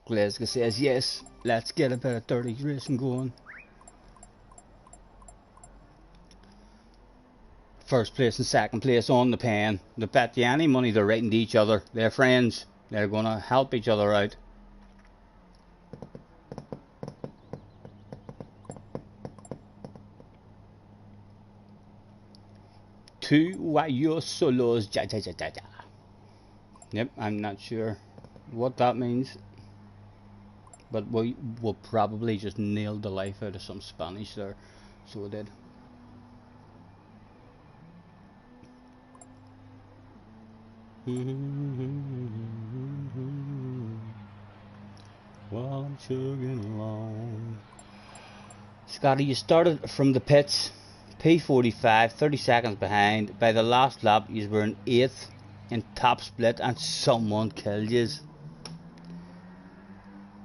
Glasgow says yes, let's get a bit of dirty racing going. First place and second place on the pen. They bet you any money they're writing to each other. They're friends. They're gonna help each other out. Two guayos solos. Ja. Yep, I'm not sure what that means, but we will probably just nailed the life out of some Spanish there, so we did. While I'm chugging along. Scotty, you started from the pits, P45, 30 seconds behind. By the last lap, you were in 8th in top split, and someone killed you.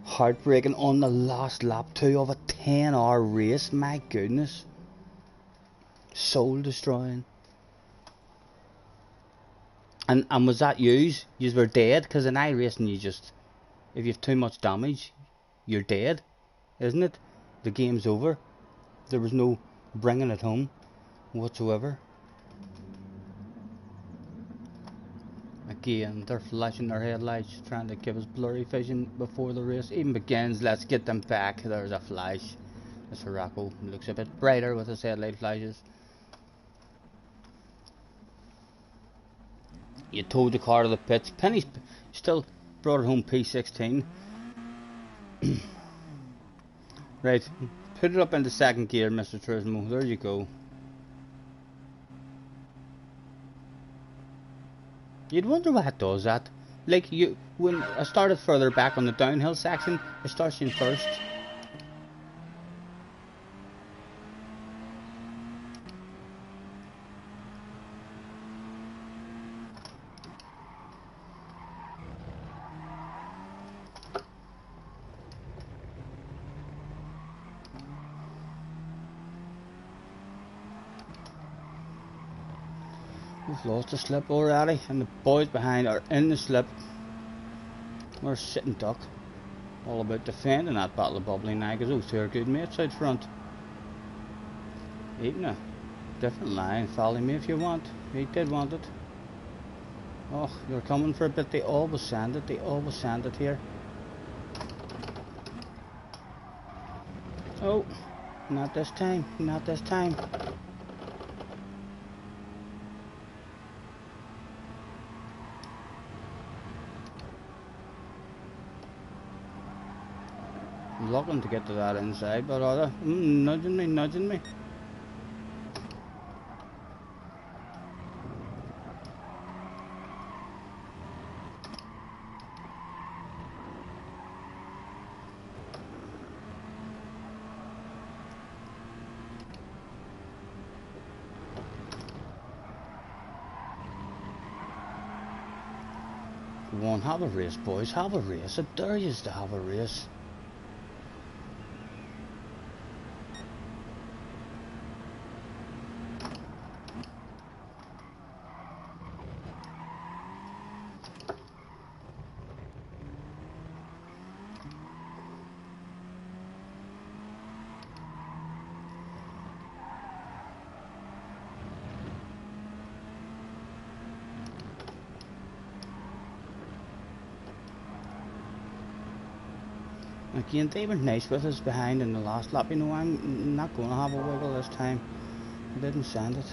Heartbreaking on the last lap too of a 10-hour race. My goodness, soul destroying. And was that yous? Yous were dead? Because in iRacing you just, if you have too much damage, you're dead, isn't it? The game's over. There was no bringing it home whatsoever. Again, they're flashing their headlights, trying to give us blurry vision before the race even begins. Let's get them back. There's a flash. Mr. Rocco looks a bit brighter with his headlight flashes. You towed the car to the pits. Penny still brought it home P16. Right, put it up into second gear, Mr. Turismo. There you go. You'd wonder why it does that. Like, when I started further back on the downhill section, it starts in first. We've lost the slip already, and the boys behind are in the slip. We're sitting duck. All about defending that battle of bubbly now, because those two are good mates out front. Eating a different line. Follow me if you want. He did want it. Oh, you're coming for a bit. They always send it. They always send it here. Oh, not this time. Not this time. Looking to get to that inside, but are they nudging me, nudging me? Go on, have a race, boys, have a race. I dare you to have a race. Again, they were nice with us behind in the last lap. You know, I'm not going to have a wiggle this time. I didn't send it.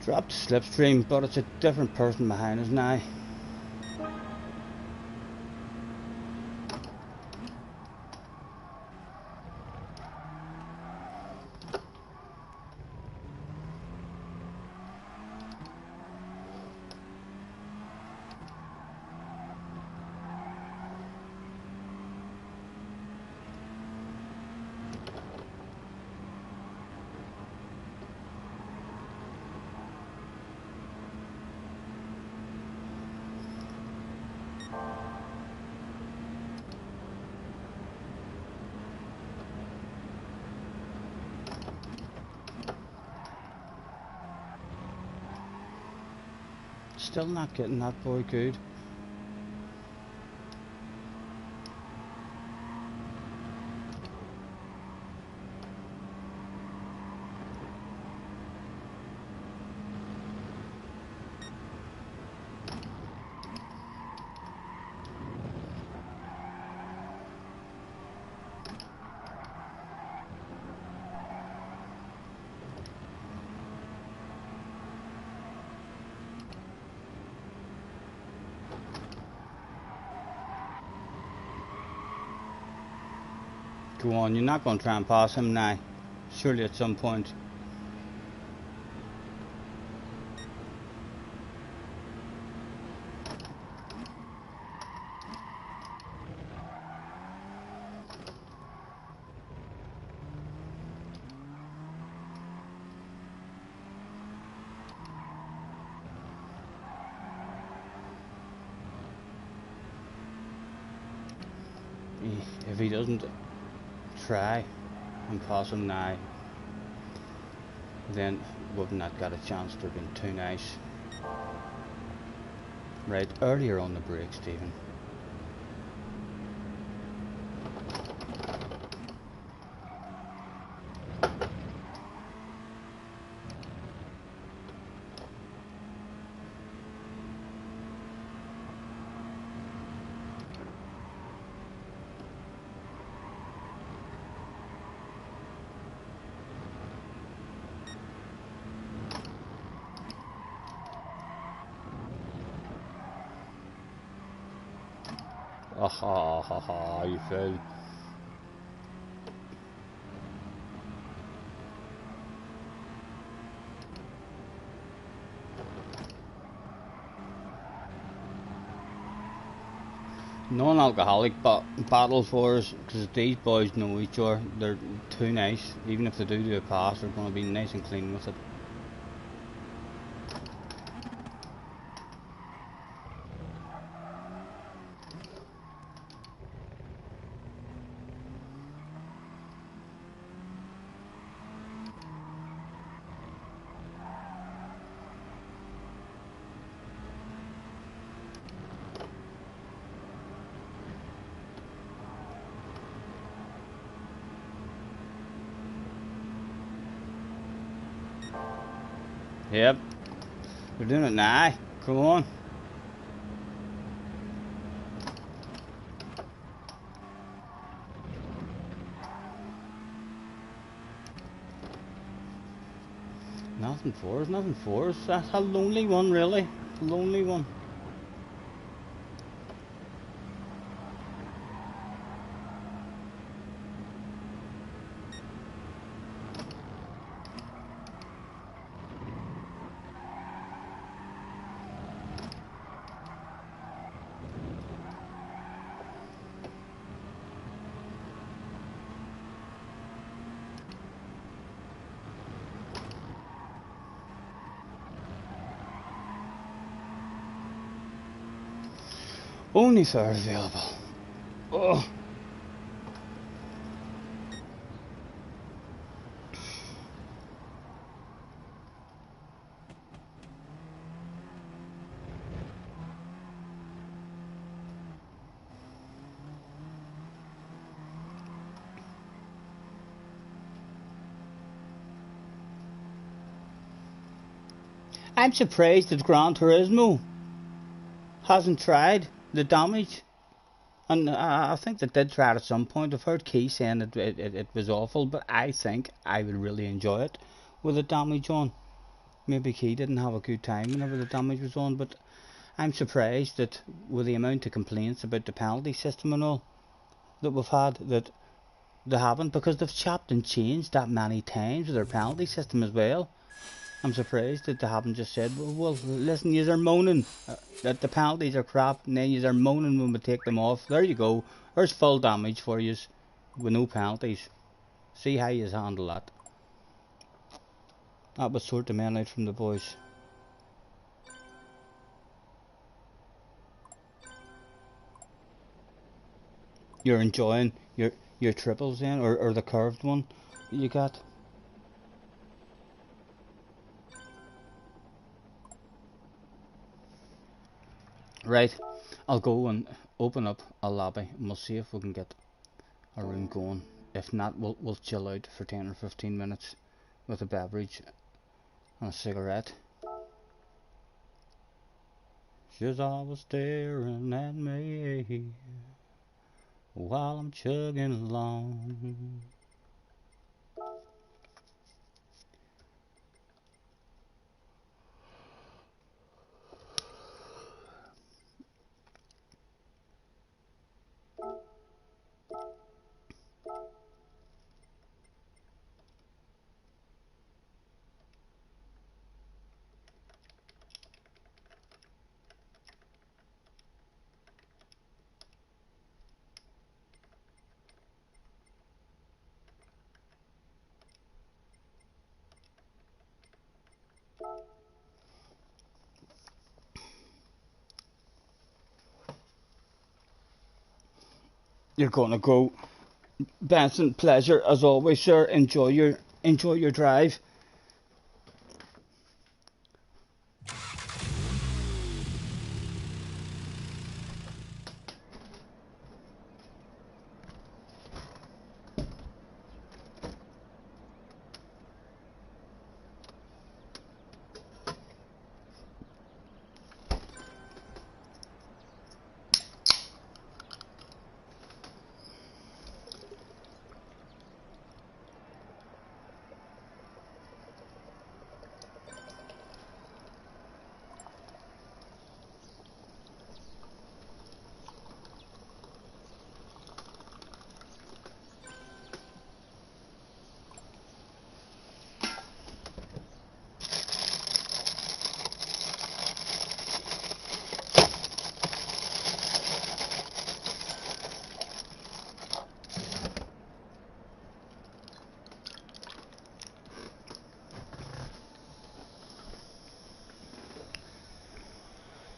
Dropped the slipstream, but it's a different person behind us now. Still not getting that boy good. Go on, you're not going to try and pass him now. Surely at some point. If he doesn't try and pass him now, then we've not got a chance. They've been too nice. Right, earlier on the break, Stephen. Ha ha ha, you fell. Non-alcoholic battles for us, because these boys know each other. They're too nice. Even if they do a pass, they're going to be nice and clean with it. Yep, they're doing it now. Come on. Nothing for us, nothing for us. That's a lonely one, really. A lonely one. Only third available. Oh. I'm surprised that Gran Turismo hasn't tried the damage, and I think they did try it at some point. I've heard Key saying it was awful, but I think I would really enjoy it with the damage on. Maybe Key didn't have a good time whenever the damage was on, but I'm surprised that with the amount of complaints about the penalty system and all that we've had, that they haven't, because they've chopped and changed that many times with their penalty system as well. I'm surprised that they haven't just said, well listen, yous are moaning that the penalties are crap, and then yous are moaning when we take them off. There you go, there's full damage for yous with no penalties. See how yous handle that. That would sort the men out from the boys. You're enjoying your triples then, or the curved one you got? Right, I'll go and open up a lobby and we'll see if we can get a room going. If not, we'll chill out for 10 or 15 minutes with a beverage and a cigarette. She's always staring at me while I'm chugging along. You're gonna go. Benson, pleasure as always, sir. Enjoy your drive.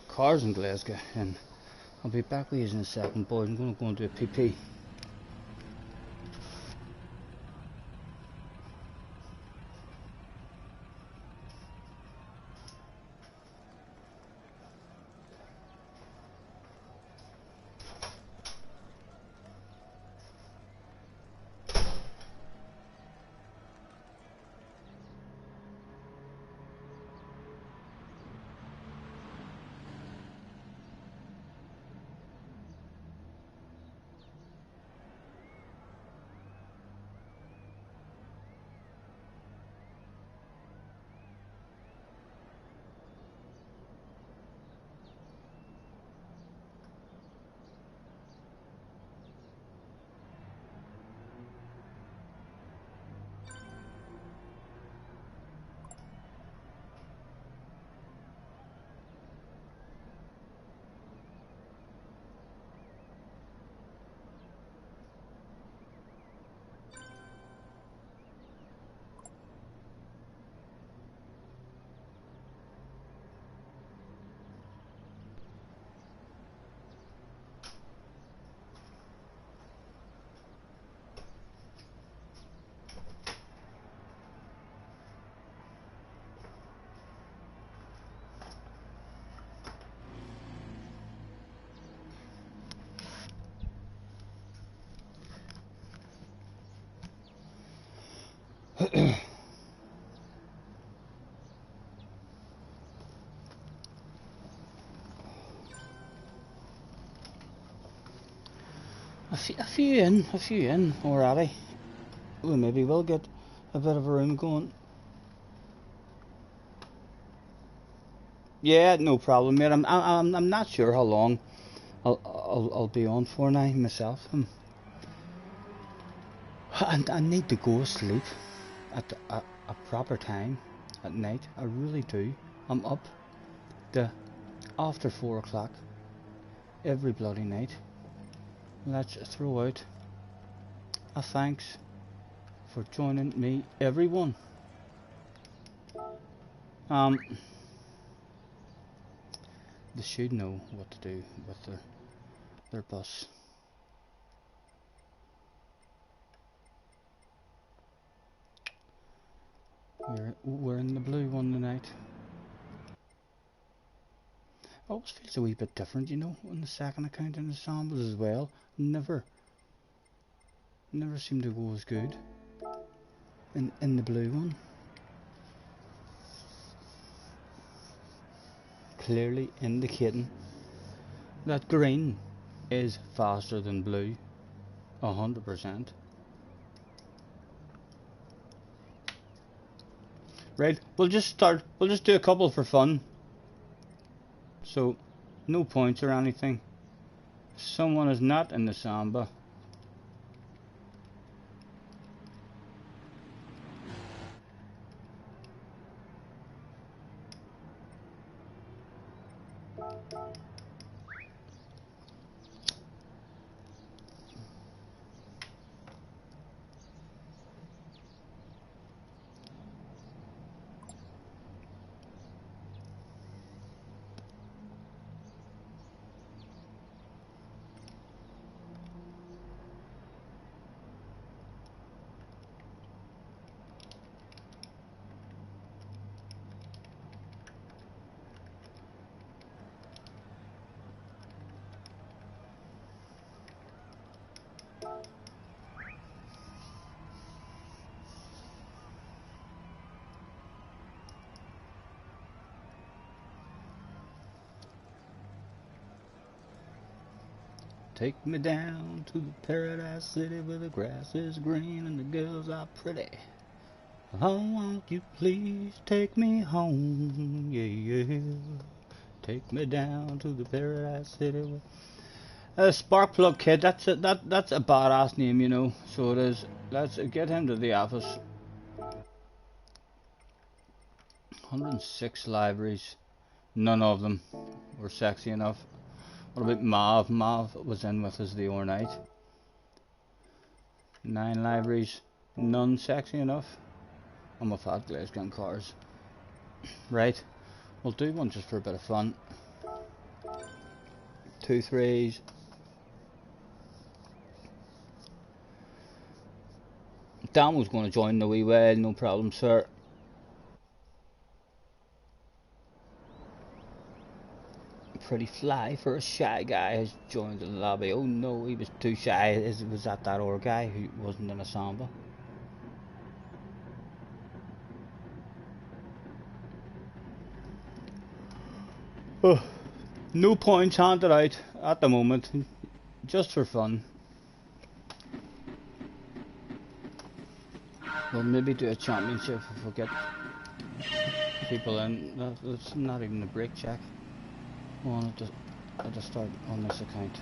Cars in Glasgow, and I'll be back with you in a second, boys. I'm going to go and do a PP. A few in already. Well, maybe we'll get a bit of a room going. Yeah, no problem, mate. I'm not sure how long I'll be on for now myself. I need to go to sleep at a proper time at night. I really do. I'm up the after 4 o'clock every bloody night. Let's throw out a thanks for joining me, everyone. They should know what to do with their bus. We're in the blue one tonight. Always feels a wee bit different, you know, on the second account in the samples as well. Never seem to go as good in the blue one. Clearly indicating that green is faster than blue, 100%. Right, we'll just do a couple for fun. So, no points or anything. Someone is not in the samba. Take me down to the paradise city where the grass is green and the girls are pretty. Oh, won't you please take me home, yeah, yeah. Take me down to the paradise city. Sparkplug Kid, that's a badass name, you know. So it is. Let's get him to the office. 106 libraries. None of them were sexy enough. What about Mav? Mav was in with us the overnight. 9 libraries. None sexy enough. I'm a fat glaze gun cars. Right. We'll do one just for a bit of fun. 2 3s. Dan was going to join the wee well, no problem, sir. Pretty fly for a shy guy has joined the lobby. Oh no, he was too shy. Was that other guy who wasn't in a samba? Oh, no points handed out at the moment, just for fun. We'll maybe do a championship if we get people in. It's not even a break check. Well, at the start on this account.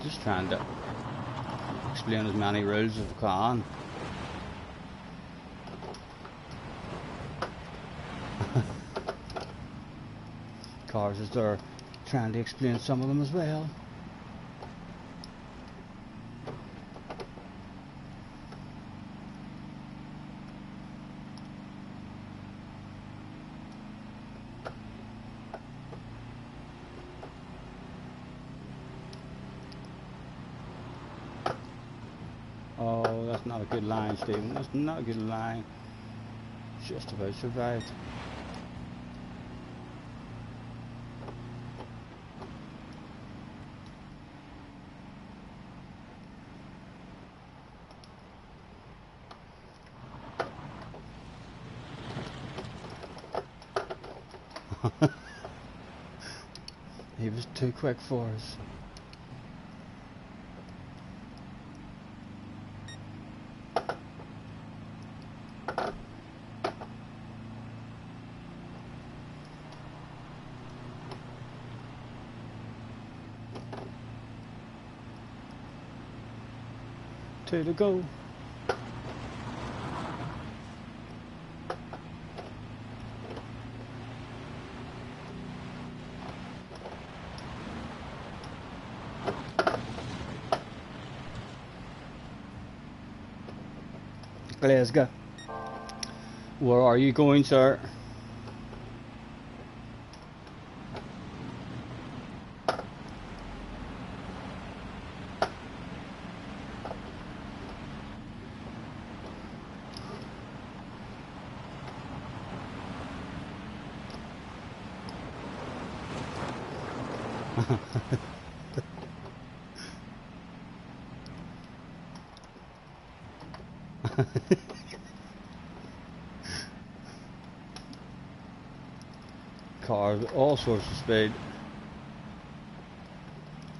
Just trying to explain as many rules as I can. Cars is there trying to explain some of them as well. Oh, that's not a good line, Stephen. That's not a good line. Just about survived. He was too quick for us. Two to go. Let's go. Where are you going, sir? Cars, all sorts of speed.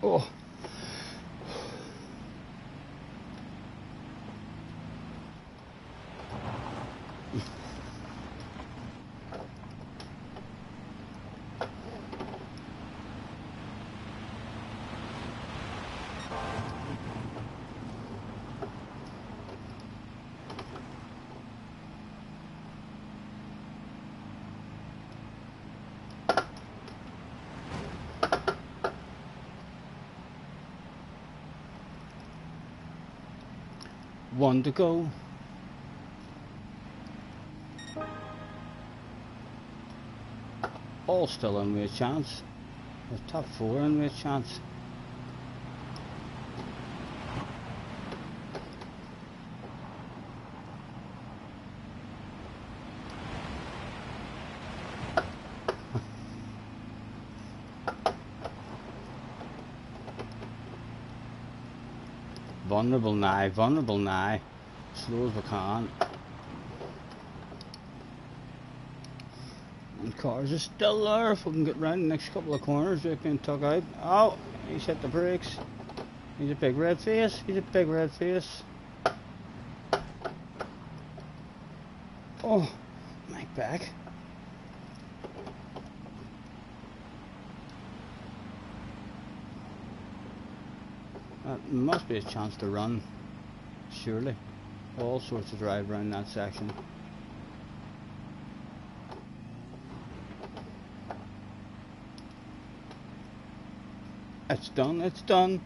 Oh. One to go. All still in with a chance. The top 4 in with a chance. Vulnerable now. Slow as we can. And cars are still there. If we can get round the next couple of corners, we can tuck out. Oh, he's hit the brakes. He's a big red face. Oh, Mike back. That must be a chance to run, surely. All sorts of drive around that section. It's done.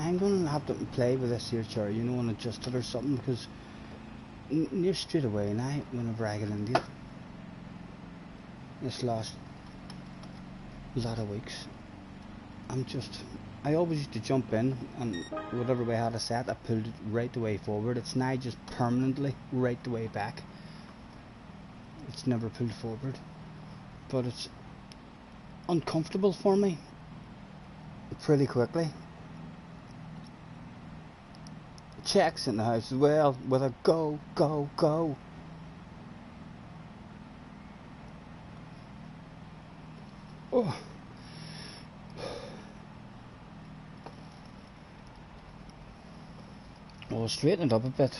I'm going to have to play with this here chair, you know, and adjust it or something, because near straight away now, whenever I get into it, this last lot of weeks, I always used to jump in, and whatever way I had a set, I pulled it right the way forward. It's now just permanently right the way back. It's never pulled forward, but it's uncomfortable for me pretty quickly. Checks in the house as well with a go. Oh. We'll straighten it up a bit.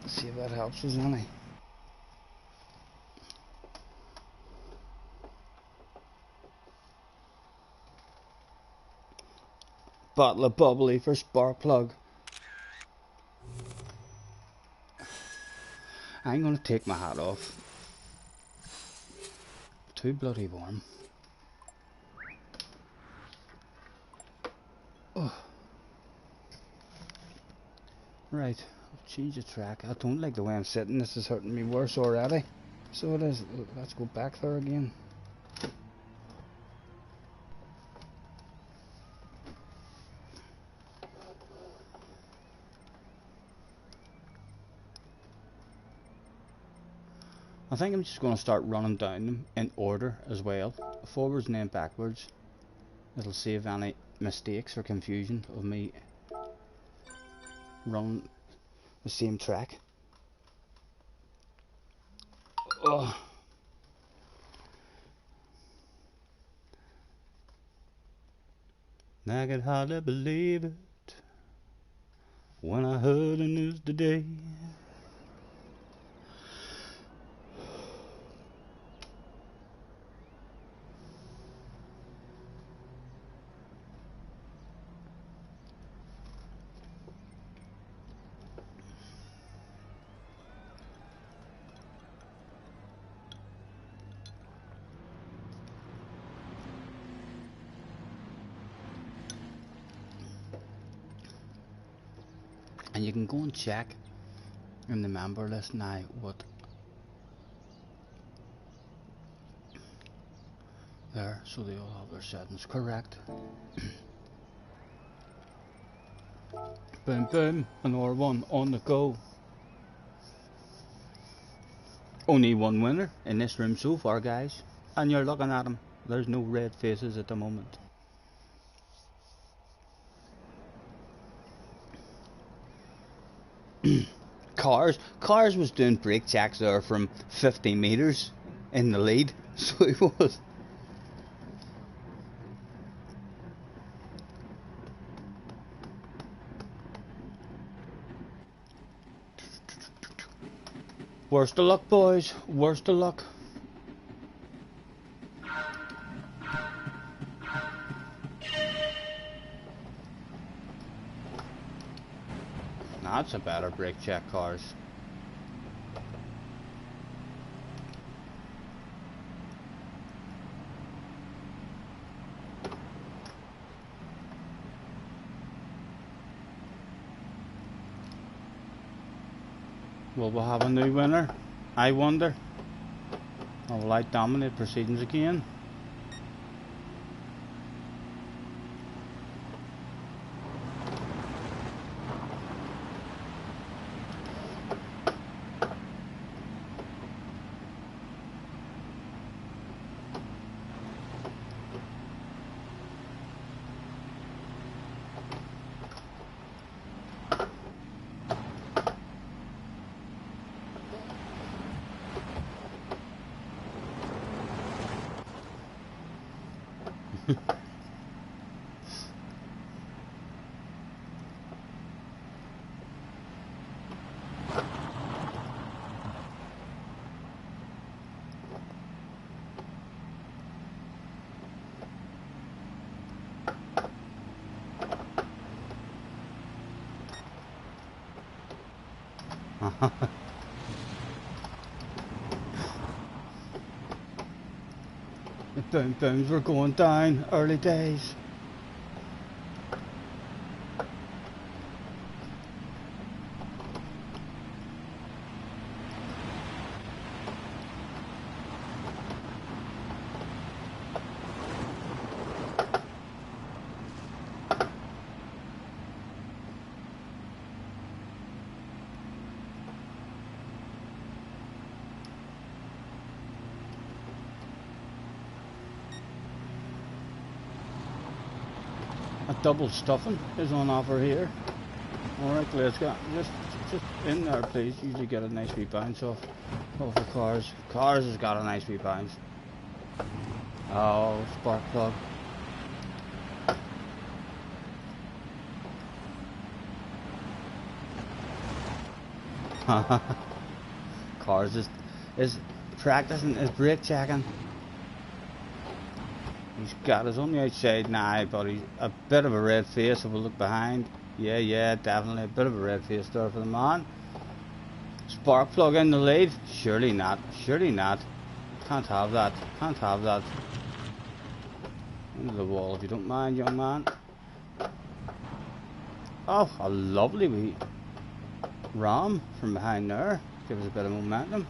See if that helps us any. Bottle of bubbly for spark plug. I'm going to take my hat off. Too bloody warm. Oh. Right, I'll change the track. I don't like the way I'm sitting. This is hurting me worse already. So it is. Let's go back there again. I think I'm just going to start running down them in order as well, forwards and then backwards. It'll save any mistakes or confusion of me running the same track. Oh. I could hardly believe it when I heard the news today. And you can go and check in the member list now what there, so they all have their settings correct. Boom boom, another one on the go. Only one winner in this room so far, guys, and you're looking at them. There's no red faces at the moment. Cars was doing brake checks there from 50 meters in the lead, so he was. Worst of luck, boys, worst of luck. That's a better brake check, cars. Will we have a new winner? I wonder. Or will I dominate proceedings again? The boom booms were going down, early days. A double stuffing is on offer here. Alright, let's go. Just in there, please. Usually get a nice wee bounce off the cars. Cars has got a nice wee bounce. Oh, spark plug. Cars is practicing his brake checking. He's got us on the outside now, but he's a bit of a red face if we look behind. Yeah, definitely a bit of a red face there for the man. Spark plug in the lead? Surely not. Can't have that. Into the wall if you don't mind, young man. Oh, a lovely wee ram from behind there. Give us a bit of momentum.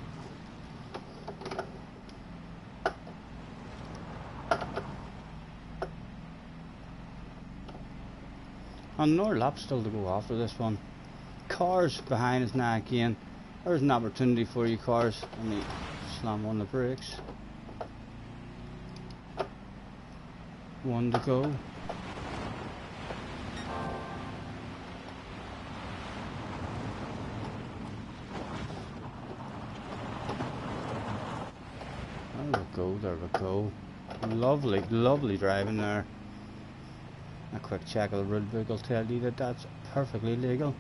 Another lap still to go after this one. Cars behind us now again. There's an opportunity for you, cars. Let me slam on the brakes. One to go. There we go. Lovely driving there. A quick check of the rule book will tell you that that's perfectly legal.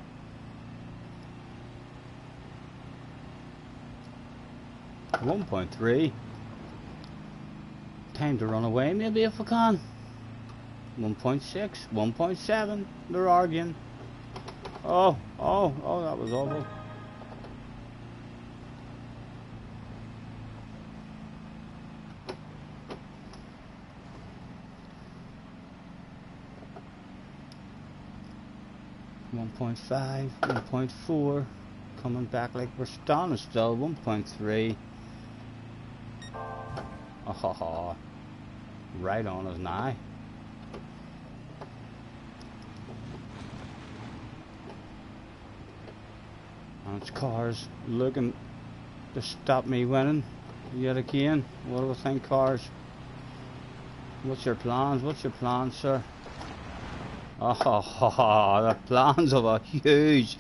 .3. Time to run away maybe if we can. 1.6, 1.7. They're arguing. Oh, that was awful. .5, 1.4, coming back like we're standing still. 1.3. Oh, right on us now. And it's cars looking to stop me winning yet again. What do we think, cars? What's your plans, sir? Oh, the plans of a huge,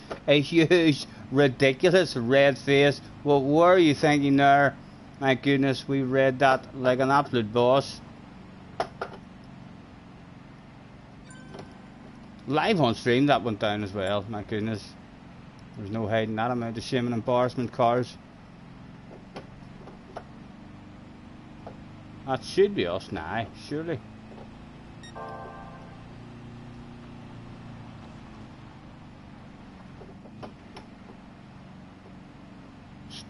ridiculous red face. What were you thinking there? My goodness, we read that like an absolute boss. Live on stream, that went down as well. My goodness. There's no hiding that amount of shame and embarrassment, cars. That should be us now, surely.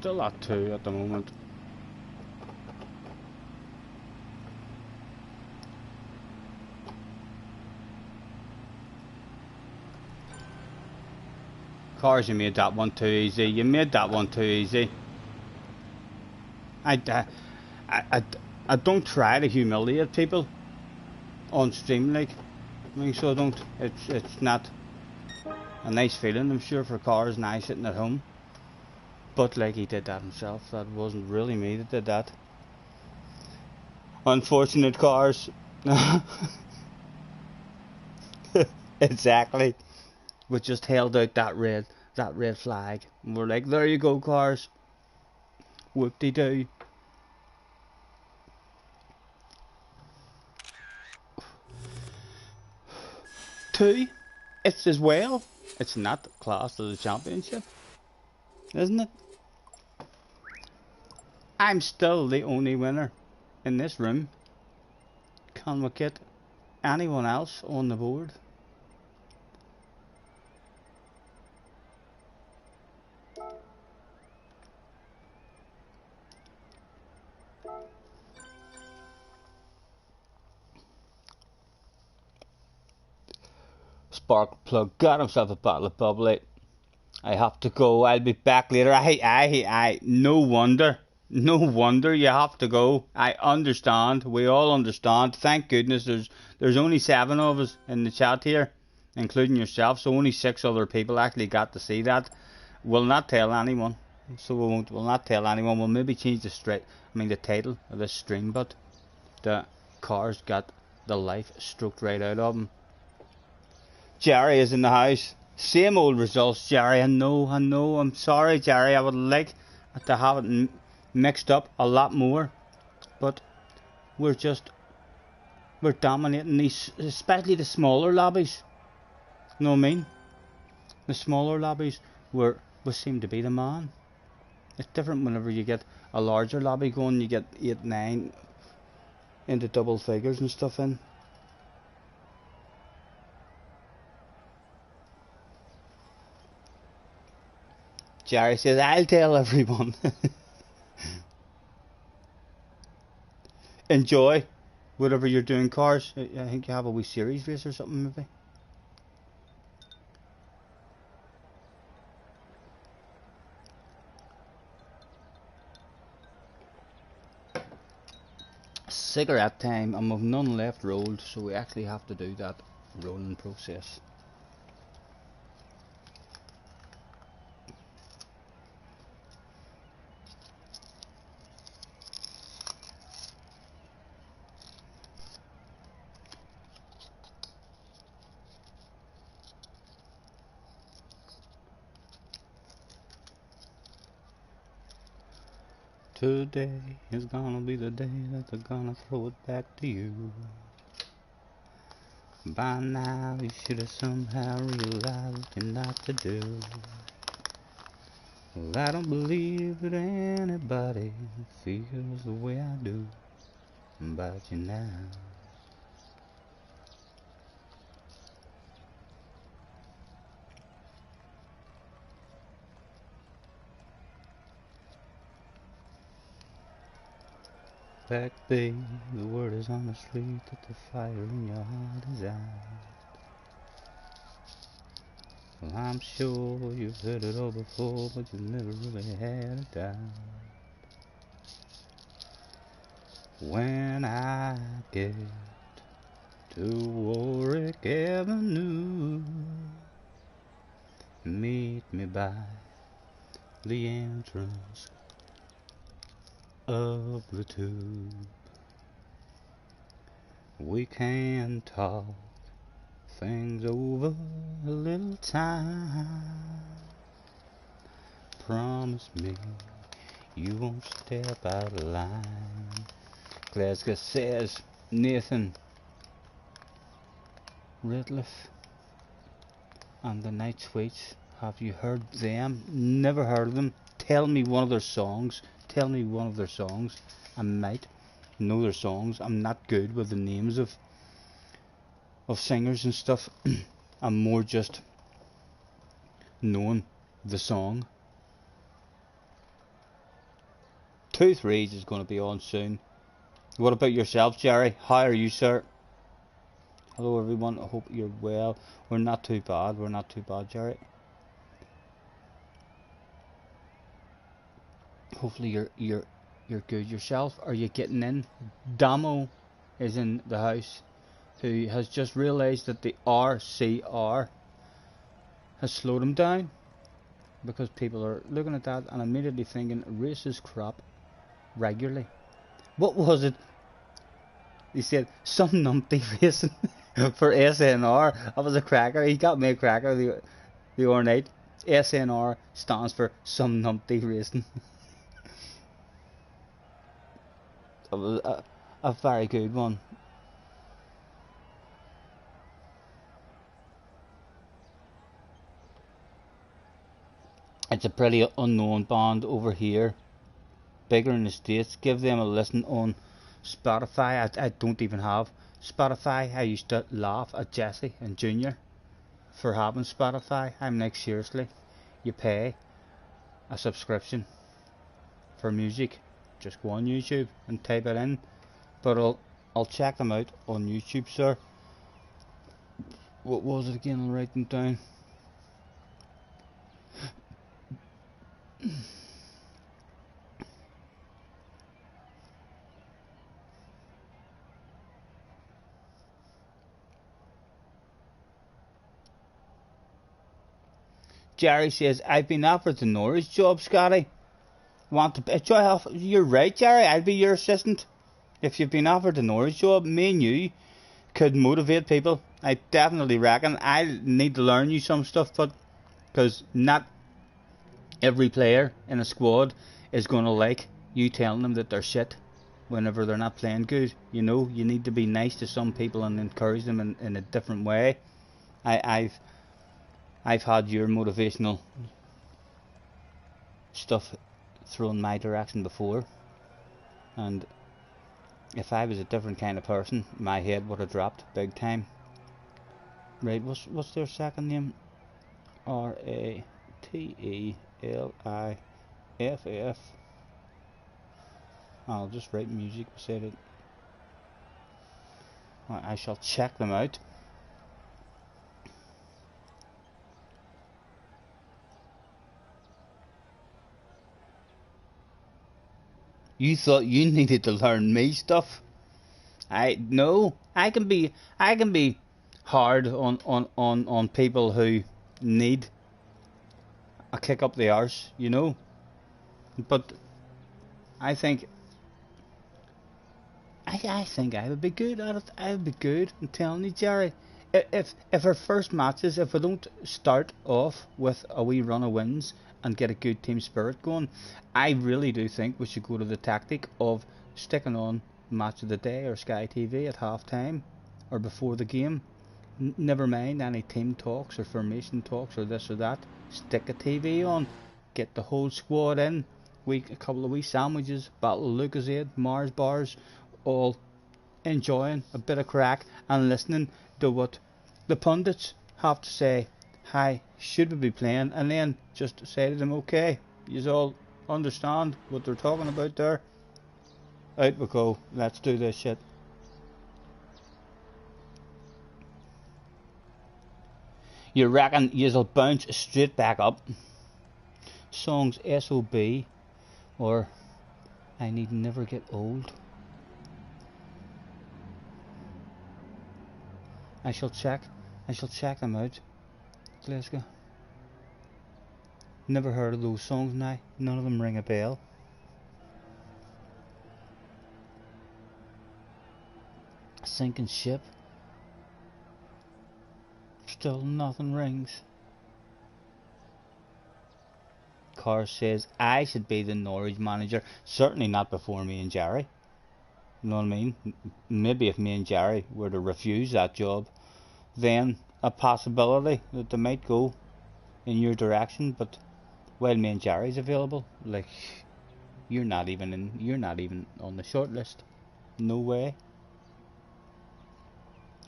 Still at 2 at the moment. Cars, you made that one too easy. You made that one too easy. I don't try to humiliate people on stream, like. I mean, so I don't. It's not a nice feeling, I'm sure, for Cars and I sitting at home. But like, he did that himself. That wasn't really me that did that. Unfortunate Cars. Exactly. We just held out that red flag, and we're like, there you go, Cars. Whoop-de-doo. Two. It's as well. It's not classed as a championship, isn't it? I'm still the only winner in this room. Can we get anyone else on the board? Sparkplug got himself a bottle of bubbly. I have to go. I'll be back later. No wonder. No wonder you have to go. I understand. We all understand. Thank goodness there's only 7 of us in the chat here, including yourself. So only 6 other people actually got to see that. We'll not tell anyone. So we'll not tell anyone. We'll maybe change the title of this stream, but the Cars got the life stroked right out of him. Jerry is in the house. Same old results, Jerry. I know. I'm sorry, Jerry. I would like to have it mixed up a lot more, but we're dominating these, especially the smaller lobbies. You know what I mean? The smaller lobbies we seem to be the man. It's different whenever you get a larger lobby going. You get 8, 9 into double figures and stuff in. Jerry says, I'll tell everyone. Enjoy whatever you're doing, Cars. I think you have a wee series race or something, maybe. Cigarette time. I'm of none left rolled, so we actually have to do that rolling process. Today is gonna be the day that they're gonna throw it back to you. By now you should have somehow realized what you're not to do. Well, I don't believe that anybody feels the way I do about you now. Back, babe, the word is on the street that the fire in your heart is out. Well, I'm sure you've heard it all before, but you've never really had a doubt. When I get to Warwick Avenue, meet me by the entrance of the tube. We can talk things over a little time. Promise me you won't step out of line. Glasgow says, Nathan Redliff and the Night Sweets, have you heard them? Never heard of them. Tell me one of their songs. Tell me one of their songs. I might know their songs. I'm not good with the names of singers and stuff. I'm more just knowing the song. 2 threes is going to be on soon. What about yourself, Jerry? How are you, sir? Hello, everyone. I hope you're well. We're not too bad. We're not too bad, Jerry. Hopefully you're good yourself. Are you getting in? Damo is in the house, who has just realised that the RCR has slowed him down, because people are looking at that and immediately thinking racist crap regularly. What was it? He said some numpty racing for SNR. That was a cracker. He got me a cracker the other night. SNR stands for some numpty racing. It was a very good one. It's a pretty unknown band over here, bigger in the States. Give them a listen on Spotify. I don't even have Spotify. I used to laugh at Jesse and Junior for having Spotify. I'm like, seriously, you pay a subscription for music, just go on YouTube and type it in. But I'll check them out on YouTube, sir. What was it again? I'll write them down. Jerry says, I've been offered the Norwich job, Scotty. Want to? You're right, Jerry. I'll be your assistant. If you've been offered the Norwich job, me and you could motivate people. I definitely reckon. I need to learn you some stuff, but because not every player in a squad is going to like you telling them that they're shit whenever they're not playing good. You know, you need to be nice to some people and encourage them in a different way. I've had your motivational stuff thrown my direction before, and if I was a different kind of person, my head would have dropped big time. Right, what's their second name? RATELIFF. I'll just write music beside it. I shall check them out. You thought you needed to learn me stuff? I can be hard on people who need a kick up the arse, you know. But I think I would be good at it. I would be good. I'm telling you, Jerry. If our first matches, if we don't start off with a wee run of wins and get a good team spirit going, I really do think we should go to the tactic of sticking on Match of the Day or Sky TV at half time or before the game. Never mind any team talks or formation talks or this or that. Stick a TV on, get the whole squad in, a couple of wee sandwiches, Battle of Lucasade, Mars bars, all enjoying a bit of crack and listening to what the pundits have to say. Hi, should we be playing? And then just say to them, okay, you all understand what they're talking about there? Out we go, let's do this shit. You reckon you'll bounce straight back up? Songs SOB or I Need Never Get Old. I shall check them out. Glasgow. Never heard of those songs now. None of them ring a bell. Sinking Ship. Still nothing rings. Carr says I should be the Norwich manager. Certainly not before me and Jerry. You know what I mean? Maybe if me and Jerry were to refuse that job, then a possibility that they might go in your direction. But while me and Jerry's available, like you're not even on the short list. No way.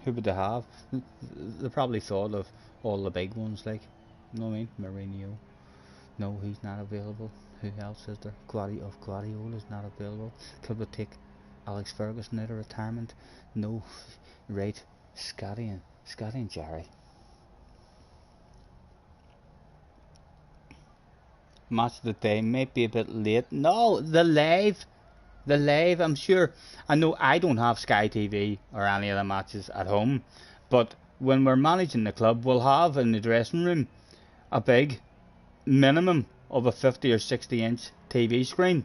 Who would they have? They probably thought of all the big ones, like, you know what I mean? Mourinho, No, he's not available. Who else is there? Guardiola is not available. Could we take Alex Ferguson out of retirement? No. Right. Scotty and Jerry. Match of the day might be a bit late. No, the live. I'm sure. I know I don't have Sky TV or any of the matches at home, but when we're managing the club, we'll have in the dressing room a big minimum of a 50 or 60-inch TV screen,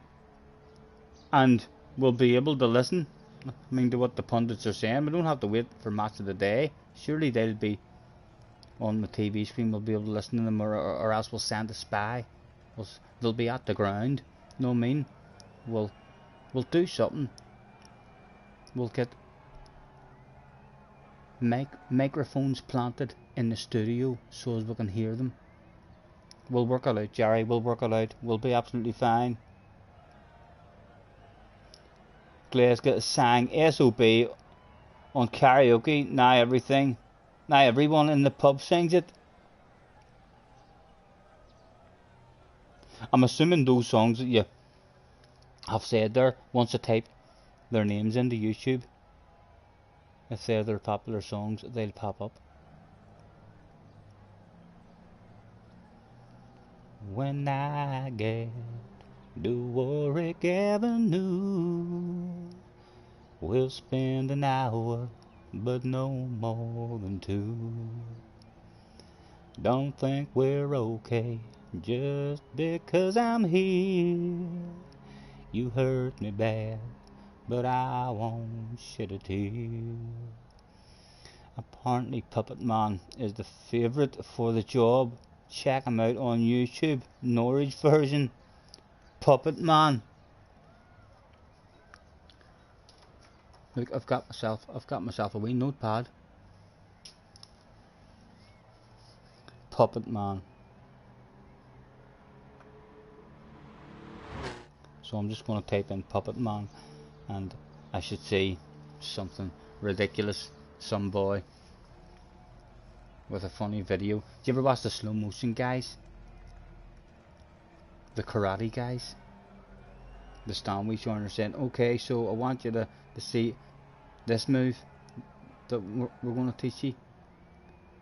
and we'll be able to listen. I mean, to what the pundits are saying. We don't have to wait for match of the day. Surely they'll be on the TV screen. We'll be able to listen to them, or else we'll send a spy. They'll be at the ground. You know what I mean? We'll do something. We'll get microphones planted in the studio so as we can hear them. We'll work it out, Jerry. We'll work it out. We'll be absolutely fine. Glasgow sang SOB on karaoke. Now everyone in the pub sings it. I'm assuming those songs that you have said there, once you type their names into YouTube, if they're their popular songs, they'll pop up. When I get to Warwick Avenue, we'll spend an hour, but no more than 2. Don't think we're okay just because I'm here. You hurt me bad, but I won't shed a tear. Apparently Puppet Man is the favourite for the job. Check him out on YouTube, Norwich version, Puppet Man. Look, I've got myself a wee notepad. Puppet Man. So I'm just going to type in Puppet Man, and I should see something ridiculous, some boy with a funny video. Do you ever watch the slow motion guys? The karate guys? The Stanley joiner saying, okay, so I want you to see this move that we're going to teach you.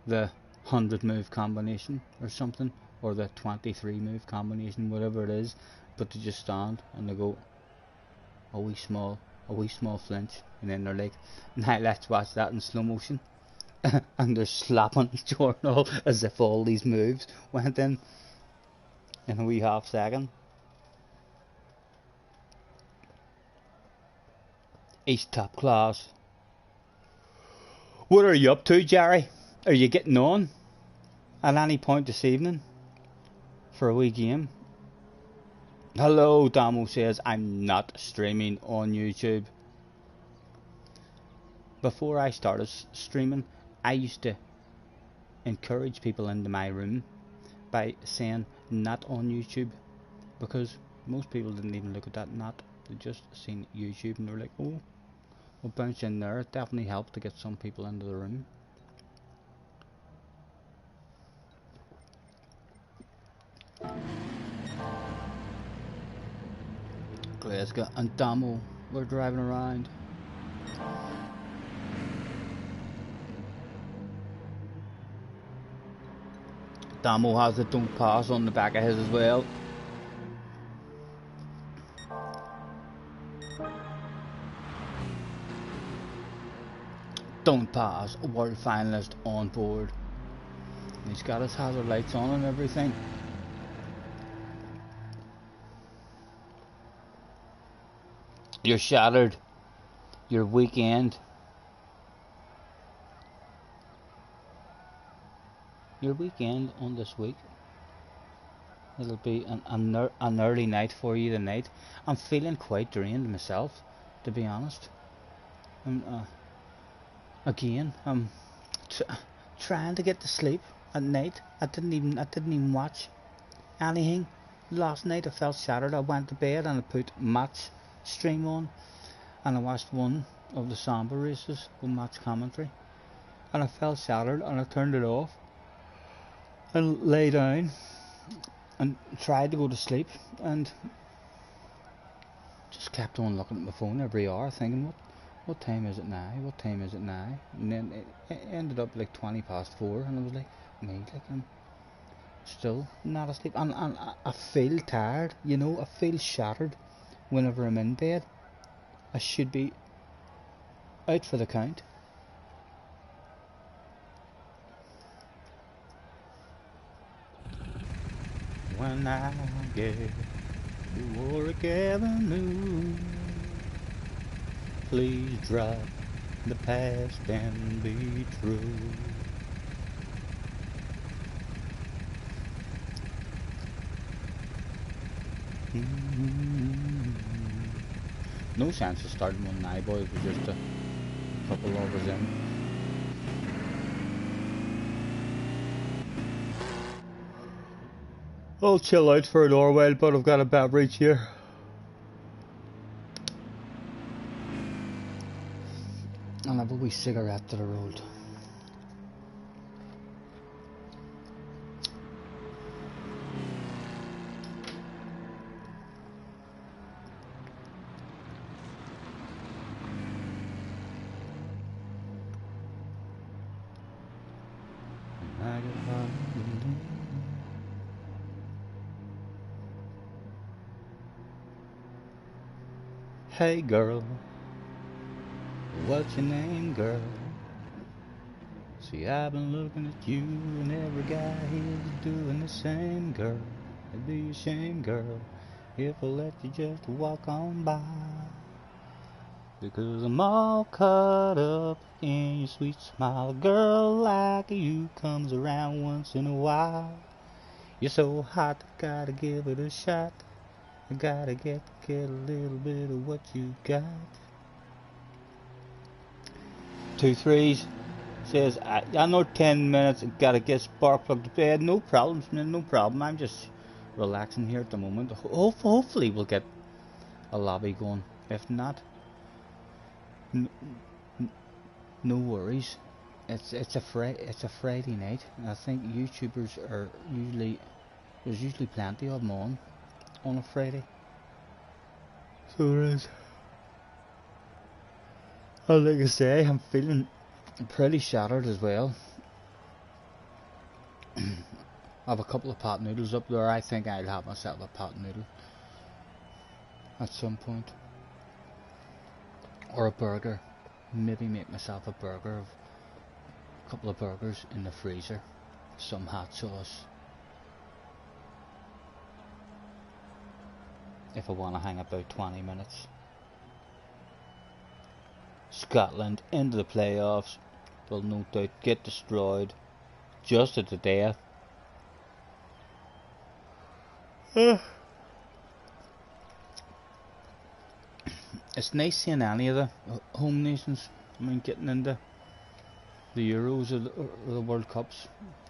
The 100 move combination or something, or the 23 move combination, whatever it is, but they just stand and they go a wee small flinch, and then they're like, now let's watch that in slow motion. And they're slapping Jordan as if all these moves went in a wee half second. He's top class. What are you up to, Jerry? Are you getting on at any point this evening for a wee game? Hello, Damo says, I'm not streaming on YouTube. Before I started streaming, I used to encourage people into my room by saying not on YouTube, because most people didn't even look at that not. They just seen YouTube and they were like, oh, we'll bounce in there. It definitely helped to get some people into the room. Glasgow and Damo were driving around. Damo has the don't pass on the back of his as well. Don't pass, a world finalist on board. And he's got his hazard lights on and everything. You're shattered. Your weekend. Your weekend on this week. It'll be an early night for you tonight. I'm feeling quite drained myself, to be honest. Again, I'm trying to get to sleep at night. I didn't even watch anything last night. I felt shattered. I went to bed and I put match stream on, and I watched one of the Samba races with match commentary, and I felt shattered, and I turned it off and lay down, and tried to go to sleep, and just kept on looking at my phone every hour, thinking, what time is it now? What time is it now? And then it ended up like 20 past 4, and I was like, me, like I'm still not asleep, and I feel tired, you know, I feel shattered whenever I'm in bed. I should be out for the count. When I get to Warwick Avenue, please drop the past and be true. No sense of starting one now, boys. We're just a couple hours in. I'll chill out for an hour while, but I've got a beverage here. And I've a wee cigarette that I rolled. Hey girl, what's your name, girl? See, I've been looking at you, and every guy here's doing the same, girl. It'd be a shame, girl, if I let you just walk on by, because I'm all caught up in your sweet smile. A girl like you comes around once in a while. You're so hot, gotta give it a shot. I gotta get a little bit of what you got. 2 3s says, I know 10 minutes, gotta get spark plugged to bed. No problems, man, no problem. I'm just relaxing here at the moment. Hopefully we'll get a lobby going. If not, no worries. It's a Friday night, and I think YouTubers are there's usually plenty of them on a Friday. So there is. And like I say, I'm feeling pretty shattered as well. I have a couple of pot noodles up there. I think I'll have myself a pot noodle at some point. Or a burger. Maybe make myself a burger, a couple of burgers in the freezer. Some hot sauce. If I want to hang about 20 minutes. Scotland into the playoffs. Will no doubt get destroyed. Just at the death. It's nice seeing any of the home nations, I mean, getting into the Euros or the World Cups.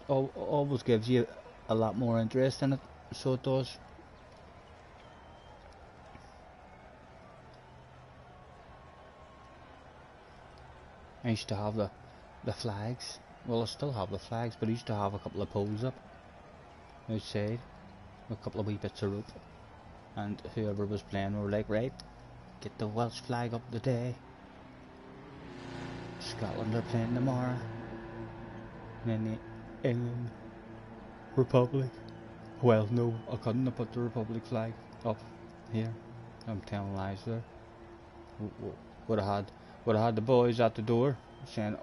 Always gives you a lot more interest in it, so it does. I used to have the flags. Well, I still have the flags, but I used to have a couple of poles up outside, a couple of wee bits of rope, and whoever was playing were like, right, get the Welsh flag up today. Scotland are playing tomorrow. And then the England Republic. Well, no, I couldn't have put the Republic flag up here. I'm telling lies there. Would have had the boys at the door saying,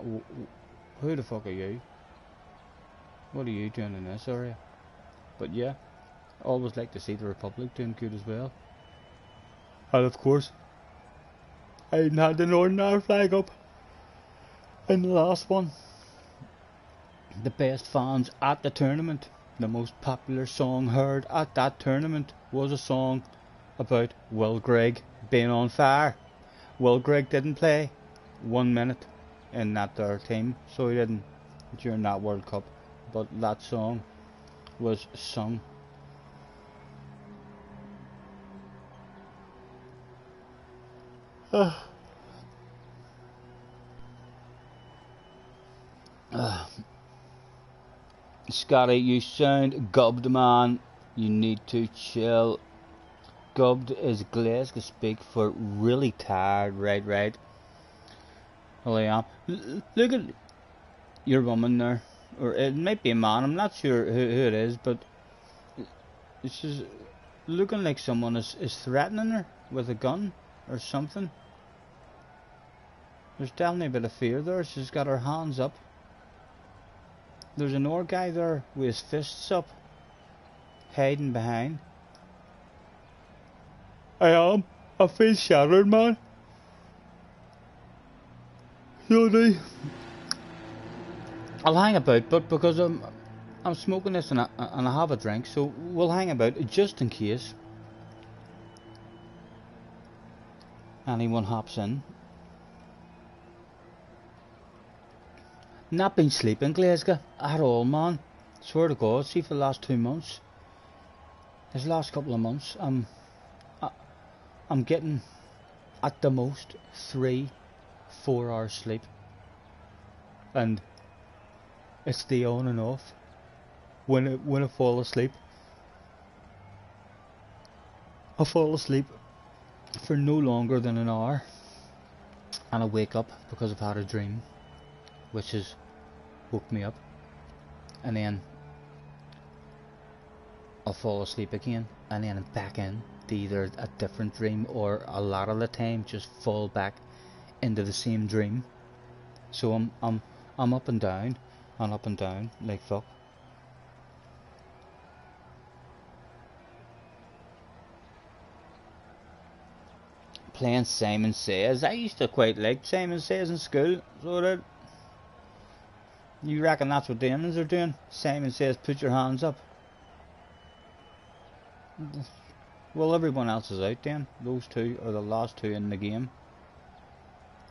who the fuck are you? What are you doing in this area? But yeah, I always like to see the Republic doing good as well. And of course, I even had the Northern Ireland flag up in the last one. The best fans at the tournament. The most popular song heard at that tournament was a song about Will Grigg being on fire. Will Grigg didn't play 1 minute in that their team, so he didn't during that World Cup, but that song was sung. Scotty, you sound gubbed, man. You need to chill. Gubbed is Glasgow speak for really tired. Right. Well, I am. Look at your woman there. Or it might be a man, I'm not sure who it is, but it's just looking like someone is threatening her with a gun or something. There's definitely a bit of fear there. She's got her hands up. There's another guy there with his fists up, hiding behind. I feel shattered, man. So I'll hang about, but because I'm smoking this and I have a drink, so we'll hang about just in case anyone hops in. Not been sleeping, Glasgow, at all, man. Swear to God, see for the last 2 months, this last couple of months, I'm getting at the most 3-4 hours sleep, and it's the on and off. When I fall asleep, I fall asleep for no longer than an hour, and I wake up because I've had a dream, which has woke me up, and then I'll fall asleep again, and then I'm back in to either a different dream, or a lot of the time just fall back into the same dream. So I'm up and down like fuck. Playing Simon Says. I used to quite like Simon Says in school. So that you reckon that's what demons are doing? Simon Says, put your hands up. Well, everyone else is out then. Those two are the last two in the game.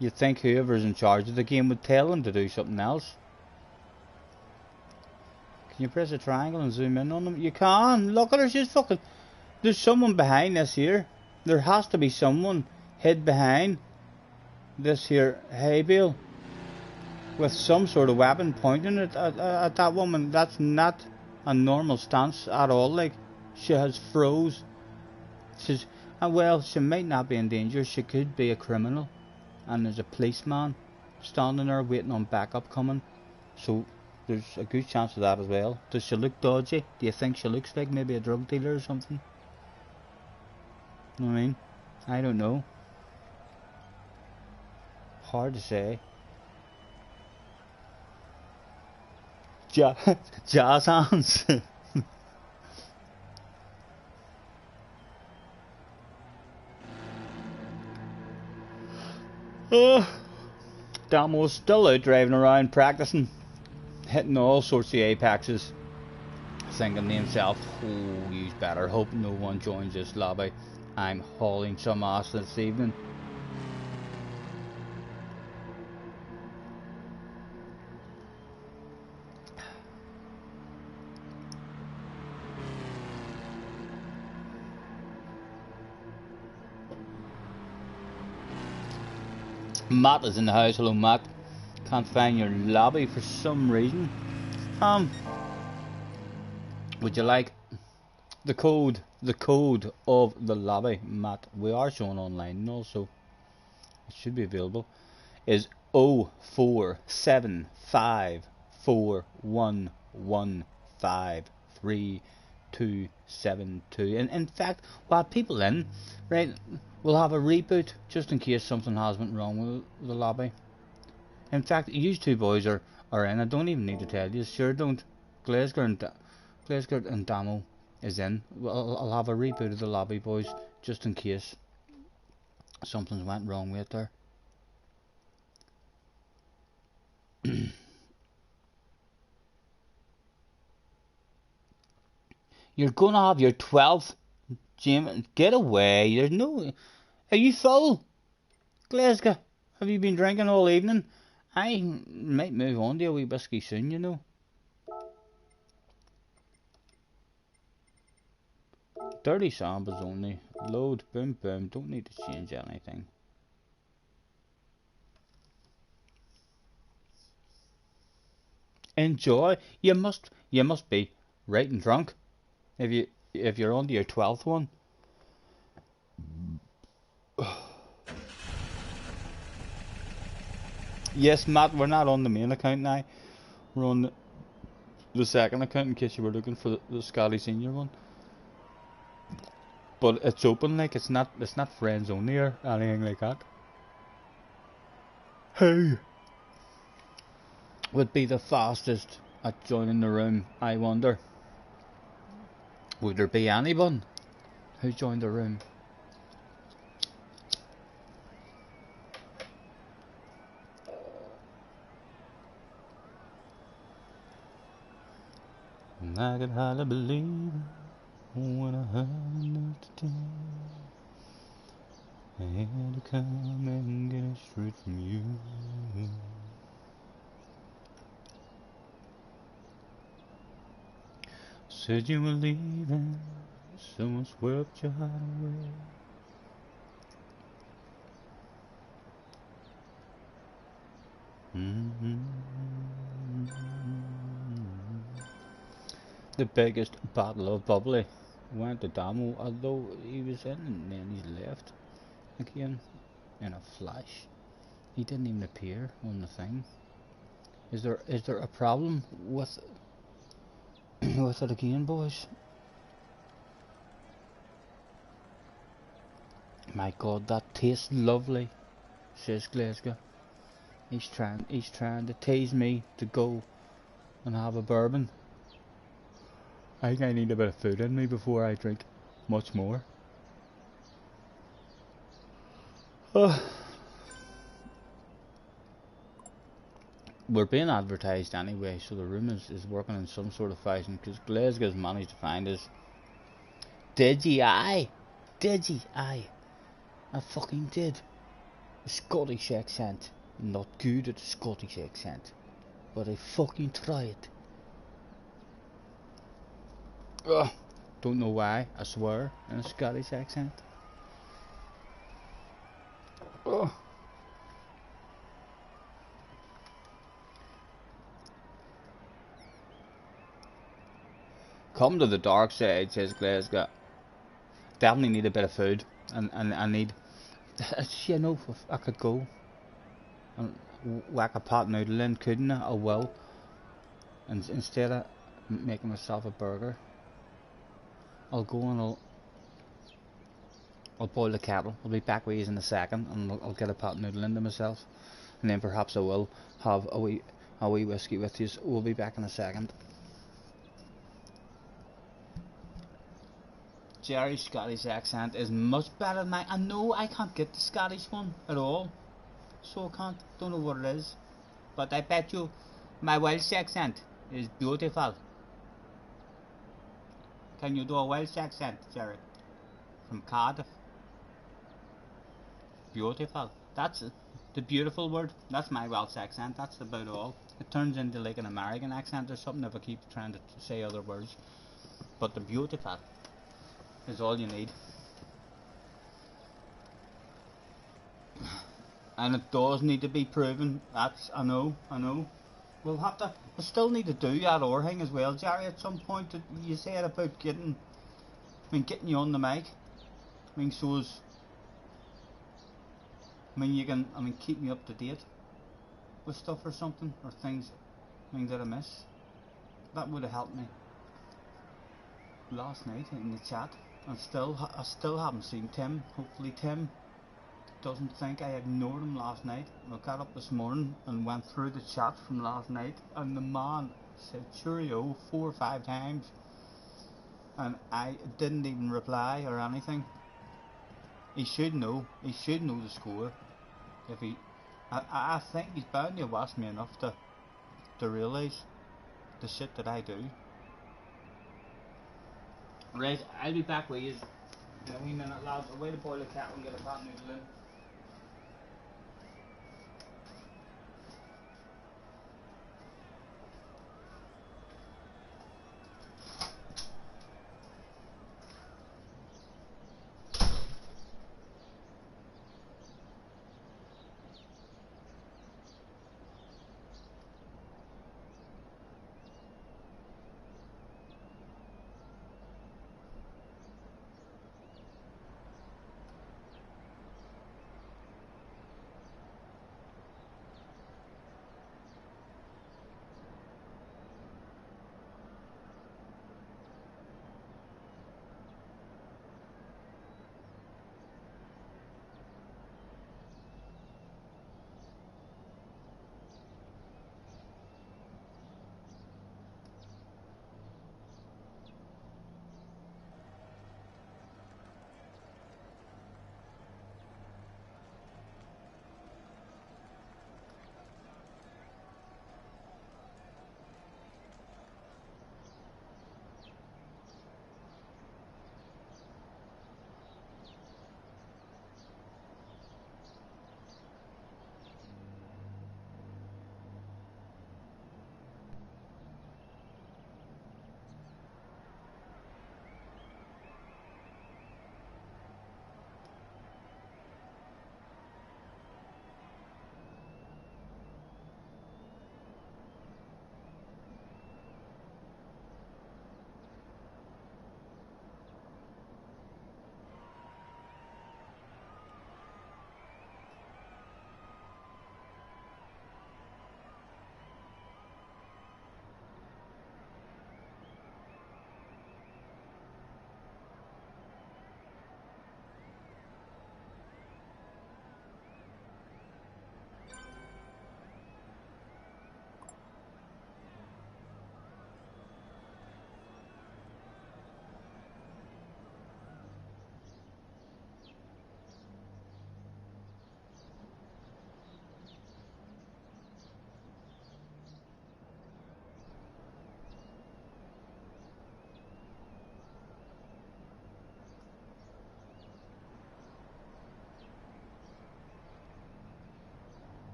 You'd think whoever's in charge of the game would tell them to do something else. Can you press a triangle and zoom in on them? You can. Look at her, she's fucking... There's someone behind this here. There has to be someone hid behind this here hay bale with some sort of weapon pointing at that woman. That's not a normal stance at all. Like, she has froze. She's... well, she might not be in danger. She could be a criminal. And there's a policeman standing there waiting on backup coming. So there's a good chance of that as well. Does she look dodgy? Do you think she looks like maybe a drug dealer or something? You know what I mean? I don't know. Hard to say. Jazz hands. Damo's still out driving around practicing, hitting all sorts of apexes, thinking to himself, oh, you better hope no one joins this lobby. I'm hauling some ass this evening. Matt is in the house. Hello, Matt. Can't find your lobby for some reason. Would you like the code of the lobby, Matt? We are showing online, and also it should be available. Is 047541153272. And in fact, we'll have people in, right? We'll have a reboot just in case something has went wrong with the lobby. In fact, you two boys are in. I don't even need to tell you. Sure don't. Glasgow and Damo is in. I'll have a reboot of the lobby, boys, just in case something's went wrong with it there. You're gonna have your 12th, Jim. Get away. There's no... Are you full? Glasgow, have you been drinking all evening? I might move on to a wee whiskey soon, you know. 30 samples only. Load, boom, boom. Don't need to change anything. Enjoy. You must be right and drunk. If you if you're on to your 12th one. Yes, Matt, we're not on the main account now. We're on the second account in case you were looking for the Scotty Senior one. But it's open, like it's not friends only or anything like that. Who would be the fastest at joining the room, I wonder? Would there be anyone who joined the room? And I could hardly believe when I heard enough to tell. I had to come and get it straight from you. Said you were leaving, someone swept your heart away. The biggest battle of bubbly went to Damo, although he was in and then he left again in a flash. He didn't even appear on the thing. Is there a problem with with it again, boys? My God, that tastes lovely, says Glasgow. He's trying to tease me to go and have a bourbon. I think I need a bit of food in me before I drink much more. We're being advertised anyway, so the room is working in some sort of fashion, because Glasgow's managed to find us. Did ye? Aye. Did ye? Aye. I fucking did. A Scottish accent. Not good at a Scottish accent, but I fucking tried. Don't know why I swear in a Scottish accent. Come to the dark side, says Glasgow. Definitely need a bit of food, and I need. You know, if I could go and whack a pot noodle in, couldn't I? I will. And instead of making myself a burger, I'll go and I'll boil the kettle. I'll be back with you in a second, and I'll get a pot noodle into myself, and then perhaps I will have a wee whiskey with you. So we'll be back in a second. Jerry's Scottish accent is much better than mine. I know I can't get the Scottish one at all, so I can't. Don't know what it is, but I bet you my Welsh accent is beautiful. Can you do a Welsh accent, Jerry? From Cardiff. Beautiful. That's the beautiful word. That's my Welsh accent. That's about all. It turns into like an American accent or something if I keep trying to say other words. But the beautiful is all you need. And it does need to be proven. That's I know. We'll still need to do that or thing as well, Jerry, at some point. That you said about getting you on the mic. You can keep me up to date with stuff or something, or things that I miss. That would have helped me last night in the chat. I still haven't seen Tim. Hopefully Tim doesn't think I ignored him last night. I got up this morning and went through the chat from last night, and the man said cheerio 4 or 5 times, and I didn't even reply or anything. He should know the score. If I think he's bound to watch me enough to realise the shit that I do. Right, I'll be back with you in a wee minute, lads. I'll wait to boil the kettle and get a pot noodle in.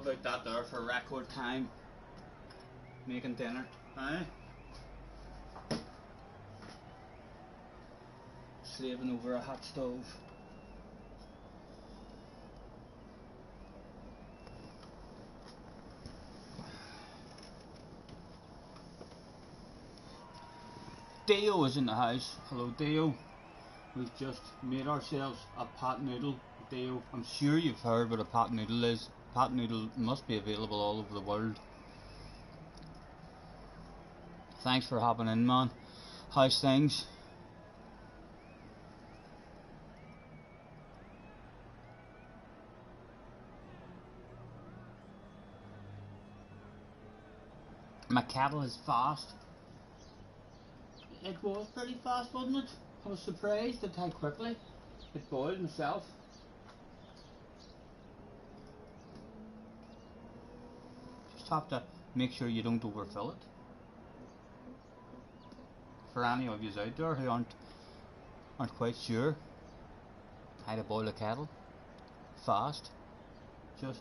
about that there for record time. Making dinner. Aye. Slaving over a hot stove. Dio is in the house. Hello Dio. We've just made ourselves a pot noodle. Dio, I'm sure you've heard what a pot noodle is. Pot noodle must be available all over the world. Thanks for hopping in, man. How's things? My kettle is fast. It was pretty fast, wasn't it? I was surprised at how quickly it boiled myself. Just have to make sure you don't overfill it. For any of you out there who aren't quite sure how to boil a kettle fast, just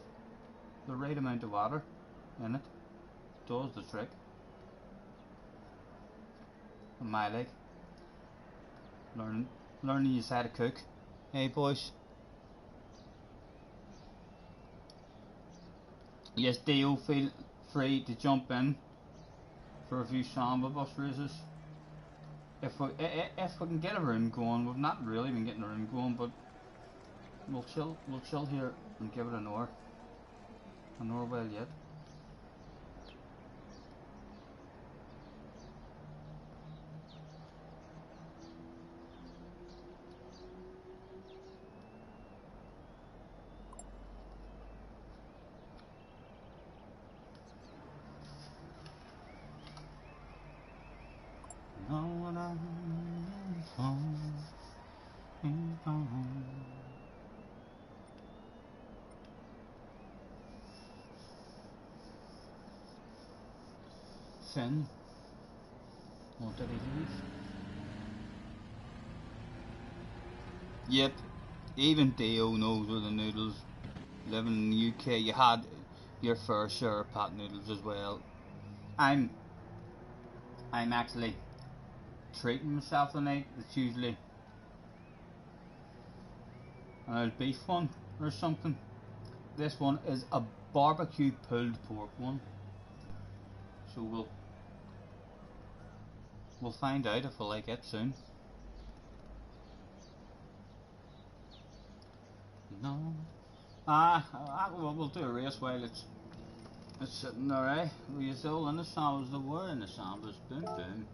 the right amount of water in it does the trick. And my leg, learning you how to cook. Hey boys. Yes, Dio, feel free to jump in for a few samba bus races. If we can get a room going. We've not really been getting a room going, but we'll chill here and give it an hour well yet. Finn, what did he leave? Yep, even Dio knows where the noodles. Living in the UK, you had your fair share of pot noodles as well. I'm actually treating myself tonight. It's usually an old beef one or something. This one is a barbecue pulled pork one. So we'll find out if we like it soon. No. We'll do a race while it's sitting there, eh? We're still in the sambas, the word in the sambas. Boom, boom.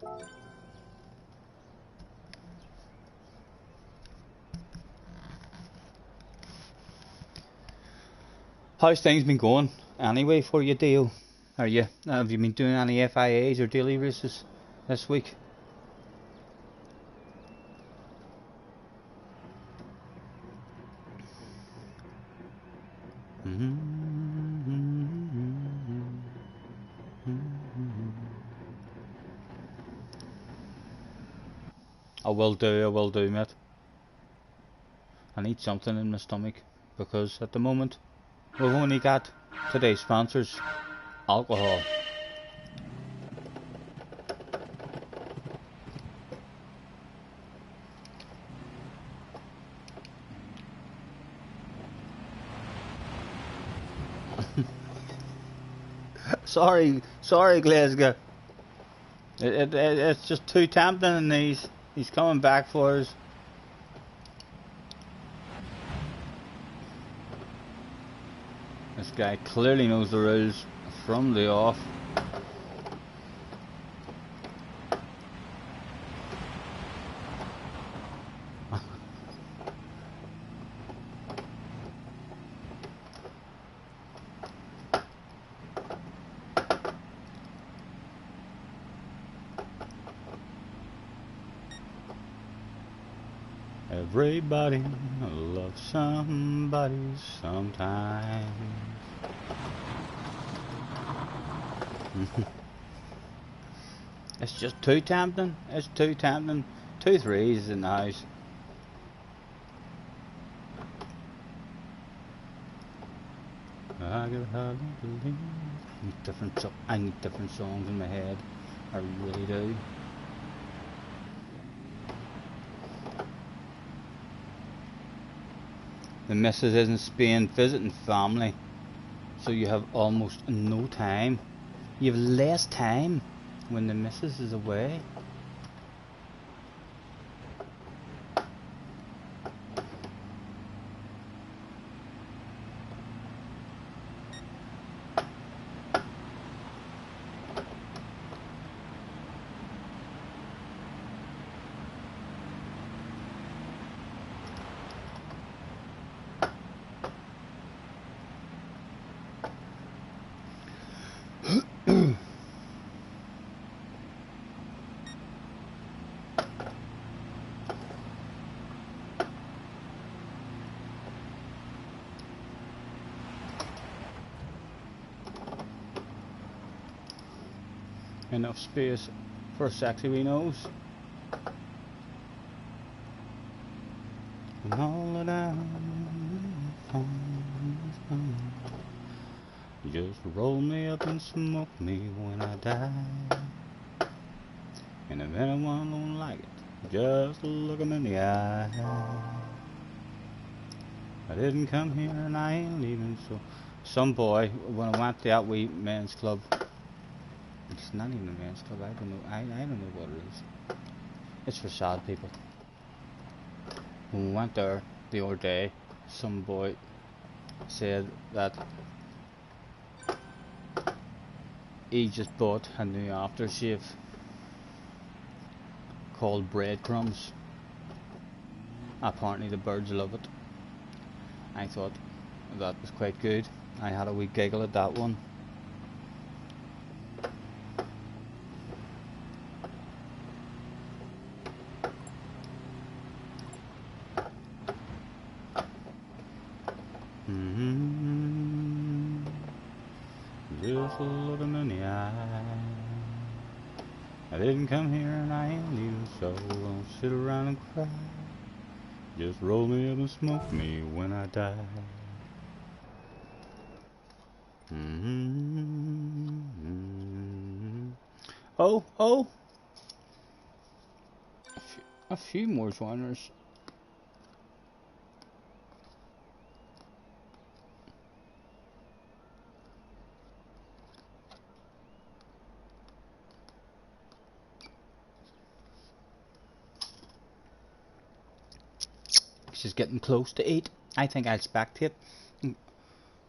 How's things been going anyway for you, Dio? Have you been doing any FIAs or daily races this week? I will do, mate. I need something in my stomach because at the moment we've only got today's sponsors, alcohol. sorry, Glasgow. It's just too tempting, and he's coming back for us. This guy clearly knows the rules from the off. Everybody loves somebody sometimes. It's just too tempting. It's too tempting. 2 threes in the house. I could hardly believe. I need different songs in my head. I really do. The missus is in Spain visiting family, so you have almost no time. You have less time when the missus is away. Enough space for a sexy wee nose. And all that I just roll me up and smoke me when I die. And if anyone don't like it, just look 'em in the eye. I didn't come here and I ain't leaving, so some boy, when I went to that wee men's club, it's not even a men's club, I don't know, I don't know what it is. It's for sad people. When we went there the other day, some boy said that he just bought a new aftershave called breadcrumbs. Apparently the birds love it. I thought that was quite good. I had a wee giggle at that one. Just look 'em in the eye. I didn't come here and I ain't leaving, so don't sit around and cry. Just roll me up and smoke me when I die. Oh, a few more joiners. She's getting close to 8. I think I'll spectate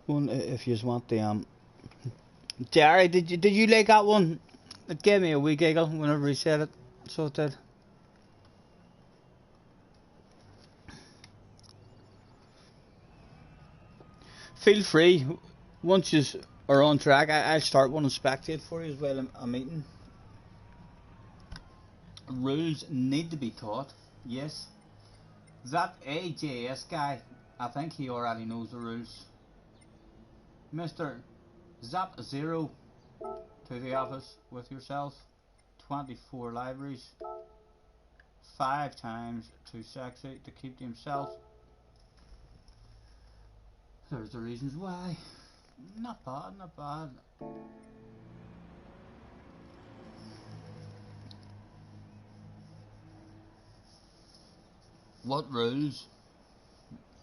one if you want the Jerry, did you like that one? It gave me a wee giggle whenever he said it, so it did. Feel free, once you are on track, I'll start one and spectate for you as well. I'm eating. Rules need to be taught, yes. That AJS guy, I think he already knows the rules. Mr. Zap 0 to the office with yourself. 24 libraries. 5 times too sexy to keep to himself. There's the reasons why. Not bad, not bad. What rules?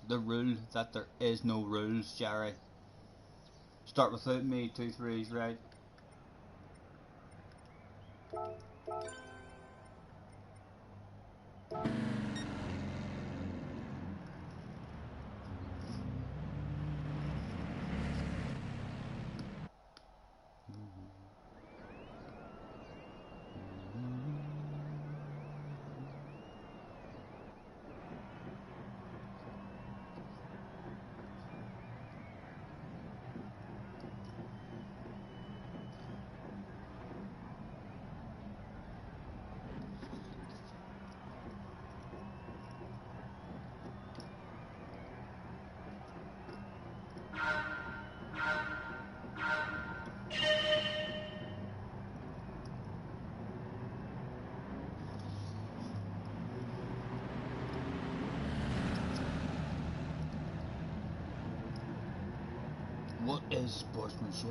The rule that there is no rules, Jerry. Start without me, 2 3s, right? What is sportsmanship?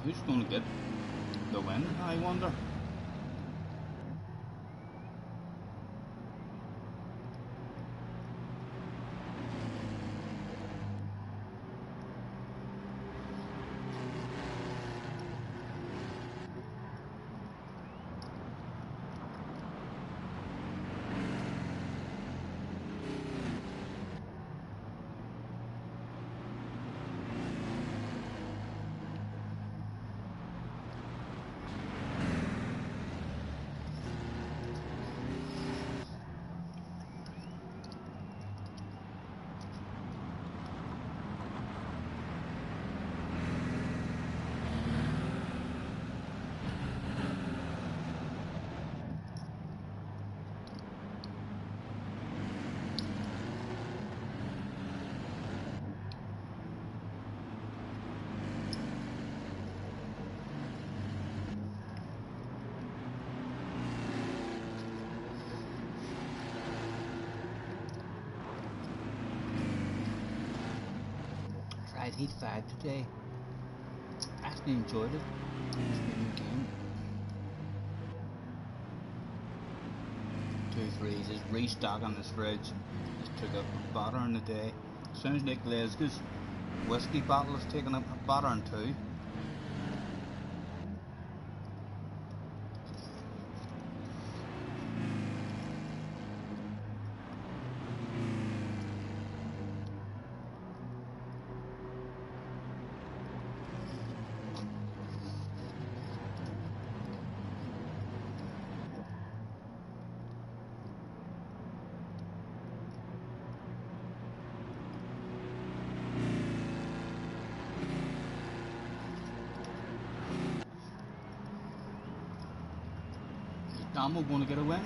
Who's going to get the win, I wonder? Tried Heat 5 today. Actually enjoyed it. It's a new game. 2-3 is restocking this fridge. Just took a batter in the day. Sounds like Glasgow's whiskey bottle is taking a batter in two. Damo going to get a win.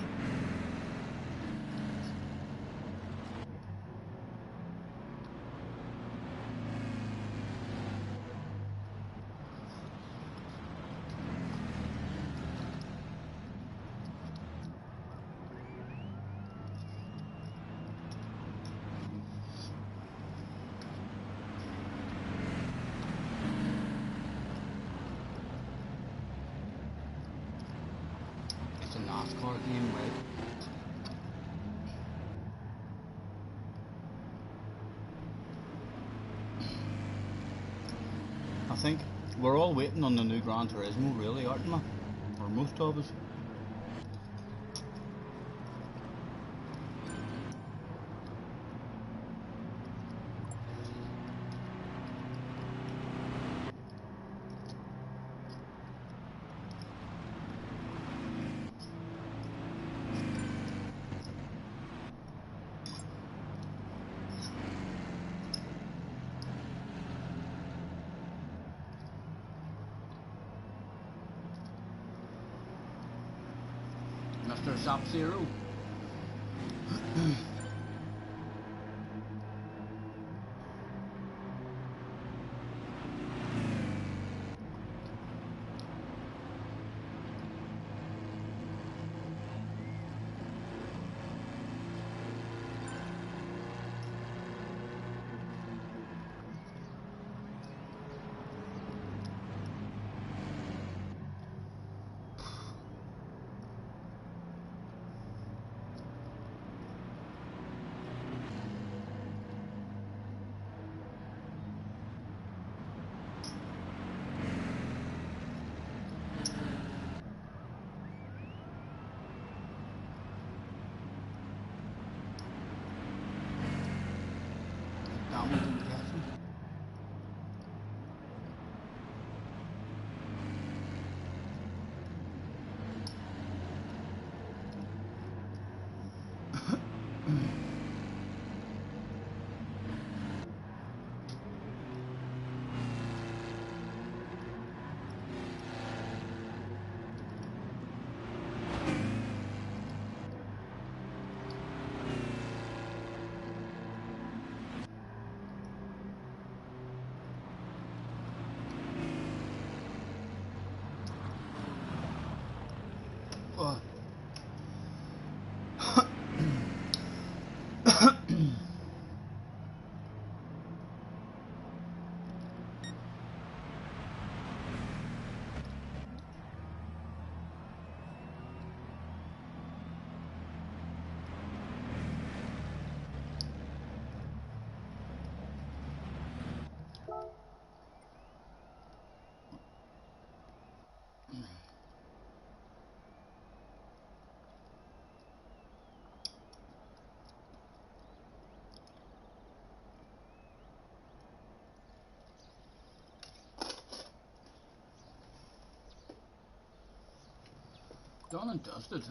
It's a NASCAR game, right? I think we're all waiting on the new Gran Turismo, really, aren't we? Or most of us. Mr. Sub-Zero. Done and dusted.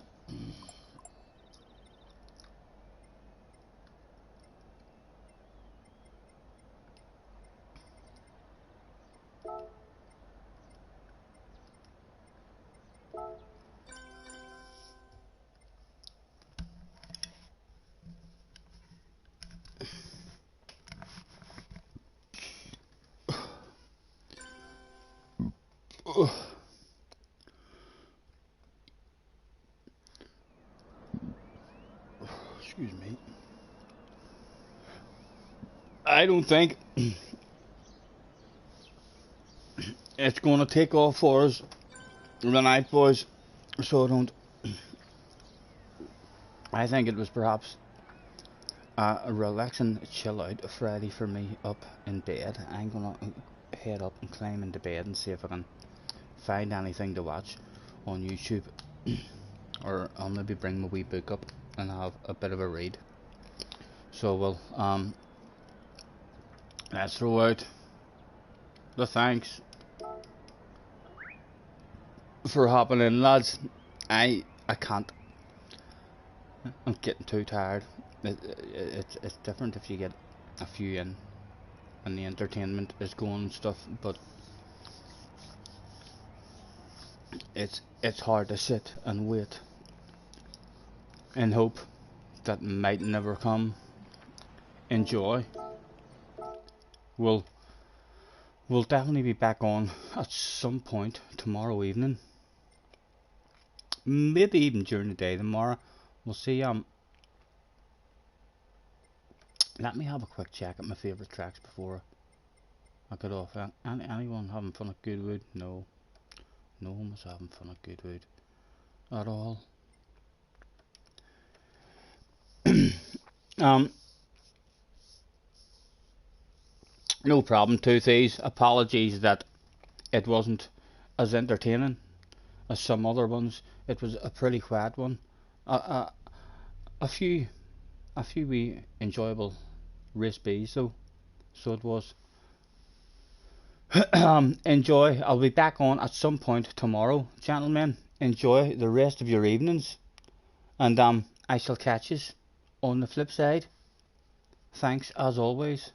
Excuse me. I don't think it's going to take off for us tonight, boys. So I think it was perhaps a relaxing chill out Friday for me up in bed. I'm going to head up and climb into bed and see if I can find anything to watch on YouTube. Or I'll maybe bring my wee book up and have a bit of a read. So let's throw out the thanks for hopping in, lads. I can't. I'm getting too tired. It's different if you get a few in and the entertainment is going and stuff, but it's hard to sit and wait and hope that might never come. Enjoy. We'll definitely be back on at some point tomorrow evening. Maybe even during the day tomorrow. We'll see. Let me have a quick check at my favourite tracks before I get off. Anyone having fun at Goodwood? No. No one was having fun at Goodwood at all. No problem, Toothies. Apologies that it wasn't as entertaining as some other ones. It was a pretty quiet one. A few wee enjoyable race B's though. So it was. Enjoy. I'll be back on at some point tomorrow, gentlemen. Enjoy the rest of your evenings, and I shall catch you on the flip side. Thanks as always.